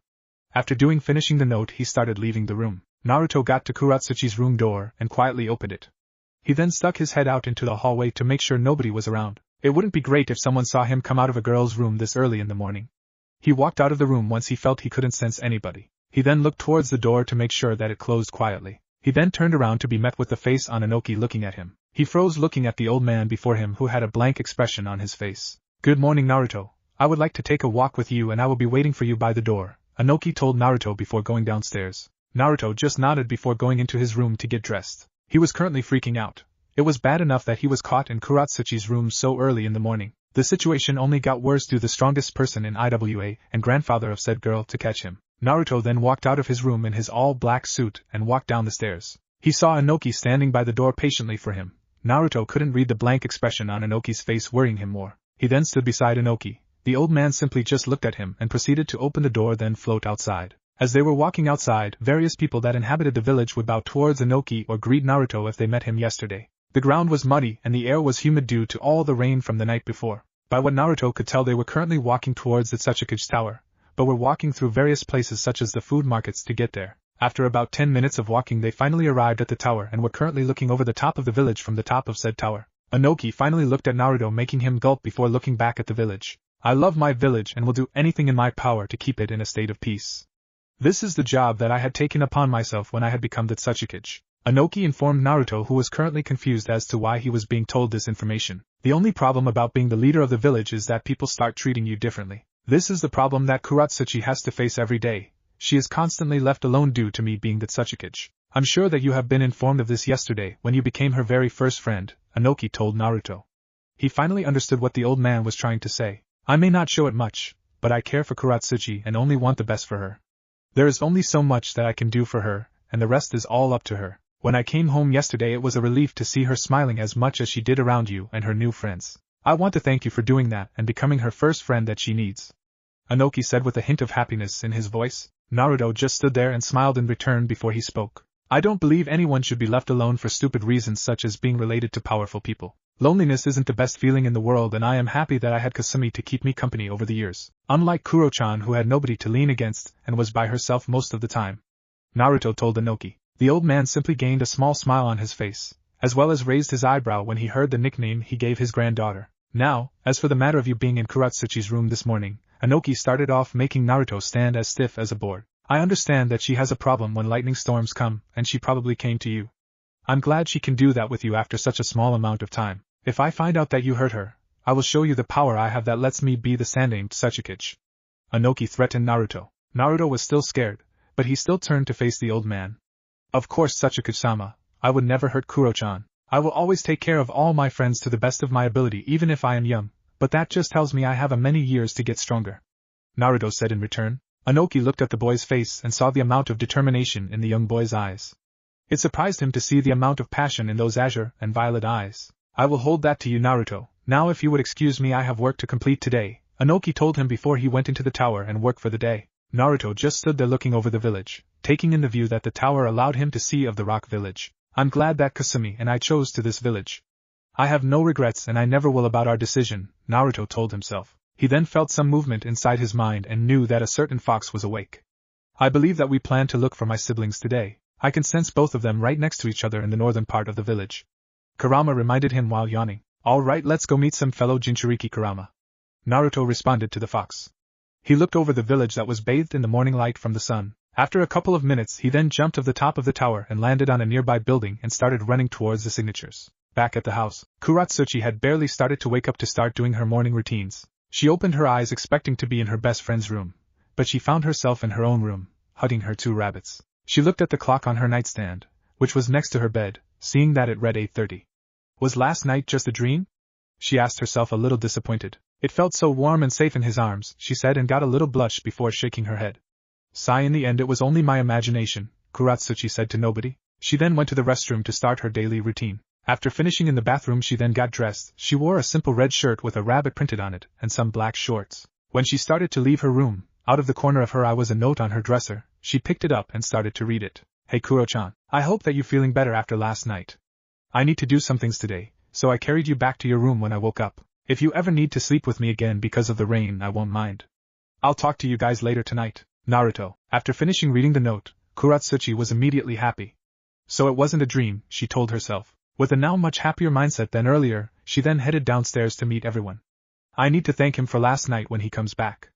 A: After finishing the note, he started leaving the room. Naruto got to Kuratsuchi's room door and quietly opened it. He then stuck his head out into the hallway to make sure nobody was around. It wouldn't be great if someone saw him come out of a girl's room this early in the morning. He walked out of the room once he felt he couldn't sense anybody. He then looked towards the door to make sure that it closed quietly. He then turned around to be met with the face on Inoki looking at him. He froze looking at the old man before him who had a blank expression on his face. Good morning, Naruto. I would like to take a walk with you and I will be waiting for you by the door, Inoki told Naruto before going downstairs. Naruto just nodded before going into his room to get dressed. He was currently freaking out. It was bad enough that he was caught in Kuratsuchi's room so early in the morning. The situation only got worse due to the strongest person in IWA and grandfather of said girl to catch him. Naruto then walked out of his room in his all-black suit and walked down the stairs. He saw Inoki standing by the door patiently for him. Naruto couldn't read the blank expression on Inoki's face, worrying him more. He then stood beside Inoki. The old man simply just looked at him and proceeded to open the door, then float outside. As they were walking outside, various people that inhabited the village would bow towards Inoki or greet Naruto if they met him yesterday. The ground was muddy and the air was humid due to all the rain from the night before. By what Naruto could tell, they were currently walking towards the Tsuchikage Tower, but were walking through various places such as the food markets to get there. After about 10 minutes of walking, they finally arrived at the tower and were currently looking over the top of the village from the top of said tower. Inoki finally looked at Naruto, making him gulp before looking back at the village. I love my village and will do anything in my power to keep it in a state of peace. This is the job that I had taken upon myself when I had become the Tsuchikage. Inoki informed Naruto, who was currently confused as to why he was being told this information. The only problem about being the leader of the village is that people start treating you differently. This is the problem that Kuratsuchi has to face every day. She is constantly left alone due to me being the Tsuchikage. I'm sure that you have been informed of this yesterday when you became her very first friend, Inoki told Naruto. He finally understood what the old man was trying to say. I may not show it much, but I care for Kuratsuchi and only want the best for her. There is only so much that I can do for her, and the rest is all up to her. When I came home yesterday, it was a relief to see her smiling as much as she did around you and her new friends. I want to thank you for doing that and becoming her first friend that she needs, Inoki said with a hint of happiness in his voice. Naruto just stood there and smiled in return before he spoke. I don't believe anyone should be left alone for stupid reasons such as being related to powerful people. Loneliness isn't the best feeling in the world, and I am happy that I had Kasumi to keep me company over the years, unlike Kuro-chan, who had nobody to lean against and was by herself most of the time, Naruto told Inoki. The old man simply gained a small smile on his face, as well as raised his eyebrow when he heard the nickname he gave his granddaughter. Now, as for the matter of you being in Kuratsuchi's room this morning, Inoki started off, making Naruto stand as stiff as a board. I understand that she has a problem when lightning storms come, and she probably came to you. I'm glad she can do that with you after such a small amount of time. If I find out that you hurt her, I will show you the power I have that lets me be the Sandaime Tsuchikage, Inoki threatened Naruto. Naruto was still scared, but he still turned to face the old man. Of course, Tsuchikage-sama, I would never hurt Kuro-chan. I will always take care of all my friends to the best of my ability, even if I am young, but that just tells me I have many years to get stronger, Naruto said in return. Inoki looked at the boy's face and saw the amount of determination in the young boy's eyes. It surprised him to see the amount of passion in those azure and violet eyes. I will hold that to you, Naruto. Now if you would excuse me, I have work to complete today, Inoki told him before he went into the tower and worked for the day. Naruto just stood there looking over the village, taking in the view that the tower allowed him to see of the rock village. I'm glad that Kasumi and I chose to this village. I have no regrets and I never will about our decision, Naruto told himself. He then felt some movement inside his mind and knew that a certain fox was awake. I believe that we plan to look for my siblings today. I can sense both of them right next to each other in the northern part of the village, Kurama reminded him while yawning. All right, let's go meet some fellow Jinchuriki, Kurama, Naruto responded to the fox. He looked over the village that was bathed in the morning light from the sun. After a couple of minutes, he then jumped off the top of the tower and landed on a nearby building and started running towards the signatures. Back at the house, Kuratsuchi had barely started to wake up to start doing her morning routines. She opened her eyes expecting to be in her best friend's room, but she found herself in her own room, hugging her two rabbits. She looked at the clock on her nightstand, which was next to her bed, seeing that it read 8:30. Was last night just a dream? She asked herself, a little disappointed. It felt so warm and safe in his arms, she said, and got a little blush before shaking her head. Sigh, in the end it was only my imagination, Kuratsuchi said to nobody. She then went to the restroom to start her daily routine. After finishing in the bathroom she then got dressed. She wore a simple red shirt with a rabbit printed on it, and some black shorts. When she started to leave her room, out of the corner of her eye was a note on her dresser. She picked it up and started to read it. Hey Kuro-chan, I hope that you're feeling better after last night. I need to do some things today, so I carried you back to your room when I woke up. If you ever need to sleep with me again because of the rain, I won't mind. I'll talk to you guys later tonight. Naruto. After finishing reading the note, Kuratsuchi was immediately happy. So it wasn't a dream, she told herself. With a now much happier mindset than earlier, she then headed downstairs to meet everyone. I need to thank him for last night when he comes back,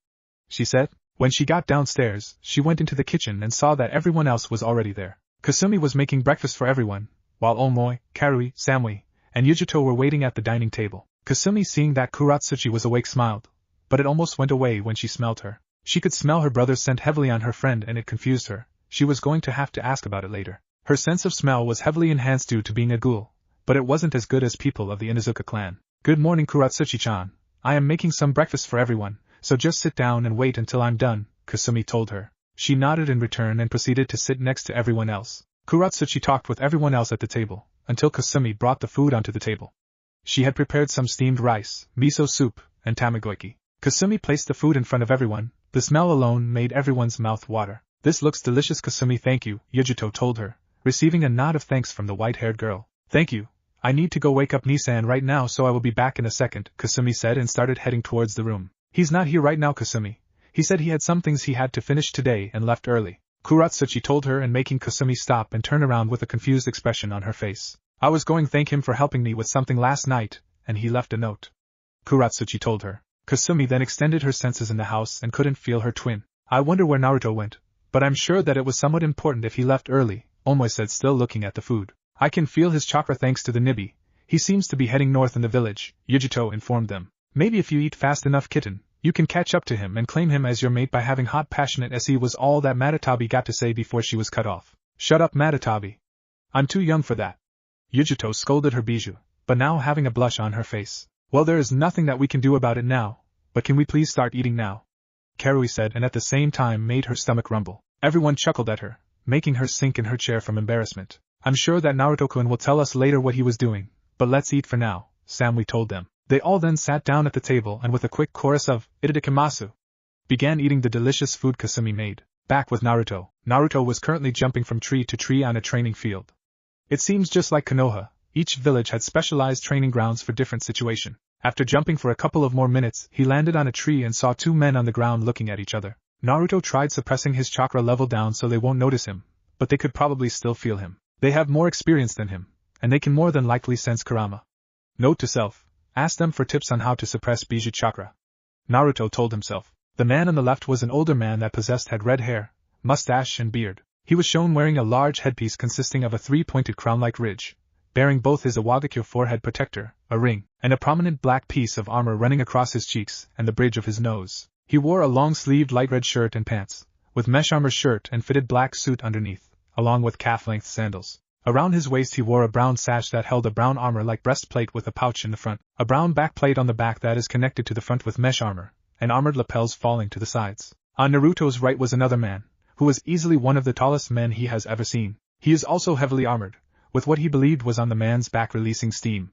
A: she said. When she got downstairs, she went into the kitchen and saw that everyone else was already there. Kasumi was making breakfast for everyone, while Omoi, Karui, Samui, and Yujito were waiting at the dining table. Kasumi, seeing that Kuratsuchi was awake, smiled, but it almost went away when she smelled her. She could smell her brother's scent heavily on her friend and it confused her. She was going to have to ask about it later. Her sense of smell was heavily enhanced due to being a ghoul, but it wasn't as good as people of the Inuzuka clan. Good morning, Kuratsuchi-chan. I am making some breakfast for everyone, so just sit down and wait until I'm done, Kasumi told her. She nodded in return and proceeded to sit next to everyone else. Kuratsuchi talked with everyone else at the table, until Kasumi brought the food onto the table. She had prepared some steamed rice, miso soup, and tamagoyaki. Kasumi placed the food in front of everyone. The smell alone made everyone's mouth water. This looks delicious, Kasumi. Thank you, Yujito told her, receiving a nod of thanks from the white-haired girl. Thank you. I need to go wake up Nisan right now, so I will be back in a second, Kasumi said and started heading towards the room. He's not here right now, Kasumi. He said he had some things he had to finish today and left early, Kuratsuchi told her, and making Kasumi stop and turn around with a confused expression on her face. I was going to thank him for helping me with something last night, and he left a note, Kuratsuchi told her. Kasumi then extended her senses in the house and couldn't feel her twin. I wonder where Naruto went, but I'm sure that it was somewhat important if he left early, Omoi said, still looking at the food. I can feel his chakra thanks to the Nibi. He seems to be heading north in the village, Yujito informed them. Maybe if you eat fast enough, kitten, you can catch up to him and claim him as your mate by having hot passionate SE, was all that Matatabi got to say before she was cut off. Shut up, Matatabi. I'm too young for that, Yujito scolded her Bijou, but now having a blush on her face. Well, there is nothing that we can do about it now, but can we please start eating now? Karui said, and at the same time made her stomach rumble. Everyone chuckled at her, making her sink in her chair from embarrassment. I'm sure that Naruto-kun will tell us later what he was doing, but let's eat for now, Samui told them. They all then sat down at the table and with a quick chorus of "Itadakimasu," began eating the delicious food Kasumi made. Back with Naruto. Naruto was currently jumping from tree to tree on a training field. It seems just like Konoha, each village had specialized training grounds for different situation. After jumping for a couple of more minutes, he landed on a tree and saw two men on the ground looking at each other. Naruto tried suppressing his chakra level down so they won't notice him, but they could probably still feel him. They have more experience than him, and they can more than likely sense Kurama. Note to self, ask them for tips on how to suppress Bijou chakra, Naruto told himself. The man on the left was an older man that had red hair, mustache and beard. He was shown wearing a large headpiece consisting of a three-pointed crown-like ridge, bearing both his Awagakyo forehead protector, a ring, and a prominent black piece of armor running across his cheeks and the bridge of his nose. He wore a long-sleeved light red shirt and pants, with mesh armor shirt and fitted black suit underneath, along with calf-length sandals. Around his waist he wore a brown sash that held a brown armor-like breastplate with a pouch in the front, a brown backplate on the back that is connected to the front with mesh armor, and armored lapels falling to the sides. On Naruto's right was another man, who was easily one of the tallest men he has ever seen. He is also heavily armored, with what he believed was on the man's back releasing steam.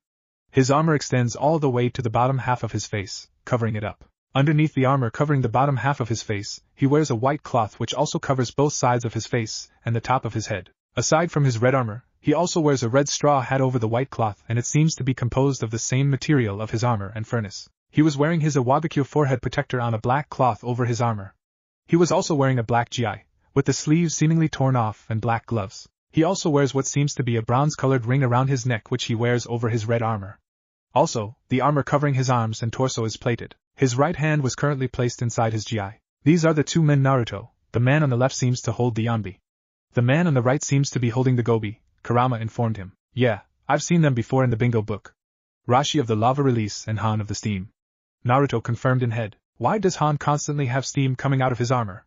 A: His armor extends all the way to the bottom half of his face, covering it up. Underneath the armor covering the bottom half of his face, he wears a white cloth which also covers both sides of his face and the top of his head. Aside from his red armor, he also wears a red straw hat over the white cloth, and it seems to be composed of the same material of his armor and furnace. He was wearing his Awagakyo forehead protector on a black cloth over his armor. He was also wearing a black gi, with the sleeves seemingly torn off, and black gloves. He also wears what seems to be a bronze-colored ring around his neck which he wears over his red armor. Also, the armor covering his arms and torso is plated. His right hand was currently placed inside his gi. These are the two men Naruto. The man on the left seems to hold the Yanbi. The man on the right seems to be holding the Gobi, Kurama informed him. Yeah, I've seen them before in the bingo book. Rashi of the lava release and Han of the steam. Naruto confirmed in head. Why does Han constantly have steam coming out of his armor?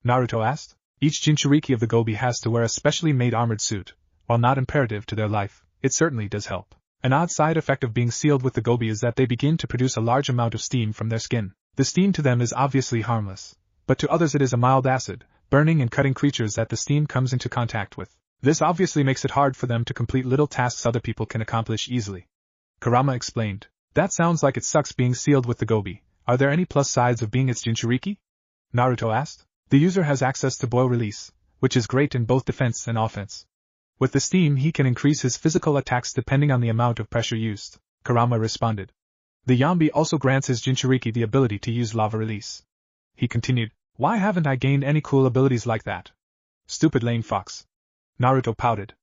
A: Naruto asked. Each Jinchuriki of the Gobi has to wear a specially made armored suit. While not imperative to their life, it certainly does help. An odd side effect of being sealed with the gobi is that they begin to produce a large amount of steam from their skin. The steam to them is obviously harmless, but to others it is a mild acid, burning and cutting creatures that the steam comes into contact with. This obviously makes it hard for them to complete little tasks other people can accomplish easily. Kurama explained. That sounds like it sucks being sealed with the gobi. Are there any plus sides of being its Jinchuriki? Naruto asked. The user has access to boil release, which is great in both defense and offense. With the steam he can increase his physical attacks depending on the amount of pressure used, Kurama responded. The Yambi also grants his Jinchuriki the ability to use lava release. He continued, why haven't I gained any cool abilities like that? Stupid lame fox. Naruto pouted.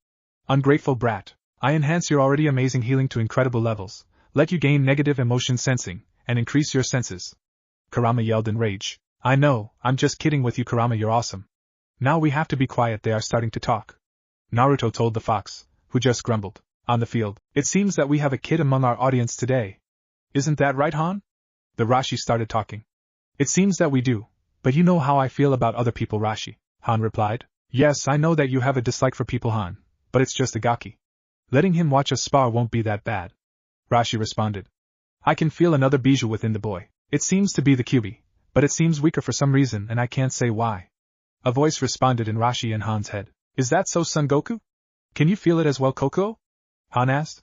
A: Ungrateful brat. I enhance your already amazing healing to incredible levels, let you gain negative emotion sensing, and increase your senses. Kurama yelled in rage. I know, I'm just kidding with you Kurama, you're awesome. Now we have to be quiet, they are starting to talk. Naruto told the fox, who just grumbled. On the field, it seems that we have a kid among our audience today. Isn't that right, Han? The Rashi started talking. It seems that we do, but you know how I feel about other people, Rashi, Han replied. Yes, I know that you have a dislike for people, Han, but it's just a gaki. Letting him watch us spar won't be that bad. Rashi responded. I can feel another bijou within the boy. It seems to be the Kyuubi, but it seems weaker for some reason and I can't say why. A voice responded in Rashi and Han's head. Is that so, Son Goku? Can you feel it as well, Koko? Han asked.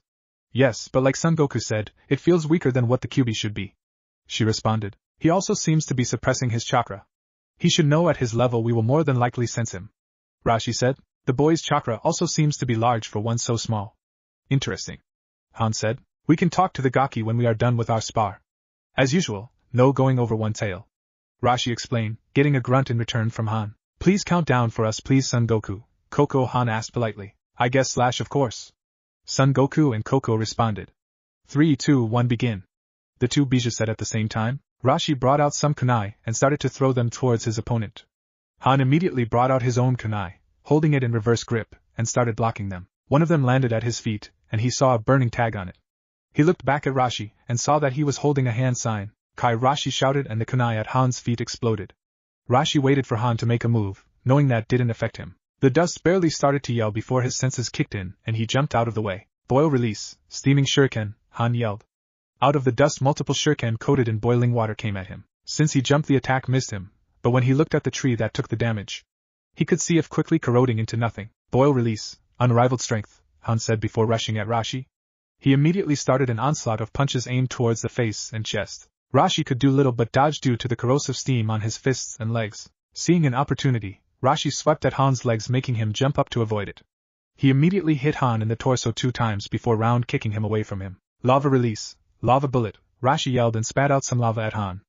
A: Yes, but like Son Goku said, it feels weaker than what the Kyuubi should be. She responded. He also seems to be suppressing his chakra. He should know at his level we will more than likely sense him. Rashi said. The boy's chakra also seems to be large for one so small. Interesting. Han said. We can talk to the gaki when we are done with our spar. As usual, no going over one tail. Rashi explained, getting a grunt in return from Han. Please count down for us please, Son Goku. Koko, Han asked politely. I guess / of course. Son Goku and Koko responded. 3, 2, 1 begin. The two bijou said at the same time. Rashi brought out some kunai and started to throw them towards his opponent. Han immediately brought out his own kunai, holding it in reverse grip, and started blocking them. One of them landed at his feet, and he saw a burning tag on it. He looked back at Rashi, and saw that he was holding a hand sign. Kai, Rashi shouted, and the kunai at Han's feet exploded. Rashi waited for Han to make a move, knowing that didn't affect him. The dust barely started to yell before his senses kicked in, and he jumped out of the way. Boil release, steaming shuriken, Han yelled. Out of the dust multiple shuriken coated in boiling water came at him. Since he jumped the attack missed him, but when he looked at the tree that took the damage, he could see it quickly corroding into nothing. Boil release, unrivaled strength, Han said before rushing at Rashi. He immediately started an onslaught of punches aimed towards the face and chest. Rashi could do little but dodge due to the corrosive steam on his fists and legs. Seeing an opportunity, Rashi swept at Han's legs making him jump up to avoid it. He immediately hit Han in the torso 2 times before round kicking him away from him. Lava release, lava bullet, Rashi yelled and spat out some lava at Han.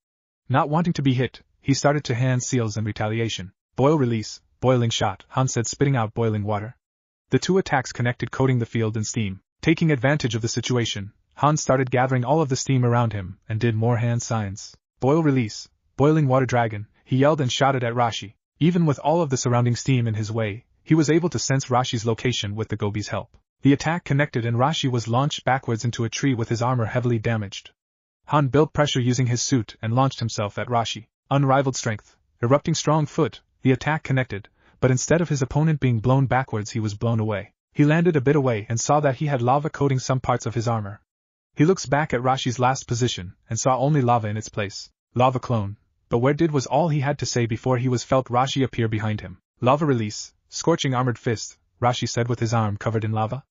A: Not wanting to be hit, he started to hand seals in retaliation. Boil release, boiling shot, Han said spitting out boiling water. The two attacks connected coating the field in steam. Taking advantage of the situation, Han started gathering all of the steam around him and did more hand signs. Boil release, boiling water dragon, he yelled and shouted at Rashi. Even with all of the surrounding steam in his way, he was able to sense Rashi's location with the gobi's help. The attack connected and Rashi was launched backwards into a tree with his armor heavily damaged. Han built pressure using his suit and launched himself at Rashi. Unrivaled strength, erupting strong foot, the attack connected, but instead of his opponent being blown backwards he was blown away. He landed a bit away and saw that he had lava coating some parts of his armor. He looks back at Rashi's last position and saw only lava in its place. Lava clone. But where did was all he had to say before he was felt Rashi appear behind him. Lava release, scorching armored fist, Rashi said with his arm covered in lava.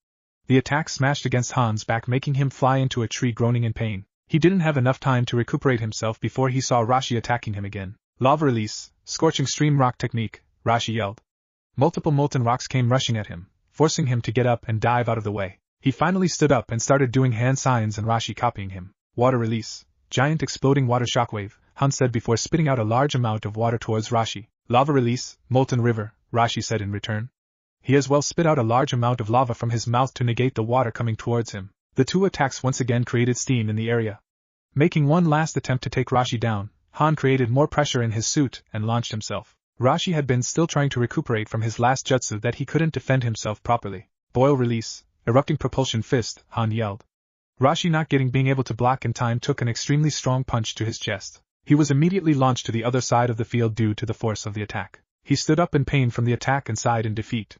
A: The attack smashed against Han's back making him fly into a tree groaning in pain. He didn't have enough time to recuperate himself before he saw Rashi attacking him again. Lava release, scorching stream rock technique, Rashi yelled. Multiple molten rocks came rushing at him, forcing him to get up and dive out of the way. He finally stood up and started doing hand signs and Rashi copying him. Water release, giant exploding water shockwave, Han said before spitting out a large amount of water towards Rashi. Lava release, molten river, Rashi said in return. He as well spit out a large amount of lava from his mouth to negate the water coming towards him. The two attacks once again created steam in the area. Making one last attempt to take Rashi down, Han created more pressure in his suit and launched himself. Rashi had been still trying to recuperate from his last jutsu that he couldn't defend himself properly. Boil release, erupting propulsion fist, Han yelled. Rashi not being able to block in time took an extremely strong punch to his chest. He was immediately launched to the other side of the field due to the force of the attack. He stood up in pain from the attack and sighed in defeat.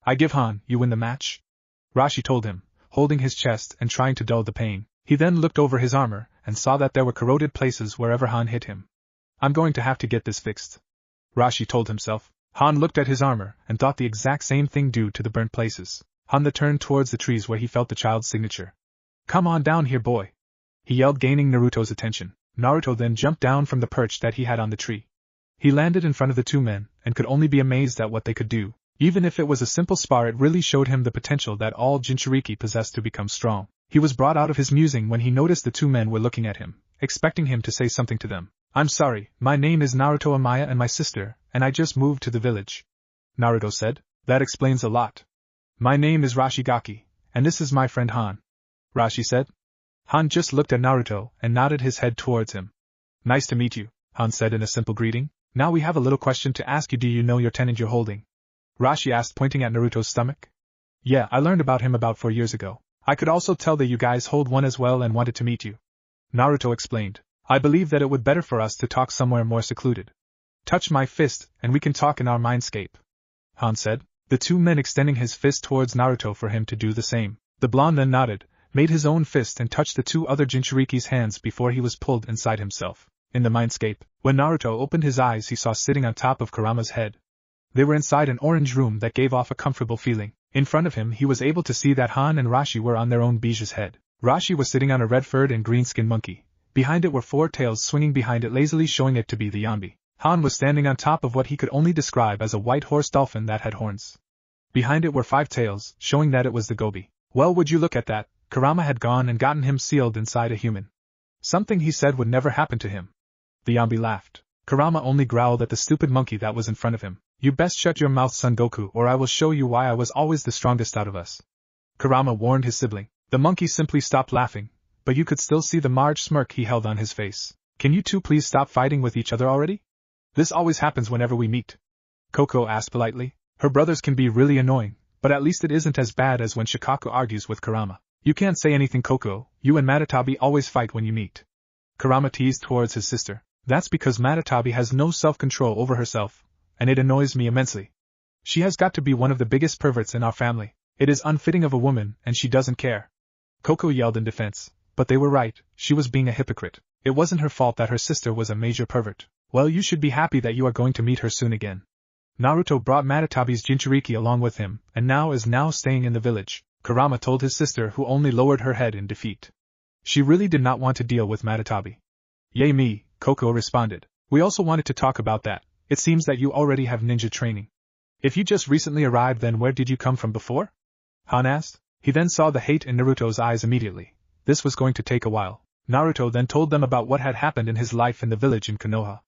A: I give Han, you win the match? Rashi told him, holding his chest and trying to dull the pain. He then looked over his armor and saw that there were corroded places wherever Han hit him. I'm going to have to get this fixed, Rashi told himself. Han looked at his armor and thought the exact same thing due to the burnt places. Han turned towards the trees where he felt the child's signature. Come on down here, boy, he yelled, gaining Naruto's attention. Naruto then jumped down from the perch that he had on the tree. He landed in front of the two men and could only be amazed at what they could do. Even if it was a simple spar, it really showed him the potential that all Jinchuriki possessed to become strong. He was brought out of his musing when he noticed the two men were looking at him, expecting him to say something to them. I'm sorry, my name is Naruto Amaya and my sister, and I just moved to the village, Naruto said. That explains a lot. My name is Rashigaki, and this is my friend Han, Rashi said. Han just looked at Naruto and nodded his head towards him. Nice to meet you, Han said in a simple greeting. Now we have a little question to ask you. Do you know your tenant you're holding? Rashi asked, pointing at Naruto's stomach. Yeah, I learned about him about 4 years ago. I could also tell that you guys hold one as well and wanted to meet you, Naruto explained. I believe that it would better for us to talk somewhere more secluded. Touch my fist and we can talk in our mindscape, Han said, the two men extending his fist towards Naruto for him to do the same. The blonde then nodded, made his own fist and touched the two other Jinchuriki's hands before he was pulled inside himself. In the mindscape, when Naruto opened his eyes, he saw sitting on top of Kurama's head. They were inside an orange room that gave off a comfortable feeling. In front of him he was able to see that Han and Rashi were on their own Bija's head. Rashi was sitting on a red-furred and green-skinned monkey. Behind it were 4 tails swinging behind it lazily, showing it to be the Yambi. Han was standing on top of what he could only describe as a white horse dolphin that had horns. Behind it were 5 tails, showing that it was the gobi. Well, would you look at that, Kurama had gone and gotten him sealed inside a human. Something he said would never happen to him. The Yambi laughed. Kurama only growled at the stupid monkey that was in front of him. You best shut your mouth, Son Goku, or I will show you why I was always the strongest out of us, Kurama warned his sibling. The monkey simply stopped laughing, but you could still see the large smirk he held on his face. Can you two please stop fighting with each other already? This always happens whenever we meet, Koko asked politely. Her brothers can be really annoying, but at least it isn't as bad as when Shikaku argues with Kurama. You can't say anything, Koko, you and Matatabi always fight when you meet, Kurama teased towards his sister. That's because Matatabi has no self-control over herself, and it annoys me immensely. She has got to be one of the biggest perverts in our family. It is unfitting of a woman, and she doesn't care. Koko yelled in defense, but they were right, she was being a hypocrite. It wasn't her fault that her sister was a major pervert. Well, you should be happy that you are going to meet her soon again. Naruto brought Matatabi's Jinchuriki along with him, and now is staying in the village, Kurama told his sister, who only lowered her head in defeat. She really did not want to deal with Matatabi. Yay me, Koko responded. We also wanted to talk about that. It seems that you already have ninja training. If you just recently arrived, then where did you come from before? Han asked. He then saw the hate in Naruto's eyes immediately. This was going to take a while. Naruto then told them about what had happened in his life in the village in Konoha.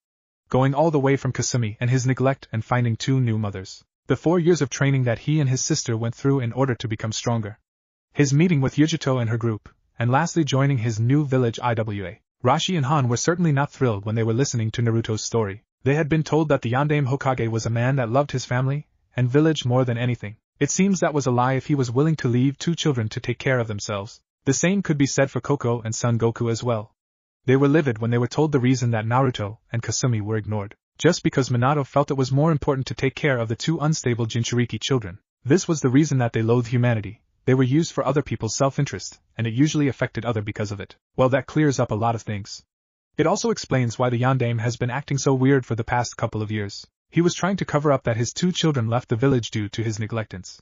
A: Going all the way from Kasumi and his neglect and finding 2 new mothers. The 4 years of training that he and his sister went through in order to become stronger. His meeting with Yujito and her group, and lastly joining his new village IWA. Rashi and Han were certainly not thrilled when they were listening to Naruto's story. They had been told that the Yondaime Hokage was a man that loved his family and village more than anything. It seems that was a lie if he was willing to leave 2 children to take care of themselves. The same could be said for Koko and Son Goku as well. They were livid when they were told the reason that Naruto and Kasumi were ignored. Just because Minato felt it was more important to take care of the 2 unstable Jinchuriki children. This was the reason that they loathed humanity. They were used for other people's self-interest, and it usually affected others because of it. Well, that clears up a lot of things. It also explains why the Yondaime has been acting so weird for the past couple of years. He was trying to cover up that his 2 children left the village due to his neglectance.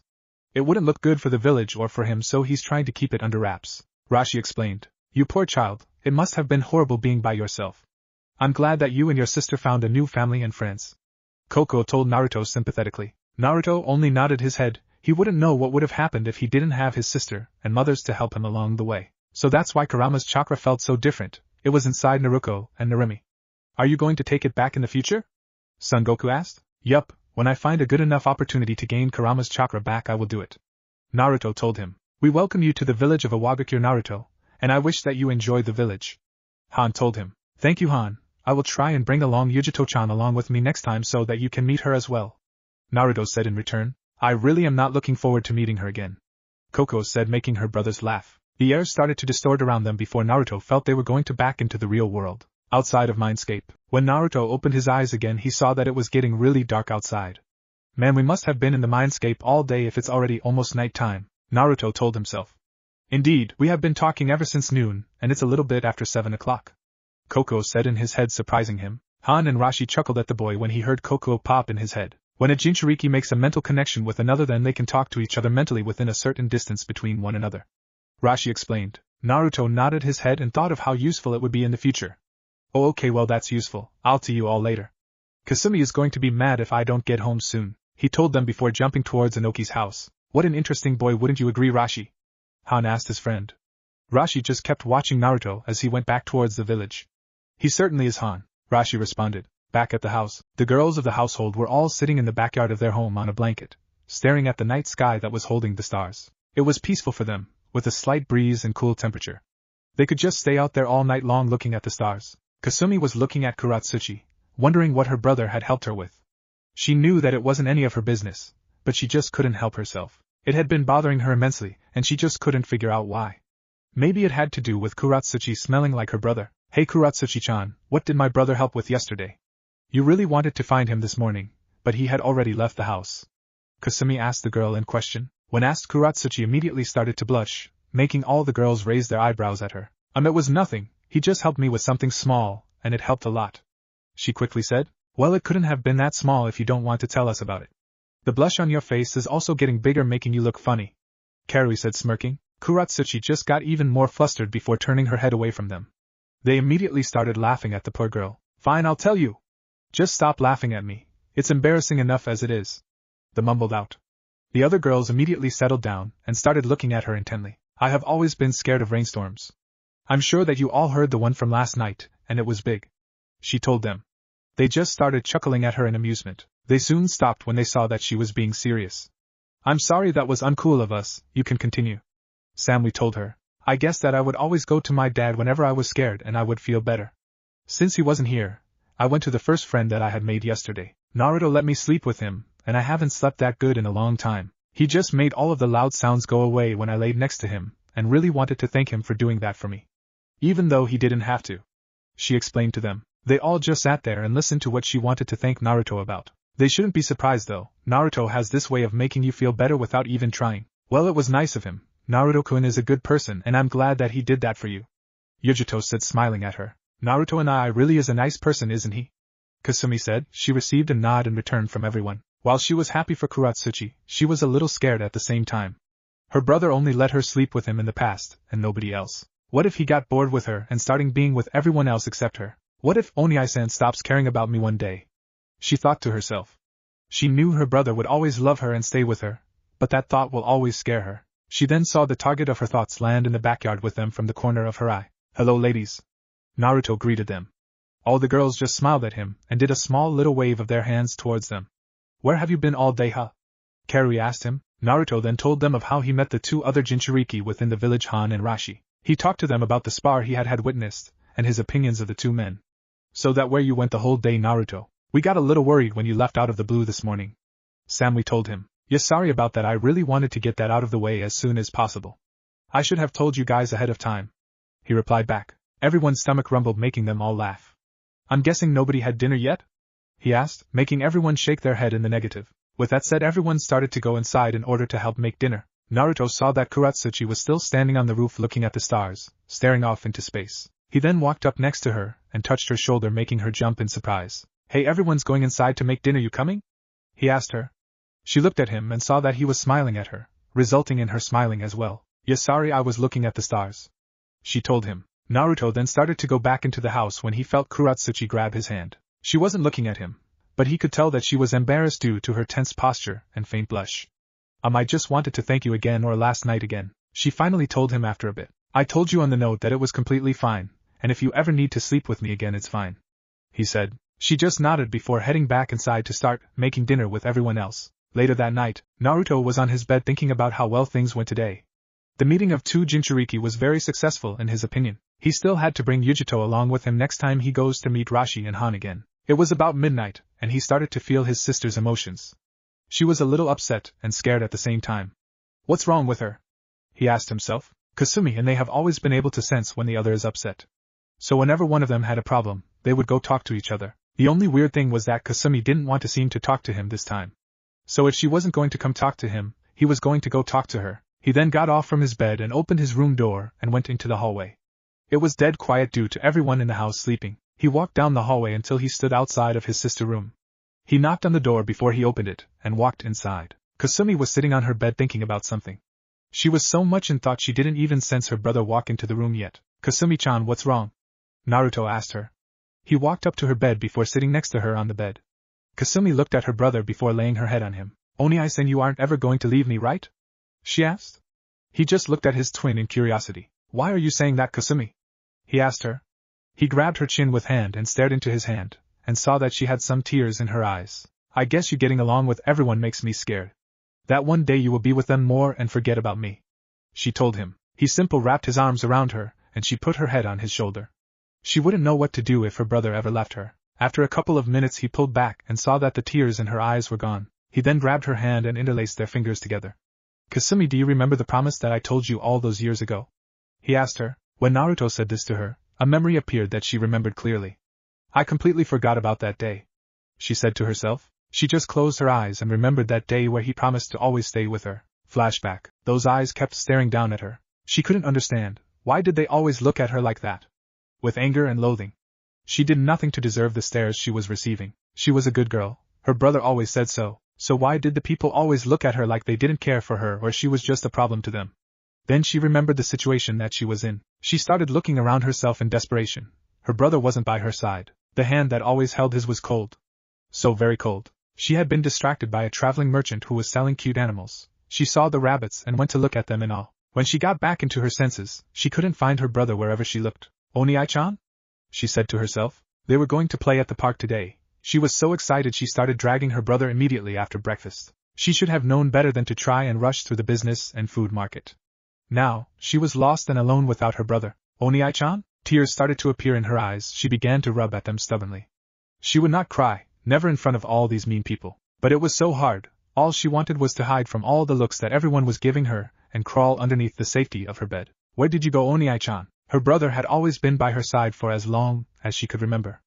A: It wouldn't look good for the village or for him, so he's trying to keep it under wraps. Rashi explained. You poor child, it must have been horrible being by yourself. I'm glad that you and your sister found a new family and friends, Koko told Naruto sympathetically. Naruto only nodded his head. He wouldn't know what would have happened if he didn't have his sister and mothers to help him along the way. So that's why Kurama's chakra felt so different. It was inside Naruto and Narumi. Are you going to take it back in the future? Son Goku asked. Yup, when I find a good enough opportunity to gain Kurama's chakra back, I will do it, Naruto told him. We welcome you to the village of Awagakure, Naruto, and I wish that you enjoy the village, Han told him. Thank you, Han. I will try and bring along Yujito-chan along with me next time so that you can meet her as well, Naruto said in return. I really am not looking forward to meeting her again, Koko said, making her brothers laugh. The air started to distort around them before Naruto felt they were going to back into the real world, outside of Mindscape. When Naruto opened his eyes again, he saw that it was getting really dark outside. Man, we must have been in the Mindscape all day if it's already almost night time, Naruto told himself. Indeed, we have been talking ever since noon, and it's a little bit after 7 o'clock. Koko said in his head, surprising him. Han and Rashi chuckled at the boy when he heard Koko pop in his head. When a Jinchuriki makes a mental connection with another, then they can talk to each other mentally within a certain distance between one another. Rashi explained. Naruto nodded his head and thought of how useful it would be in the future. Oh, okay, well, that's useful. I'll see you all later. Kasumi is going to be mad if I don't get home soon, he told them before jumping towards Inoki's house. What an interesting boy, wouldn't you agree, Rashi? Han asked his friend. Rashi just kept watching Naruto as he went back towards the village. He certainly is, Han, Rashi responded. Back at the house, the girls of the household were all sitting in the backyard of their home on a blanket, staring at the night sky that was holding the stars. It was peaceful for them, with a slight breeze and cool temperature. They could just stay out there all night long looking at the stars. Kasumi was looking at Kuratsuchi, wondering what her brother had helped her with. She knew that it wasn't any of her business, but she just couldn't help herself. It had been bothering her immensely, and she just couldn't figure out why. Maybe it had to do with Kuratsuchi smelling like her brother. Hey Kuratsuchi-chan, what did my brother help with yesterday? You really wanted to find him this morning, but he had already left the house. Kasumi asked the girl in question. When asked, Kuratsuchi immediately started to blush, making all the girls raise their eyebrows at her. It was nothing, he just helped me with something small, and it helped a lot. She quickly said. Well, it couldn't have been that small if you don't want to tell us about it. The blush on your face is also getting bigger, making you look funny. Karui said, smirking. Kuratsuchi just got even more flustered before turning her head away from them. They immediately started laughing at the poor girl. Fine, I'll tell you. Just stop laughing at me. It's embarrassing enough as it is. They mumbled out. The other girls immediately settled down and started looking at her intently. I have always been scared of rainstorms. I'm sure that you all heard the one from last night, and it was big. She told them. They just started chuckling at her in amusement. They soon stopped when they saw that she was being serious. I'm sorry, that was uncool of us, you can continue. Samly told her. I guess that I would always go to my dad whenever I was scared and I would feel better. Since he wasn't here, I went to the first friend that I had made yesterday. Naruto let me sleep with him, and I haven't slept that good in a long time. He just made all of the loud sounds go away when I laid next to him, and really wanted to thank him for doing that for me. Even though he didn't have to. She explained to them. They all just sat there and listened to what she wanted to thank Naruto about. They shouldn't be surprised though, Naruto has this way of making you feel better without even trying. Well, it was nice of him. Naruto-kun is a good person and I'm glad that he did that for you. Yujito said, smiling at her. Naruto and I really is a nice person, isn't he? Kasumi said. She received a nod in return from everyone. While she was happy for Kuratsuchi, she was a little scared at the same time. Her brother only let her sleep with him in the past, and nobody else. What if he got bored with her and starting being with everyone else except her? What if Oniai-san stops caring about me one day? She thought to herself. She knew her brother would always love her and stay with her, but that thought will always scare her. She then saw the target of her thoughts land in the backyard with them from the corner of her eye. Hello, ladies. Naruto greeted them. All the girls just smiled at him and did a small little wave of their hands towards them. Where have you been all day, huh? Karui asked him. Naruto then told them of how he met the two other Jinchuriki within the village, Han and Rashi. He talked to them about the spar he had witnessed, and his opinions of the two men. So that where you went the whole day, Naruto? We got a little worried when you left out of the blue this morning. Samly told him. Yes, sorry about that, I really wanted to get that out of the way as soon as possible. I should have told you guys ahead of time. He replied back. Everyone's stomach rumbled, making them all laugh. I'm guessing nobody had dinner yet? He asked, making everyone shake their head in the negative. With that said, everyone started to go inside in order to help make dinner. Naruto saw that Kuratsuchi was still standing on the roof looking at the stars, staring off into space. He then walked up next to her and touched her shoulder, making her jump in surprise. Hey, everyone's going inside to make dinner, you coming? He asked her. She looked at him and saw that he was smiling at her, resulting in her smiling as well. Yes, sorry, I was looking at the stars. She told him. Naruto then started to go back into the house when he felt Kuratsuchi grab his hand. She wasn't looking at him, but he could tell that she was embarrassed due to her tense posture and faint blush. I just wanted to thank you again, or last night again, she finally told him after a bit. I told you on the note that it was completely fine, and if you ever need to sleep with me again, it's fine. He said. She just nodded before heading back inside to start making dinner with everyone else. Later that night, Naruto was on his bed thinking about how well things went today. The meeting of two Jinchuriki was very successful in his opinion. He still had to bring Yujito along with him next time he goes to meet Rashi and Han again. It was about midnight, and he started to feel his sister's emotions. She was a little upset and scared at the same time. What's wrong with her? He asked himself. Kasumi and they have always been able to sense when the other is upset. So whenever one of them had a problem, they would go talk to each other. The only weird thing was that Kasumi didn't want to seem to talk to him this time. So if she wasn't going to come talk to him, he was going to go talk to her. He then got off from his bed and opened his room door and went into the hallway. It was dead quiet due to everyone in the house sleeping. He walked down the hallway until he stood outside of his sister's room. He knocked on the door before he opened it, and walked inside. Kasumi was sitting on her bed thinking about something. She was so much in thought she didn't even sense her brother walk into the room yet. "Kasumi-chan, what's wrong?" Naruto asked her. He walked up to her bed before sitting next to her on the bed. Kasumi looked at her brother before laying her head on him. "Oni-san, you aren't ever going to leave me, right?" she asked. He just looked at his twin in curiosity. "Why are you saying that, Kasumi?" he asked her. He grabbed her chin with hand and stared into his hand, and saw that she had some tears in her eyes. "I guess you getting along with everyone makes me scared. That one day you will be with them more and forget about me," she told him. He simply wrapped his arms around her, and she put her head on his shoulder. She wouldn't know what to do if her brother ever left her. After a couple of minutes he pulled back and saw that the tears in her eyes were gone. He then grabbed her hand and interlaced their fingers together. "Kasumi, do you remember the promise that I told you all those years ago?" he asked her. When Naruto said this to her, a memory appeared that she remembered clearly. "I completely forgot about that day," she said to herself. She just closed her eyes and remembered that day where he promised to always stay with her. Flashback. Those eyes kept staring down at her. She couldn't understand. Why did they always look at her like that? With anger and loathing. She did nothing to deserve the stares she was receiving. She was a good girl. Her brother always said so. So why did the people always look at her like they didn't care for her or she was just a problem to them? Then she remembered the situation that she was in. She started looking around herself in desperation. Her brother wasn't by her side. The hand that always held his was cold. So very cold. She had been distracted by a traveling merchant who was selling cute animals. She saw the rabbits and went to look at them in awe. When she got back into her senses, she couldn't find her brother wherever she looked. "Oni-chan?" she said to herself. They were going to play at the park today. She was so excited she started dragging her brother immediately after breakfast. She should have known better than to try and rush through the business and food market. Now, she was lost and alone without her brother. "Oni-chan?" Tears started to appear in her eyes. She began to rub at them stubbornly. She would not cry, never in front of all these mean people. But it was so hard. All she wanted was to hide from all the looks that everyone was giving her, and crawl underneath the safety of her bed. "Where did you go, Oni-chan?" Her brother had always been by her side for as long as she could remember.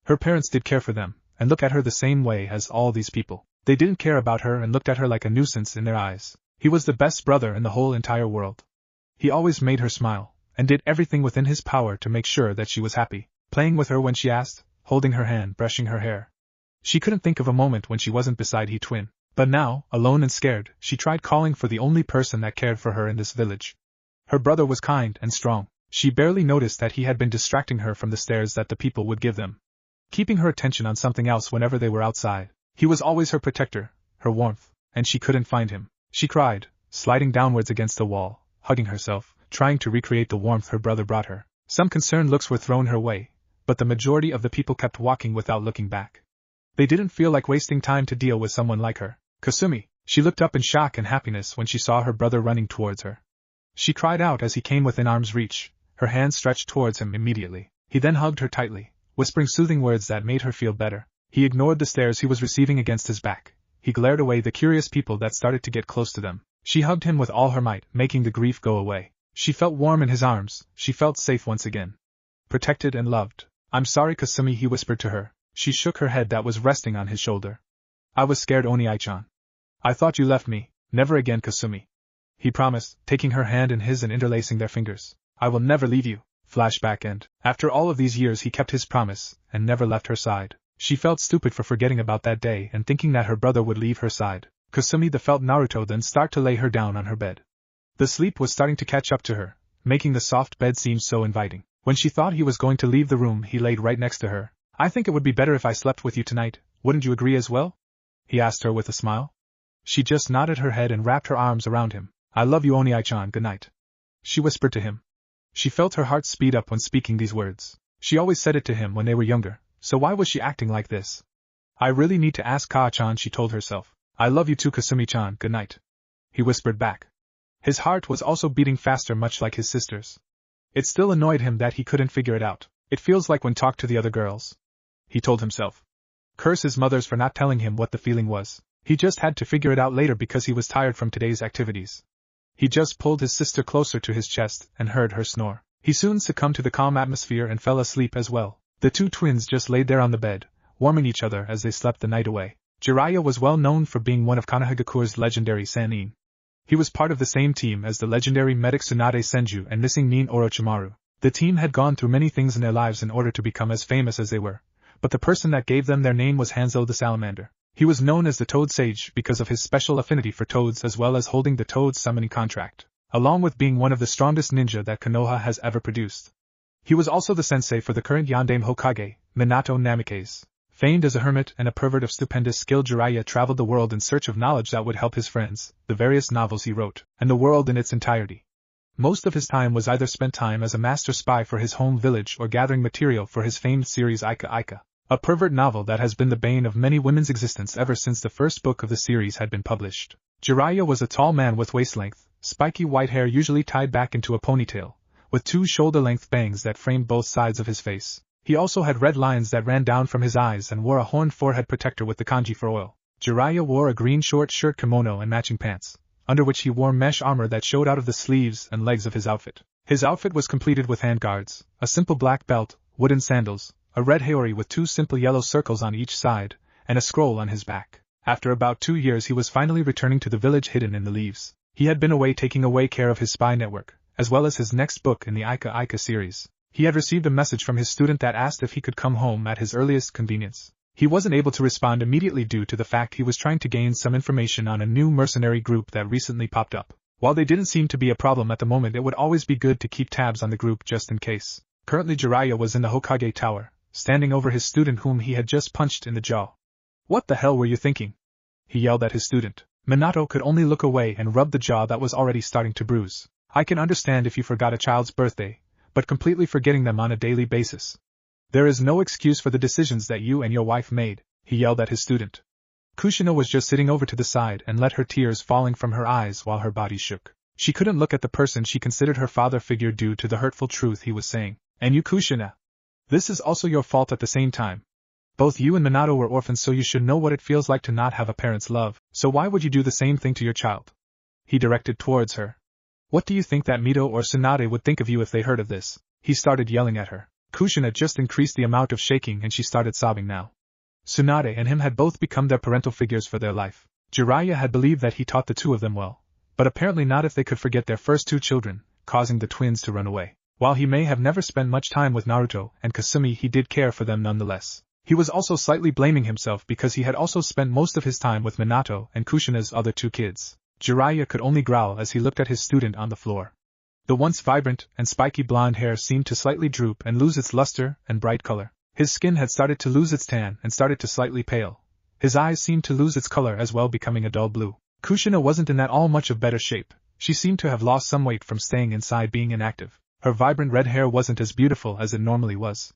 A: Her parents did care for them, and look at her the same way as all these people. They didn't care about her and looked at her like a nuisance in their eyes. He was the best brother in the whole entire world. He always made her smile, and did everything within his power to make sure that she was happy, playing with her when she asked, holding her hand, brushing her hair. She couldn't think of a moment when she wasn't beside his twin. But now, alone and scared, she tried calling for the only person that cared for her in this village. Her brother was kind and strong. She barely noticed that he had been distracting her from the stares that the people would give them, keeping her attention on something else whenever they were outside. He was always her protector, her warmth, and she couldn't find him. She cried, sliding downwards against the wall, hugging herself, trying to recreate the warmth her brother brought her. Some concerned looks were thrown her way, but the majority of the people kept walking without looking back. They didn't feel like wasting time to deal with someone like her. "Kasumi!" She looked up in shock and happiness when she saw her brother running towards her. She cried out as he came within arm's reach, her hand stretched towards him immediately. He then hugged her tightly, whispering soothing words that made her feel better. He ignored the stares he was receiving against his back. He glared away the curious people that started to get close to them. She hugged him with all her might, making the grief go away. She felt warm in his arms. She felt safe once again, protected and loved. "I'm sorry, Kasumi," he whispered to her. She shook her head that was resting on his shoulder. "I was scared, Oni-chan. I thought you left me." "Never again, Kasumi," he promised, taking her hand in his and interlacing their fingers. "I will never leave you." Flashback end. After all of these years he kept his promise, and never left her side. She felt stupid for forgetting about that day and thinking that her brother would leave her side. Kasumi felt Naruto then start to lay her down on her bed. The sleep was starting to catch up to her, making the soft bed seem so inviting. When she thought he was going to leave the room, he laid right next to her. "I think it would be better if I slept with you tonight, wouldn't you agree as well?" he asked her with a smile. She just nodded her head and wrapped her arms around him. "I love you, Oni-chan, good night," she whispered to him. She felt her heart speed up when speaking these words. She always said it to him when they were younger, so why was she acting like this? "I really need to ask Ka-chan," she told herself. "I love you too, Kasumi-chan, good night," he whispered back. His heart was also beating faster, much like his sister's. It still annoyed him that he couldn't figure it out. "It feels like when talked to the other girls," he told himself. Curse his mothers for not telling him what the feeling was. He just had to figure it out later because he was tired from today's activities. He just pulled his sister closer to his chest and heard her snore. He soon succumbed to the calm atmosphere and fell asleep as well. The two twins just laid there on the bed, warming each other as they slept the night away. Jiraiya was well known for being one of Konoha Gakure's legendary sannin. He was part of the same team as the legendary medic Tsunade Senju and missing Nin Orochimaru. The team had gone through many things in their lives in order to become as famous as they were, but the person that gave them their name was Hanzo the Salamander. He was known as the Toad Sage because of his special affinity for toads as well as holding the toad summoning contract, along with being one of the strongest ninja that Konoha has ever produced. He was also the sensei for the current Yandame Hokage, Minato Namikaze. Famed as a hermit and a pervert of stupendous skill, Jiraiya traveled the world in search of knowledge that would help his friends, the various novels he wrote, and the world in its entirety. Most of his time was either spent time as a master spy for his home village or gathering material for his famed series Ika Ika, a pervert novel that has been the bane of many women's existence ever since the first book of the series had been published. Jiraiya was a tall man with waist-length, spiky white hair usually tied back into a ponytail, with 2 shoulder-length bangs that framed both sides of his face. He also had red lines that ran down from his eyes and wore a horned forehead protector with the kanji for oil. Jiraiya wore a green short shirt kimono and matching pants, under which he wore mesh armor that showed out of the sleeves and legs of his outfit. His outfit was completed with handguards, a simple black belt, wooden sandals, a red haori with 2 simple yellow circles on each side, and a scroll on his back. After about 2 years he was finally returning to the village hidden in the leaves. He had been away taking away care of his spy network, as well as his next book in the Ika Ika series. He had received a message from his student that asked if he could come home at his earliest convenience. He wasn't able to respond immediately due to the fact he was trying to gain some information on a new mercenary group that recently popped up. While they didn't seem to be a problem at the moment, it would always be good to keep tabs on the group just in case. Currently Jiraiya was in the Hokage Tower, standing over his student whom he had just punched in the jaw. "What the hell were you thinking?" he yelled at his student. Minato could only look away and rub the jaw that was already starting to bruise. "I can understand if you forgot a child's birthday, but completely forgetting them on a daily basis. There is no excuse for the decisions that you and your wife made," he yelled at his student. Kushina was just sitting over to the side and let her tears falling from her eyes while her body shook. She couldn't look at the person she considered her father figure due to the hurtful truth he was saying. "And you, Kushina? This is also your fault at the same time. Both you and Minato were orphans, so you should know what it feels like to not have a parent's love, so why would you do the same thing to your child?" He directed towards her. "What do you think that Mito or Tsunade would think of you if they heard of this?" He started yelling at her. Kushina just increased the amount of shaking and she started sobbing now. Tsunade and him had both become their parental figures for their life. Jiraiya had believed that he taught the 2 of them well, but apparently not if they could forget their first 2 children, causing the twins to run away. While he may have never spent much time with Naruto and Kasumi, he did care for them nonetheless. He was also slightly blaming himself because he had also spent most of his time with Minato and Kushina's other 2 kids. Jiraiya could only growl as he looked at his student on the floor. The once vibrant and spiky blonde hair seemed to slightly droop and lose its luster and bright color. His skin had started to lose its tan and started to slightly pale. His eyes seemed to lose its color as well, becoming a dull blue. Kushina wasn't in that all much of better shape. She seemed to have lost some weight from staying inside being inactive. Her vibrant red hair wasn't as beautiful as it normally was.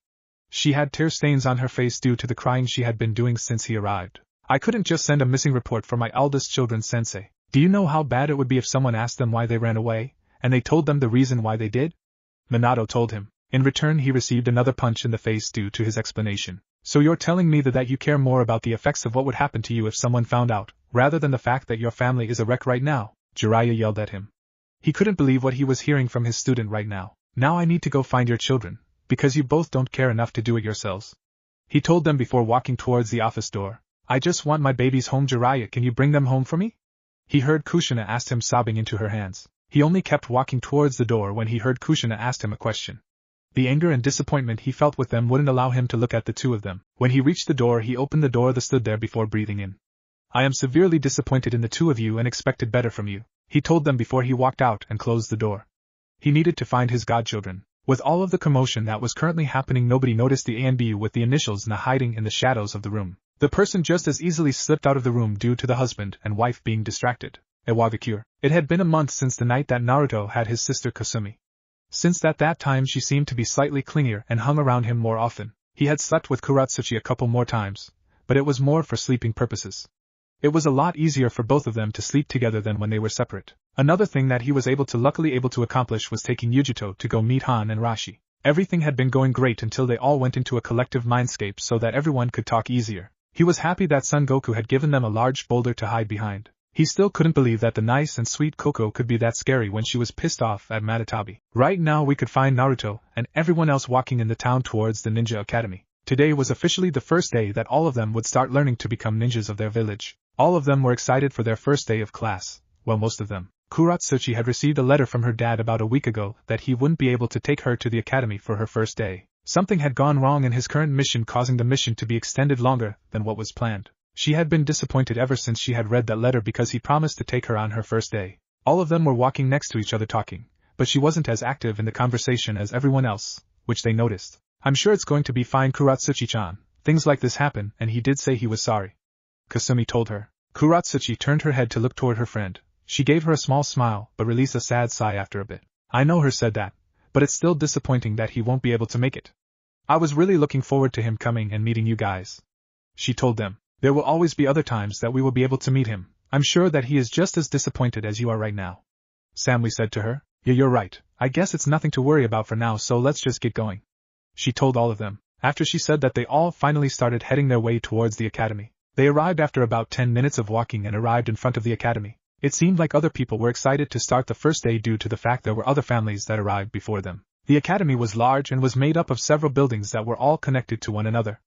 A: She had tear stains on her face due to the crying she had been doing since he arrived. "I couldn't just send a missing report for my eldest children, sensei. Do you know how bad it would be if someone asked them why they ran away, and they told them the reason why they did?" Minato told him. In return he received another punch in the face due to his explanation. "So you're telling me that you care more about the effects of what would happen to you if someone found out, rather than the fact that your family is a wreck right now?" Jiraiya yelled at him. He couldn't believe what he was hearing from his student right now. "Now I need to go find your children, because you both don't care enough to do it yourselves," he told them before walking towards the office door. "I just want my babies home, Jiraiya, can you bring them home for me?" He heard Kushina ask him, sobbing into her hands. He only kept walking towards the door when he heard Kushina ask him a question. The anger and disappointment he felt with them wouldn't allow him to look at the 2 of them. When he reached the door, he opened the door that stood there before breathing in. "I am severely disappointed in the 2 of you and expected better from you," he told them before he walked out and closed the door. He needed to find his godchildren. With all of the commotion that was currently happening, nobody noticed the ANBU with the initials hiding in the shadows of the room. The person just as easily slipped out of the room due to the husband and wife being distracted. Iwagakure. It had been a month since the night that Naruto had his sister Kasumi. Since that time she seemed to be slightly clingier and hung around him more often. He had slept with Kuratsuchi a couple more times, but it was more for sleeping purposes. It was a lot easier for both of them to sleep together than when they were separate. Another thing that he was luckily able to accomplish was taking Yujito to go meet Han and Rashi. Everything had been going great until they all went into a collective mindscape so that everyone could talk easier. He was happy that Son Goku had given them a large boulder to hide behind. He still couldn't believe that the nice and sweet Coco could be that scary when she was pissed off at Matatabi. Right now we could find Naruto and everyone else walking in the town towards the Ninja Academy. Today was officially the first day that all of them would start learning to become ninjas of their village. All of them were excited for their first day of class. Well, most of them. Kuratsuchi had received a letter from her dad about a week ago that he wouldn't be able to take her to the academy for her first day. Something had gone wrong in his current mission, causing the mission to be extended longer than what was planned. She had been disappointed ever since she had read that letter because he promised to take her on her first day. All of them were walking next to each other talking, but she wasn't as active in the conversation as everyone else, which they noticed. I'm sure it's going to be fine, Kuratsuchi-chan. Things like this happen, and he did say he was sorry, Kasumi told her. Kuratsuchi turned her head to look toward her friend. She gave her a small smile, but released a sad sigh after a bit. I know her said that, but it's still disappointing that he won't be able to make it. I was really looking forward to him coming and meeting you guys, she told them. There will always be other times that we will be able to meet him. I'm sure that he is just as disappointed as you are right now. Samui said to her. Yeah, you're right. I guess it's nothing to worry about for now, so let's just get going, she told all of them. After she said that, they all finally started heading their way towards the academy. They arrived after about 10 minutes of walking and arrived in front of the academy. It seemed like other people were excited to start the first day due to the fact there were other families that arrived before them. The academy was large and was made up of several buildings that were all connected to one another.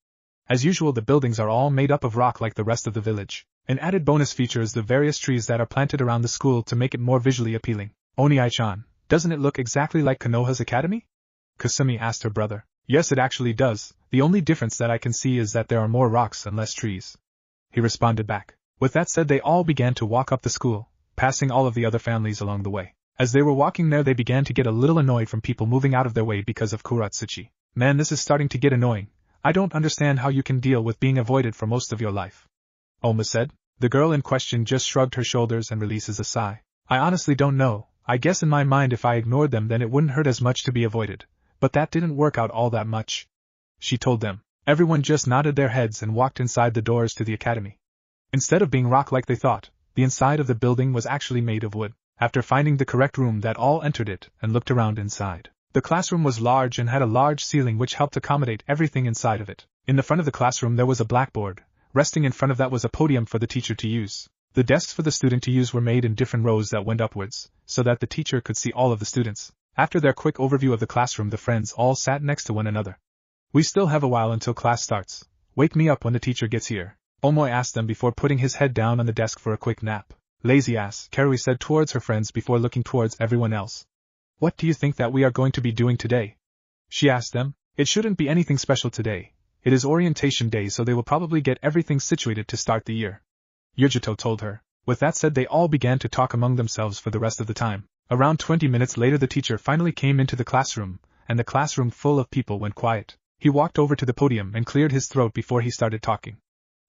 A: As usual, the buildings are all made up of rock like the rest of the village. An added bonus feature is the various trees that are planted around the school to make it more visually appealing. Oniai-chan, doesn't it look exactly like Konoha's academy? Kasumi asked her brother. Yes, it actually does. The only difference that I can see is that there are more rocks and less trees, he responded back. With that said, they all began to walk up the school, passing all of the other families along the way. As they were walking there, they began to get a little annoyed from people moving out of their way because of Kuratsuchi. Man, this is starting to get annoying. I don't understand how you can deal with being avoided for most of your life, Oma said. The girl in question just shrugged her shoulders and releases a sigh. I honestly don't know. I guess in my mind if I ignored them then it wouldn't hurt as much to be avoided. But that didn't work out all that much, she told them. Everyone just nodded their heads and walked inside the doors to the academy. Instead of being rock like they thought, the inside of the building was actually made of wood. After finding the correct room, that all entered it and looked around inside. The classroom was large and had a large ceiling which helped accommodate everything inside of it. In the front of the classroom there was a blackboard. Resting in front of that was a podium for the teacher to use. The desks for the student to use were made in different rows that went upwards, so that the teacher could see all of the students. After their quick overview of the classroom, the friends all sat next to one another. We still have a while until class starts. Wake me up when the teacher gets here, Omoy asked them before putting his head down on the desk for a quick nap. Lazy ass, Karui said towards her friends before looking towards everyone else. What do you think that we are going to be doing today? She asked them. It shouldn't be anything special today. It is orientation day, so they will probably get everything situated to start the year, Yujito told her. With that said, they all began to talk among themselves for the rest of the time. Around 20 minutes later, the teacher finally came into the classroom, and the classroom full of people went quiet. He walked over to the podium and cleared his throat before he started talking.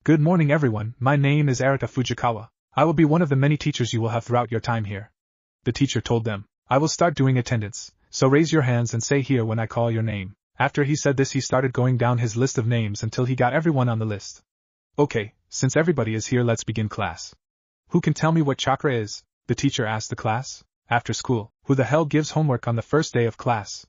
A: Good morning everyone, my name is Arata Fujikawa. I will be one of the many teachers you will have throughout your time here, the teacher told them. I will start doing attendance, so raise your hands and say here when I call your name. After he said this, he started going down his list of names until he got everyone on the list. Okay, since everybody is here, let's begin class. Who can tell me what chakra is? The teacher asked the class. After school, who the hell gives homework on the first day of class?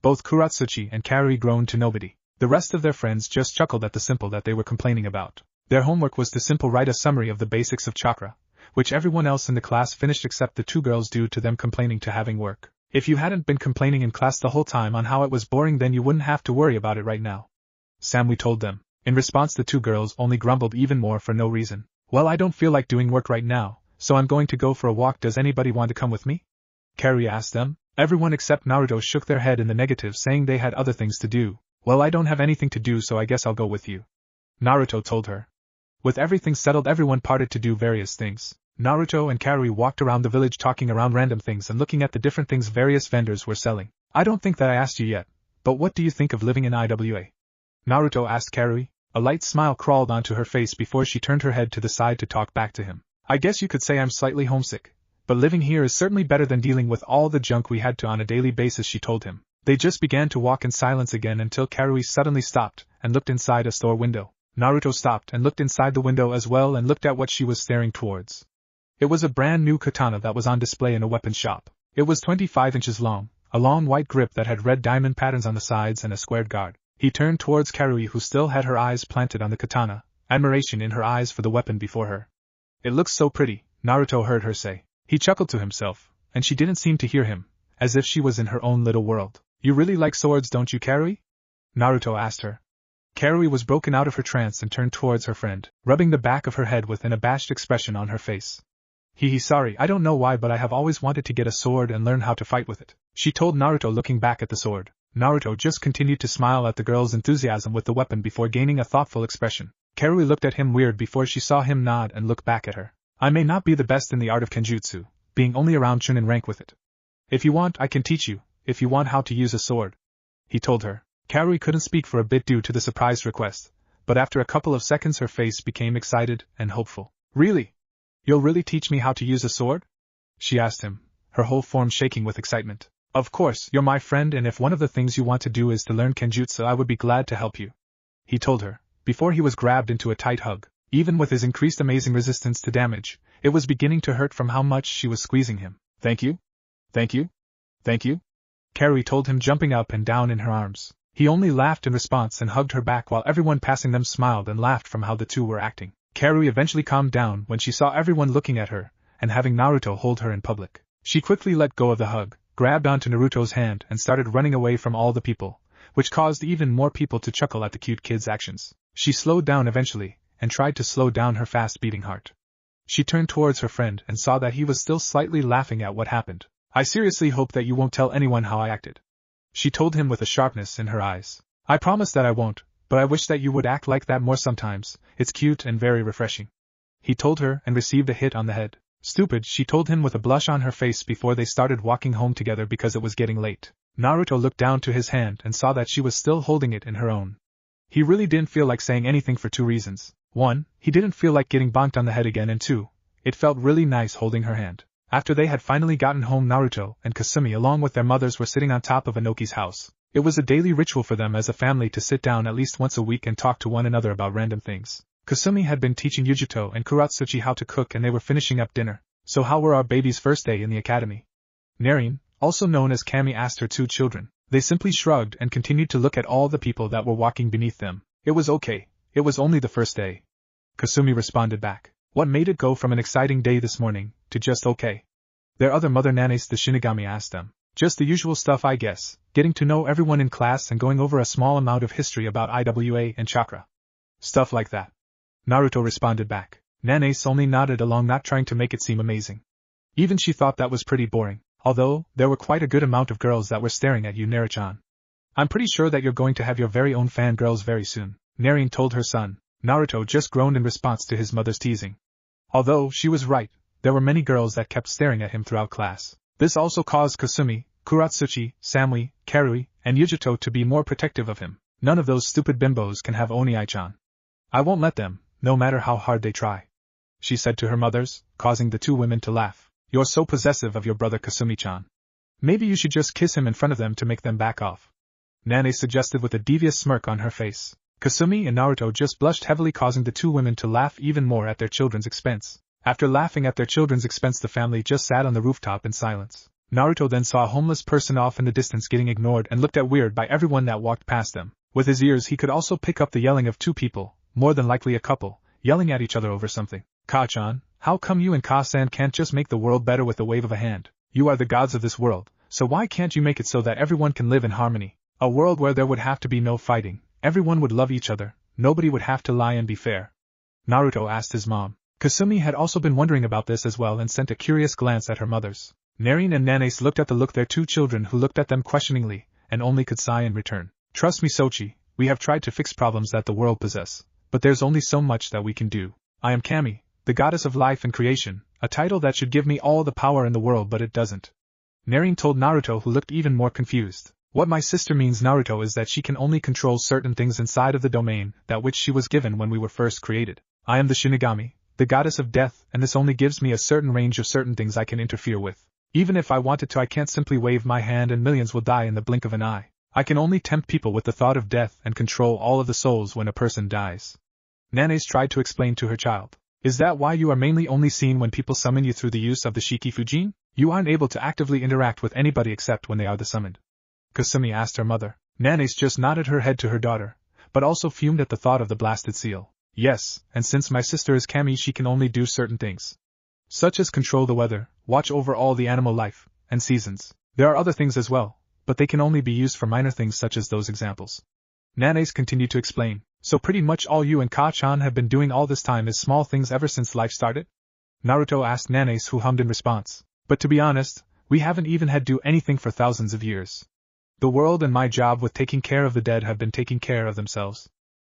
A: Both Kuratsuchi and Karui groaned to nobody. The rest of their friends just chuckled at the simple that they were complaining about. Their homework was to simple write a summary of the basics of chakra, which everyone else in the class finished except the two girls due to them complaining to having work. If you hadn't been complaining in class the whole time on how it was boring, then you wouldn't have to worry about it right now, Samui told them. In response, the two girls only grumbled even more for no reason. Well, I don't feel like doing work right now, so I'm going to go for a walk. Does anybody want to come with me? Karui asked them. Everyone except Naruto shook their head in the negative, saying they had other things to do. Well, I don't have anything to do, so I guess I'll go with you, Naruto told her. With everything settled, everyone parted to do various things. Naruto and Karui walked around the village talking around random things and looking at the different things various vendors were selling. I don't think that I asked you yet, but what do you think of living in IWA? Naruto asked Karui. A light smile crawled onto her face before she turned her head to the side to talk back to him. I guess you could say I'm slightly homesick, but living here is certainly better than dealing with all the junk we had to on a daily basis, she told him. They just began to walk in silence again until Karui suddenly stopped and looked inside a store window. Naruto stopped and looked inside the window as well and looked at what she was staring towards. It was a brand new katana that was on display in a weapon shop. It was 25 inches long, a long white grip that had red diamond patterns on the sides and a squared guard. He turned towards Karui, who still had her eyes planted on the katana, admiration in her eyes for the weapon before her. It looks so pretty, Naruto heard her say. He chuckled to himself, and she didn't seem to hear him, as if she was in her own little world. You really like swords, don't you, Karui? Naruto asked her. Karui was broken out of her trance and turned towards her friend, rubbing the back of her head with an abashed expression on her face. Sorry, I don't know why, but I have always wanted to get a sword and learn how to fight with it, she told Naruto, looking back at the sword. Naruto just continued to smile at the girl's enthusiasm with the weapon before gaining a thoughtful expression. Karui looked at him weird before she saw him nod and look back at her. I may not be the best in the art of Kenjutsu, being only around Chunin rank with it. If you want, I can teach you, if you want how to use a sword, he told her. Karui couldn't speak for a bit due to the surprised request, but after a couple of seconds her face became excited and hopeful. Really? You'll really teach me how to use a sword? She asked him, her whole form shaking with excitement. Of course, you're my friend, and if one of the things you want to do is to learn Kenjutsu, I would be glad to help you, he told her, before he was grabbed into a tight hug. Even with his increased amazing resistance to damage, it was beginning to hurt from how much she was squeezing him. Thank you? Thank you? Thank you? Karui told him, jumping up and down in her arms. He only laughed in response and hugged her back while everyone passing them smiled and laughed from how the two were acting. Karui eventually calmed down when she saw everyone looking at her, and having Naruto hold her in public. She quickly let go of the hug, grabbed onto Naruto's hand and started running away from all the people, which caused even more people to chuckle at the cute kid's actions. She slowed down eventually, and tried to slow down her fast-beating heart. She turned towards her friend and saw that he was still slightly laughing at what happened. I seriously hope that you won't tell anyone how I acted, she told him with a sharpness in her eyes. I promise that I won't, but I wish that you would act like that more sometimes. It's cute and very refreshing, he told her, and received a hit on the head. Stupid, she told him with a blush on her face before they started walking home together because it was getting late. Naruto looked down to his hand and saw that she was still holding it in her own. He really didn't feel like saying anything for two reasons. 1, he didn't feel like getting bonked on the head again, and 2, it felt really nice holding her hand. After they had finally gotten home, Naruto and Kasumi along with their mothers were sitting on top of Inoki's house. It was a daily ritual for them as a family to sit down at least once a week and talk to one another about random things. Kasumi had been teaching Yujito and Kuratsuchi how to cook, and they were finishing up dinner. So how were our baby's first day in the academy? Narin, also known as Kami, asked her two children. They simply shrugged and continued to look at all the people that were walking beneath them. It was okay. It was only the first day, Kasumi responded back. What made it go from an exciting day this morning to just okay? Their other mother Nanace the Shinigami asked them. Just the usual stuff, I guess, getting to know everyone in class and going over a small amount of history about IWA and chakra. Stuff like that, Naruto responded back. Nanace only nodded along, not trying to make it seem amazing. Even she thought that was pretty boring, although there were quite a good amount of girls that were staring at you, Naruto-chan. I'm pretty sure that you're going to have your very own fangirls very soon, Narin told her son. Naruto just groaned in response to his mother's teasing. Although she was right, there were many girls that kept staring at him throughout class. This also caused Kasumi, Kuratsuchi, Samui, Karui, and Yujito to be more protective of him. None of those stupid bimbos can have Oni-chan. I won't let them, no matter how hard they try, she said to her mothers, causing the two women to laugh. You're so possessive of your brother Kasumi-chan. Maybe you should just kiss him in front of them to make them back off, Nanae suggested with a devious smirk on her face. Kasumi and Naruto just blushed heavily, causing the two women to laugh even more at their children's expense. After laughing at their children's expense, the family just sat on the rooftop in silence. Naruto then saw a homeless person off in the distance getting ignored and looked at weird by everyone that walked past them. With his ears he could also pick up the yelling of two people, more than likely a couple, yelling at each other over something. Ka-chan, how come you and Ka-san can't just make the world better with the wave of a hand? You are the gods of this world, so why can't you make it so that everyone can live in harmony? A world where there would have to be no fighting, everyone would love each other, nobody would have to lie and be fair, Naruto asked his mom. Kasumi had also been wondering about this as well and sent a curious glance at her mothers. Narin and Nanace looked at their two children, who looked at them questioningly, and only could sigh in return. Trust me, Sochi, we have tried to fix problems that the world possess, but there's only so much that we can do. I am Kami, the goddess of life and creation, a title that should give me all the power in the world, but it doesn't, Narin told Naruto, who looked even more confused. What my sister means, Naruto, is that she can only control certain things inside of the domain that which she was given when we were first created. I am the Shinigami, the goddess of death, and this only gives me a certain range of certain things I can interfere with. Even if I wanted to, I can't simply wave my hand and millions will die in the blink of an eye. I can only tempt people with the thought of death and control all of the souls when a person dies. Nanace tried to explain to her child. Is that why you are mainly only seen when people summon you through the use of the Shiki Fujin? You aren't able to actively interact with anybody except when they are the summoned, Kasumi asked her mother. Nanace just nodded her head to her daughter, but also fumed at the thought of the blasted seal. Yes, and since my sister is Kami, she can only do certain things, such as control the weather, watch over all the animal life, and seasons. There are other things as well, but they can only be used for minor things such as those examples. Nanace continued to explain. So pretty much all you and Ka-chan have been doing all this time is small things ever since life started? Naruto asked Nanace, who hummed in response. But to be honest, we haven't even had to do anything for thousands of years. The world and my job with taking care of the dead have been taking care of themselves.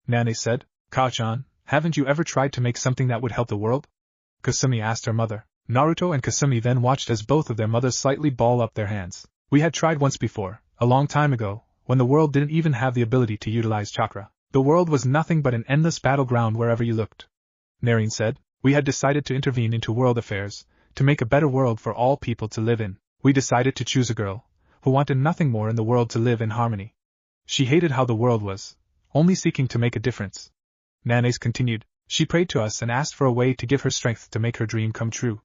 A: Nanace said. Ka-chan, haven't you ever tried to make something that would help the world? Kasumi asked her mother. Naruto and Kasumi then watched as both of their mothers slightly ball up their hands. We had tried once before, a long time ago, when the world didn't even have the ability to utilize chakra. The world was nothing but an endless battleground wherever you looked. Narine said. We had decided to intervene into world affairs, to make a better world for all people to live in. We decided to choose a girl, who wanted nothing more in the world to live in harmony. She hated how the world was, only seeking to make a difference. Nanace continued. She prayed to us and asked for a way to give her strength to make her dream come true.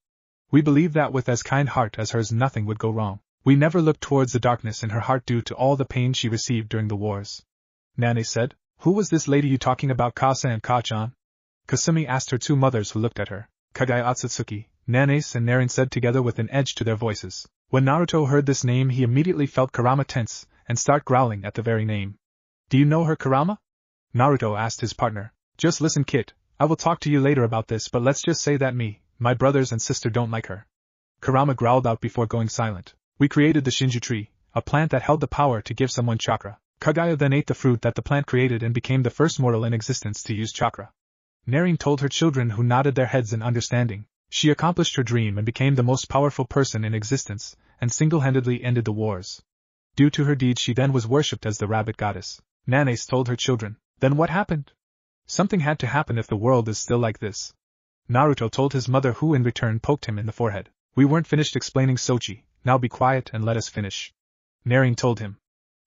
A: We believed that with as kind heart as hers nothing would go wrong. We never looked towards the darkness in her heart due to all the pain she received during the wars. Nanace said. Who was this lady you talking about, Kasa and Ka-chan? Kasumi asked her two mothers, who looked at her. Kagaya Otsutsuki, Nanace and Narine said together with an edge to their voices. When Naruto heard this name, he immediately felt Kurama tense and start growling at the very name. Do you know her, Kurama? Naruto asked his partner. Just listen, kid, I will talk to you later about this, but let's just say that my brothers and sister don't like her. Kurama growled out before going silent. We created the Shinju tree, a plant that held the power to give someone chakra. Kagaya then ate the fruit that the plant created and became the first mortal in existence to use chakra. Narine told her children, who nodded their heads in understanding. She accomplished her dream and became the most powerful person in existence, and single-handedly ended the wars. Due to her deeds she then was worshipped as the rabbit goddess. Nanace told her children. Then what happened? Something had to happen if the world is still like this. Naruto told his mother, who in return poked him in the forehead. We weren't finished explaining, Sochi, now be quiet and let us finish. Narine told him.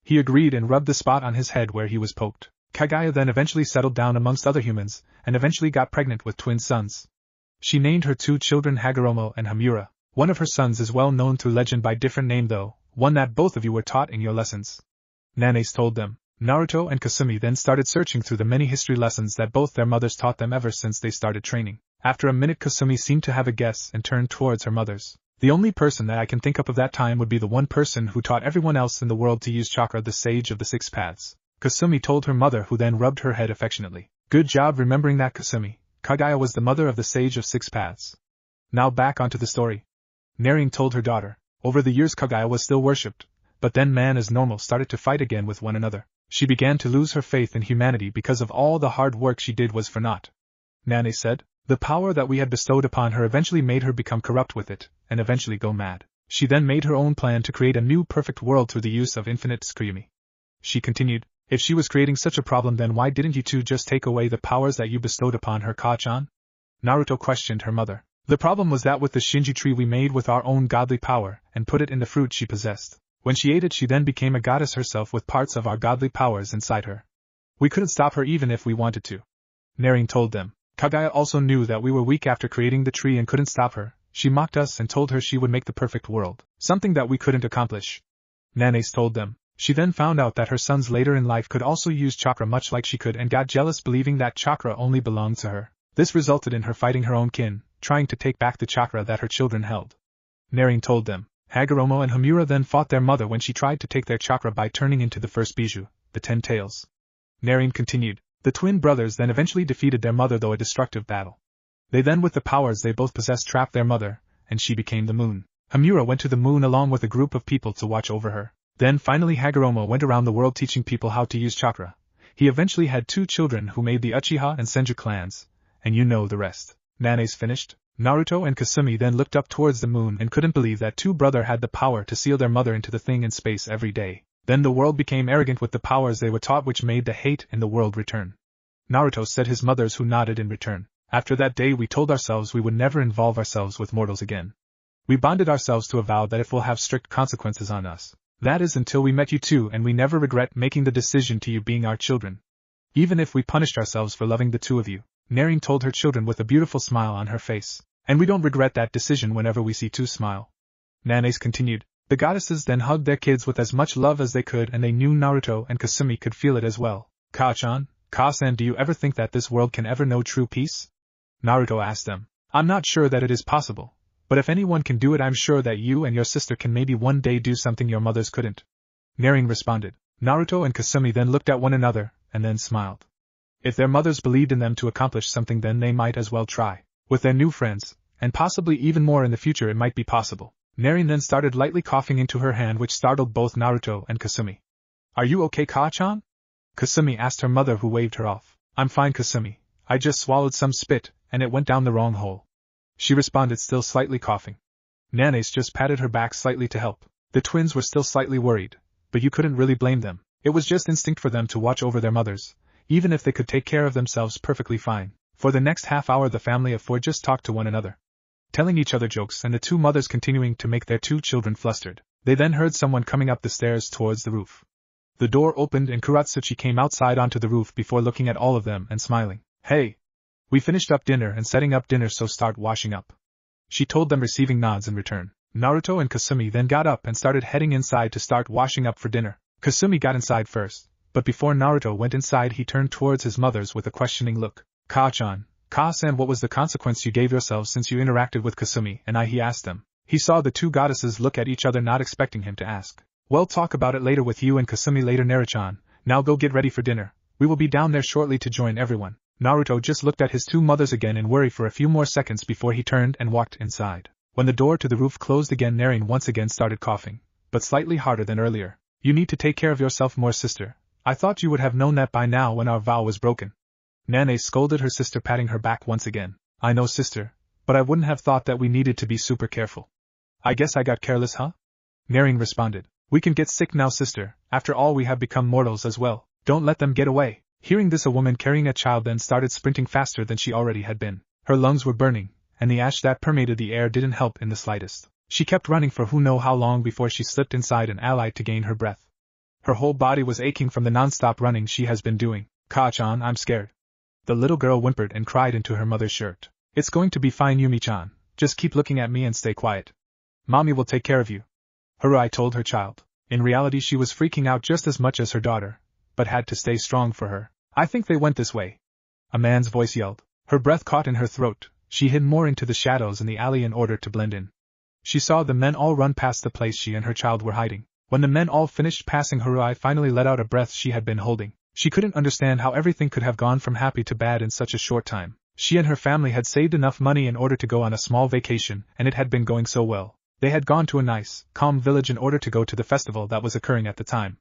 A: He agreed and rubbed the spot on his head where he was poked. Kagaya then eventually settled down amongst other humans, and eventually got pregnant with twin sons. She named her two children Hagoromo and Hamura. One of her sons is well known through legend by different name though, one that both of you were taught in your lessons. Nanace told them. Naruto and Kasumi then started searching through the many history lessons that both their mothers taught them ever since they started training. After a minute, Kasumi seemed to have a guess and turned towards her mothers. The only person that I can think of that time would be the one person who taught everyone else in the world to use chakra, the sage of the six paths. Kasumi told her mother, who then rubbed her head affectionately. Good job remembering that, Kasumi. Kagaya was the mother of the sage of six paths. Now back onto the story. Narine told her daughter. Over the years Kagaya was still worshipped, but then man as normal started to fight again with one another. She began to lose her faith in humanity because of all the hard work she did was for naught. Nanace said. The power that we had bestowed upon her eventually made her become corrupt with it, and eventually go mad. She then made her own plan to create a new perfect world through the use of infinite Tsukuyumi. She continued. If she was creating such a problem, then why didn't you two just take away the powers that you bestowed upon her, Ka-chan? Naruto questioned her mother. The problem was that with the Shinju tree we made with our own godly power, and put it in the fruit she possessed. When she ate it she then became a goddess herself with parts of our godly powers inside her. We couldn't stop her even if we wanted to. Narine told them. Kagaya also knew that we were weak after creating the tree and couldn't stop her. She mocked us and told her she would make the perfect world, something that we couldn't accomplish. Nanace told them. She then found out that her sons later in life could also use chakra much like she could and got jealous, believing that chakra only belonged to her. This resulted in her fighting her own kin, trying to take back the chakra that her children held. Narine told them. Hagoromo and Hamura then fought their mother when she tried to take their chakra by turning into the first Biju, the 10 tails. Narine continued. The twin brothers then eventually defeated their mother, though a destructive battle. They then, with the powers they both possessed, trapped their mother, and she became the moon. Hamura went to the moon along with a group of people to watch over her. Then finally Hagoromo went around the world teaching people how to use chakra. He eventually had 2 children who made the Uchiha and Senju clans, and you know the rest. Nanace finished. Naruto and Kasumi then looked up towards the moon and couldn't believe that 2 brothers had the power to seal their mother into the thing in space every day. Then the world became arrogant with the powers they were taught, which made the hate in the world return. Naruto said his mothers, who nodded in return. After that day we told ourselves we would never involve ourselves with mortals again. We bonded ourselves to a vow that it will have strict consequences on us. That is until we met you two, and we never regret making the decision to you being our children. Even if we punished ourselves for loving the 2 of you, Narine told her children with a beautiful smile on her face. And we don't regret that decision whenever we see 2 smile. Nanace continued. The goddesses then hugged their kids with as much love as they could, and they knew Naruto and Kasumi could feel it as well. Ka-chan, Ka-san, do you ever think that this world can ever know true peace? Naruto asked them. I'm not sure that it is possible, but if anyone can do it, I'm sure that you and your sister can maybe one day do something your mothers couldn't. Narine responded. Naruto and Kasumi then looked at one another, and then smiled. If their mothers believed in them to accomplish something, then they might as well try. With their new friends, and possibly even more in the future it might be possible. Narin then started lightly coughing into her hand, which startled both Naruto and Kasumi. Are you okay, Ka-chan? Kasumi asked her mother, who waved her off. I'm fine, Kasumi. I just swallowed some spit, and it went down the wrong hole. She responded, still slightly coughing. Nanace just patted her back slightly to help. The twins were still slightly worried, but you couldn't really blame them. It was just instinct for them to watch over their mothers, even if they could take care of themselves perfectly fine. For the next half hour the family of four just talked to one another, telling each other jokes, and the two mothers continuing to make their two children flustered. They then heard someone coming up the stairs towards the roof. The door opened and Kuratsuchi came outside onto the roof before looking at all of them and smiling. Hey! We finished up dinner and setting up dinner, so start washing up. She told them, receiving nods in return. Naruto and Kasumi then got up and started heading inside to start washing up for dinner. Kasumi got inside first, but before Naruto went inside he turned towards his mothers with a questioning look. Ka-chan, Ka-san, what was the consequence you gave yourselves since you interacted with Kasumi and I? He asked them. He saw the two goddesses look at each other, not expecting him to ask. Well, talk about it later with you and Kasumi later, Naruto-chan. Now go get ready for dinner. We will be down there shortly to join everyone. Naruto just looked at his two mothers again in worry for a few more seconds before he turned and walked inside. When the door to the roof closed again, Narin once again started coughing, but slightly harder than earlier. You need to take care of yourself more, sister. I thought you would have known that by now when our vow was broken. Nanae scolded her sister, patting her back once again. I know, sister, but I wouldn't have thought that we needed to be super careful. I guess I got careless, huh? Narin responded. We can get sick now, sister. After all, we have become mortals as well. Don't let them get away. Hearing this, a woman carrying a child then started sprinting faster than she already had been. Her lungs were burning, and the ash that permeated the air didn't help in the slightest. She kept running for who knows how long before she slipped inside an alley to gain her breath. Her whole body was aching from the non-stop running she has been doing. Ka-chan, I'm scared. The little girl whimpered and cried into her mother's shirt. It's going to be fine, Yumi-chan. Just keep looking at me and stay quiet. Mommy will take care of you. Haruhi told her child. In reality, she was freaking out just as much as her daughter, but had to stay strong for her. I think they went this way. A man's voice yelled. Her breath caught in her throat. She hid more into the shadows in the alley in order to blend in. She saw the men all run past the place she and her child were hiding. When the men all finished passing, Haruhi finally let out a breath she had been holding. She couldn't understand how everything could have gone from happy to bad in such a short time. She and her family had saved enough money in order to go on a small vacation, and it had been going so well. They had gone to a nice, calm village in order to go to the festival that was occurring at the time.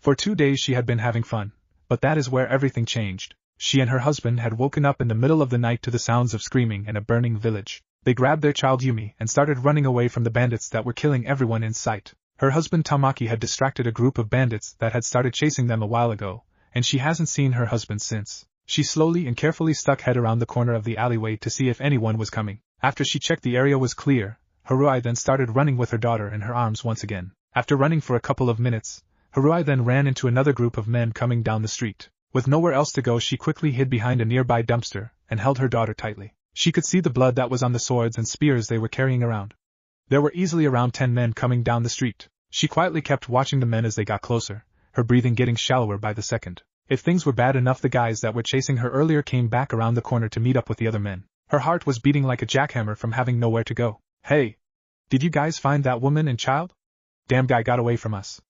A: For 2 days she had been having fun, but that is where everything changed. She and her husband had woken up in the middle of the night to the sounds of screaming in a burning village. They grabbed their child Yumi and started running away from the bandits that were killing everyone in sight. Her husband Tamaki had distracted a group of bandits that had started chasing them a while ago, and she hasn't seen her husband since. She slowly and carefully stuck head around the corner of the alleyway to see if anyone was coming. After she checked the area was clear, Haruhi then started running with her daughter in her arms once again. After running for a couple of minutes, Haruhi then ran into another group of men coming down the street. With nowhere else to go, she quickly hid behind a nearby dumpster and held her daughter tightly. She could see the blood that was on the swords and spears they were carrying around. There were easily around 10 men coming down the street. She quietly kept watching the men as they got closer, her breathing getting shallower by the second. If things were bad enough, the guys that were chasing her earlier came back around the corner to meet up with the other men. Her heart was beating like a jackhammer from having nowhere to go. Hey! Did you guys find that woman and child? Damn guy got away from us.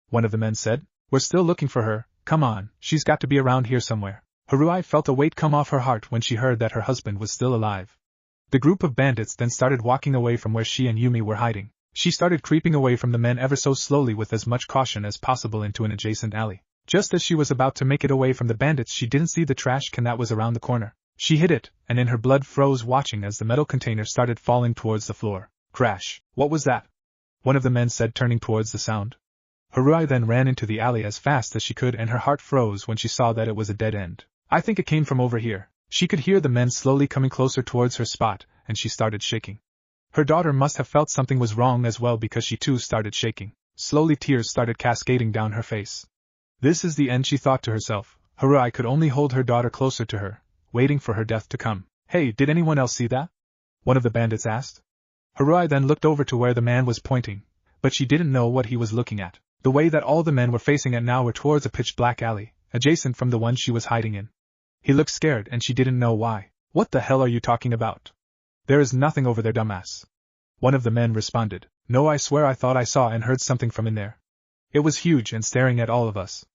A: One of the men said. We're still looking for her. Come on, she's got to be around here somewhere. Haruhi felt a weight come off her heart when she heard that her husband was still alive. The group of bandits then started walking away from where she and Yumi were hiding. She started creeping away from the men ever so slowly with as much caution as possible into an adjacent alley. Just as she was about to make it away from the bandits, she didn't see the trash can that was around the corner. She hit it, and in her blood froze watching as the metal container started falling towards the floor. Crash! What was that? One of the men said, turning towards the sound. Haruhi then ran into the alley as fast as she could, and her heart froze when she saw that it was a dead end. I think it came from over here. She could hear the men slowly coming closer towards her spot, and she started shaking. Her daughter must have felt something was wrong as well, because she too started shaking. Slowly tears started cascading down her face. This is the end, she thought to herself. Haruhi could only hold her daughter closer to her, waiting for her death to come. Hey, did anyone else see that? One of the bandits asked. Haruhi then looked over to where the man was pointing, but she didn't know what he was looking at. The way that all the men were facing it now were towards a pitch-black alley, adjacent from the one she was hiding in. He looked scared and she didn't know why. What the hell are you talking about? There is nothing over there, dumbass. One of the men responded. No, I swear I thought I saw and heard something from in there. It was huge and staring at all of us.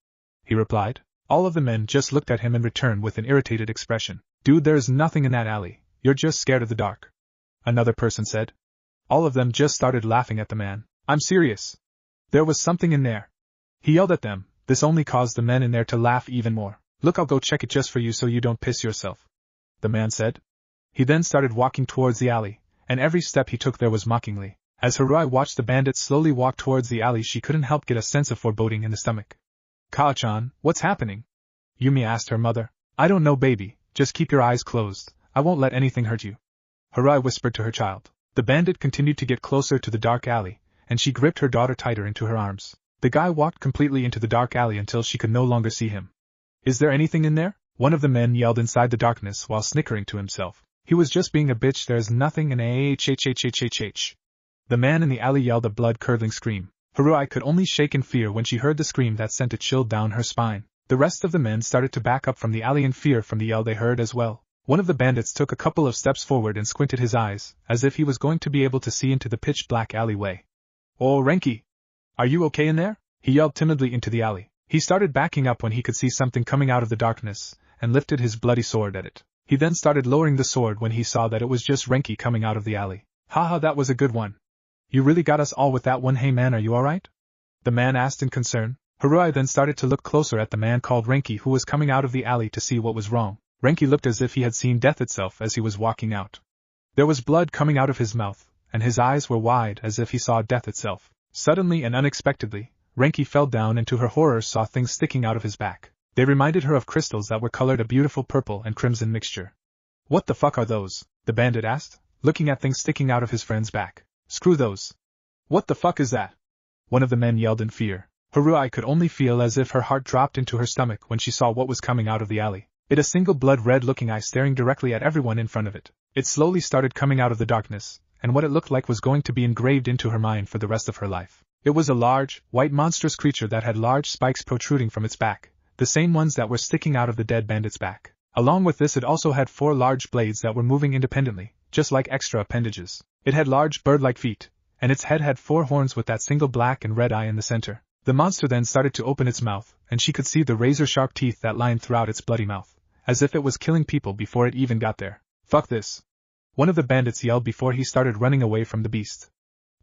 A: He replied. All of the men just looked at him in return with an irritated expression. Dude, there is nothing in that alley. You're just scared of the dark. another person said. All of them just started laughing at the man. I'm serious. There was something in there. He yelled at them. This only caused the men in there to laugh even more. Look, I'll go check it just for you so you don't piss yourself, the man said. He then started walking towards the alley, and every step he took there was mockingly. As Haruhi watched the bandit slowly walk towards the alley, she couldn't help get a sense of foreboding in the stomach. Kaa-chan, what's happening? Yumi asked her mother. I don't know, baby, just keep your eyes closed. I won't let anything hurt you, Haruhi whispered to her child. The bandit continued to get closer to the dark alley, and she gripped her daughter tighter into her arms. The guy walked completely into the dark alley until she could no longer see him. Is there anything in there? One of the men yelled inside the darkness while snickering to himself. He was just being a bitch, there's nothing in ahhhhhhh. The man in the alley yelled a blood-curdling scream. Haruhi could only shake in fear when she heard the scream that sent a chill down her spine. The rest of the men started to back up from the alley in fear from the yell they heard as well. One of the bandits took a couple of steps forward and squinted his eyes, as if he was going to be able to see into the pitch-black alleyway. Oh, Renki! Are you okay in there? He yelled timidly into the alley. He started backing up when he could see something coming out of the darkness, and lifted his bloody sword at it. He then started lowering the sword when he saw that it was just Renki coming out of the alley. Haha, that was a good one. You really got us all with that one. Hey man, are you alright? The man asked in concern. Haruhi then started to look closer at the man called Renki who was coming out of the alley to see what was wrong. Renki looked as if he had seen death itself as he was walking out. There was blood coming out of his mouth, and his eyes were wide as if he saw death itself. Suddenly and unexpectedly, Renki fell down and to her horror saw things sticking out of his back. They reminded her of crystals that were colored a beautiful purple and crimson mixture. What the fuck are those? The bandit asked, looking at things sticking out of his friend's back. Screw those. What the fuck is that? One of the men yelled in fear. Haruhi could only feel as if her heart dropped into her stomach when she saw what was coming out of the alley. It a single blood-red looking eye staring directly at everyone in front of it. It slowly started coming out of the darkness, and what it looked like was going to be engraved into her mind for the rest of her life. It was a large, white monstrous creature that had large spikes protruding from its back, the same ones that were sticking out of the dead bandit's back. Along with this, it also had 4 large blades that were moving independently, just like extra appendages. It had large bird-like feet, and its head had 4 horns with that single black and red eye in the center. The monster then started to open its mouth, and she could see the razor-sharp teeth that lined throughout its bloody mouth, as if it was killing people before it even got there. Fuck this! One of the bandits yelled before he started running away from the beast.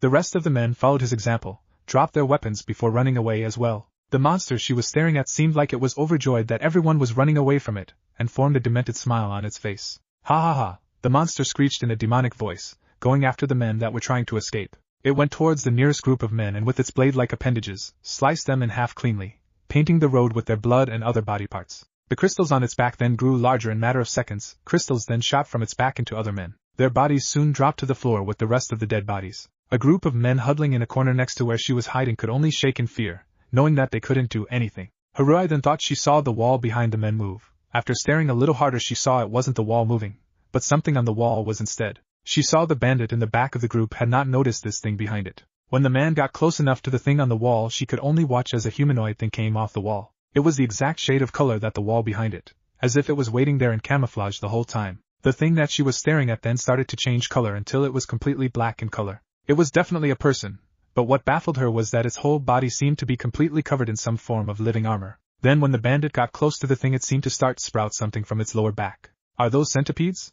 A: The rest of the men followed his example, dropped their weapons before running away as well. The monster she was staring at seemed like it was overjoyed that everyone was running away from it, and formed a demented smile on its face. Ha ha ha! The monster screeched in a demonic voice, going after the men that were trying to escape. It went towards the nearest group of men and with its blade-like appendages, sliced them in half cleanly, painting the road with their blood and other body parts. The crystals on its back then grew larger in a matter of seconds. Crystals then shot from its back into other men. Their bodies soon dropped to the floor with the rest of the dead bodies. A group of men huddling in a corner next to where she was hiding could only shake in fear, knowing that they couldn't do anything. Haruhi then thought she saw the wall behind the men move. After staring a little harder, she saw it wasn't the wall moving, but something on the wall was instead. She saw the bandit in the back of the group had not noticed this thing behind it. When the man got close enough to the thing on the wall, she could only watch as a humanoid thing came off the wall. It was the exact shade of color that the wall behind it, as if it was waiting there in camouflage the whole time. The thing that she was staring at then started to change color until it was completely black in color. It was definitely a person, but what baffled her was that its whole body seemed to be completely covered in some form of living armor. Then when the bandit got close to the thing, it seemed to start to sprout something from its lower back. Are those centipedes?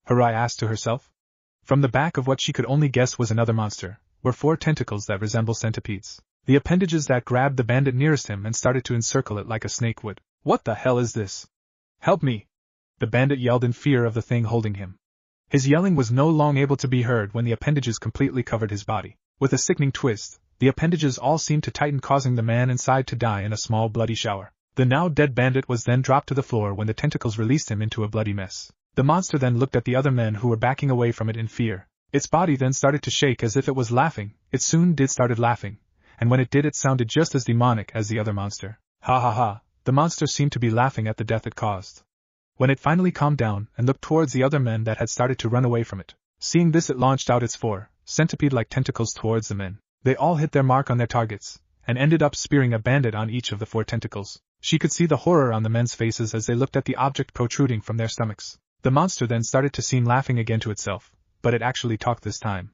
A: Haruhi asked to herself. From the back of what she could only guess was another monster, were 4 tentacles that resemble centipedes. The appendages that grabbed the bandit nearest him and started to encircle it like a snake would. What the hell is this? Help me! The bandit yelled in fear of the thing holding him. His yelling was no longer able to be heard when the appendages completely covered his body. With a sickening twist, the appendages all seemed to tighten, causing the man inside to die in a small bloody shower. The now dead bandit was then dropped to the floor when the tentacles released him into a bloody mess. The monster then looked at the other men who were backing away from it in fear. Its body then started to shake as if it was laughing. It soon started laughing, and when it did, it sounded just as demonic as the other monster. Ha ha ha! The monster seemed to be laughing at the death it caused. When it finally calmed down and looked towards the other men that had started to run away from it. Seeing this, it launched out its 4 centipede-like tentacles towards the men. They all hit their mark on their targets, and ended up spearing a bandit on each of the 4 tentacles. She could see the horror on the men's faces as they looked at the object protruding from their stomachs. The monster then started to seem laughing again to itself, but it actually talked this time.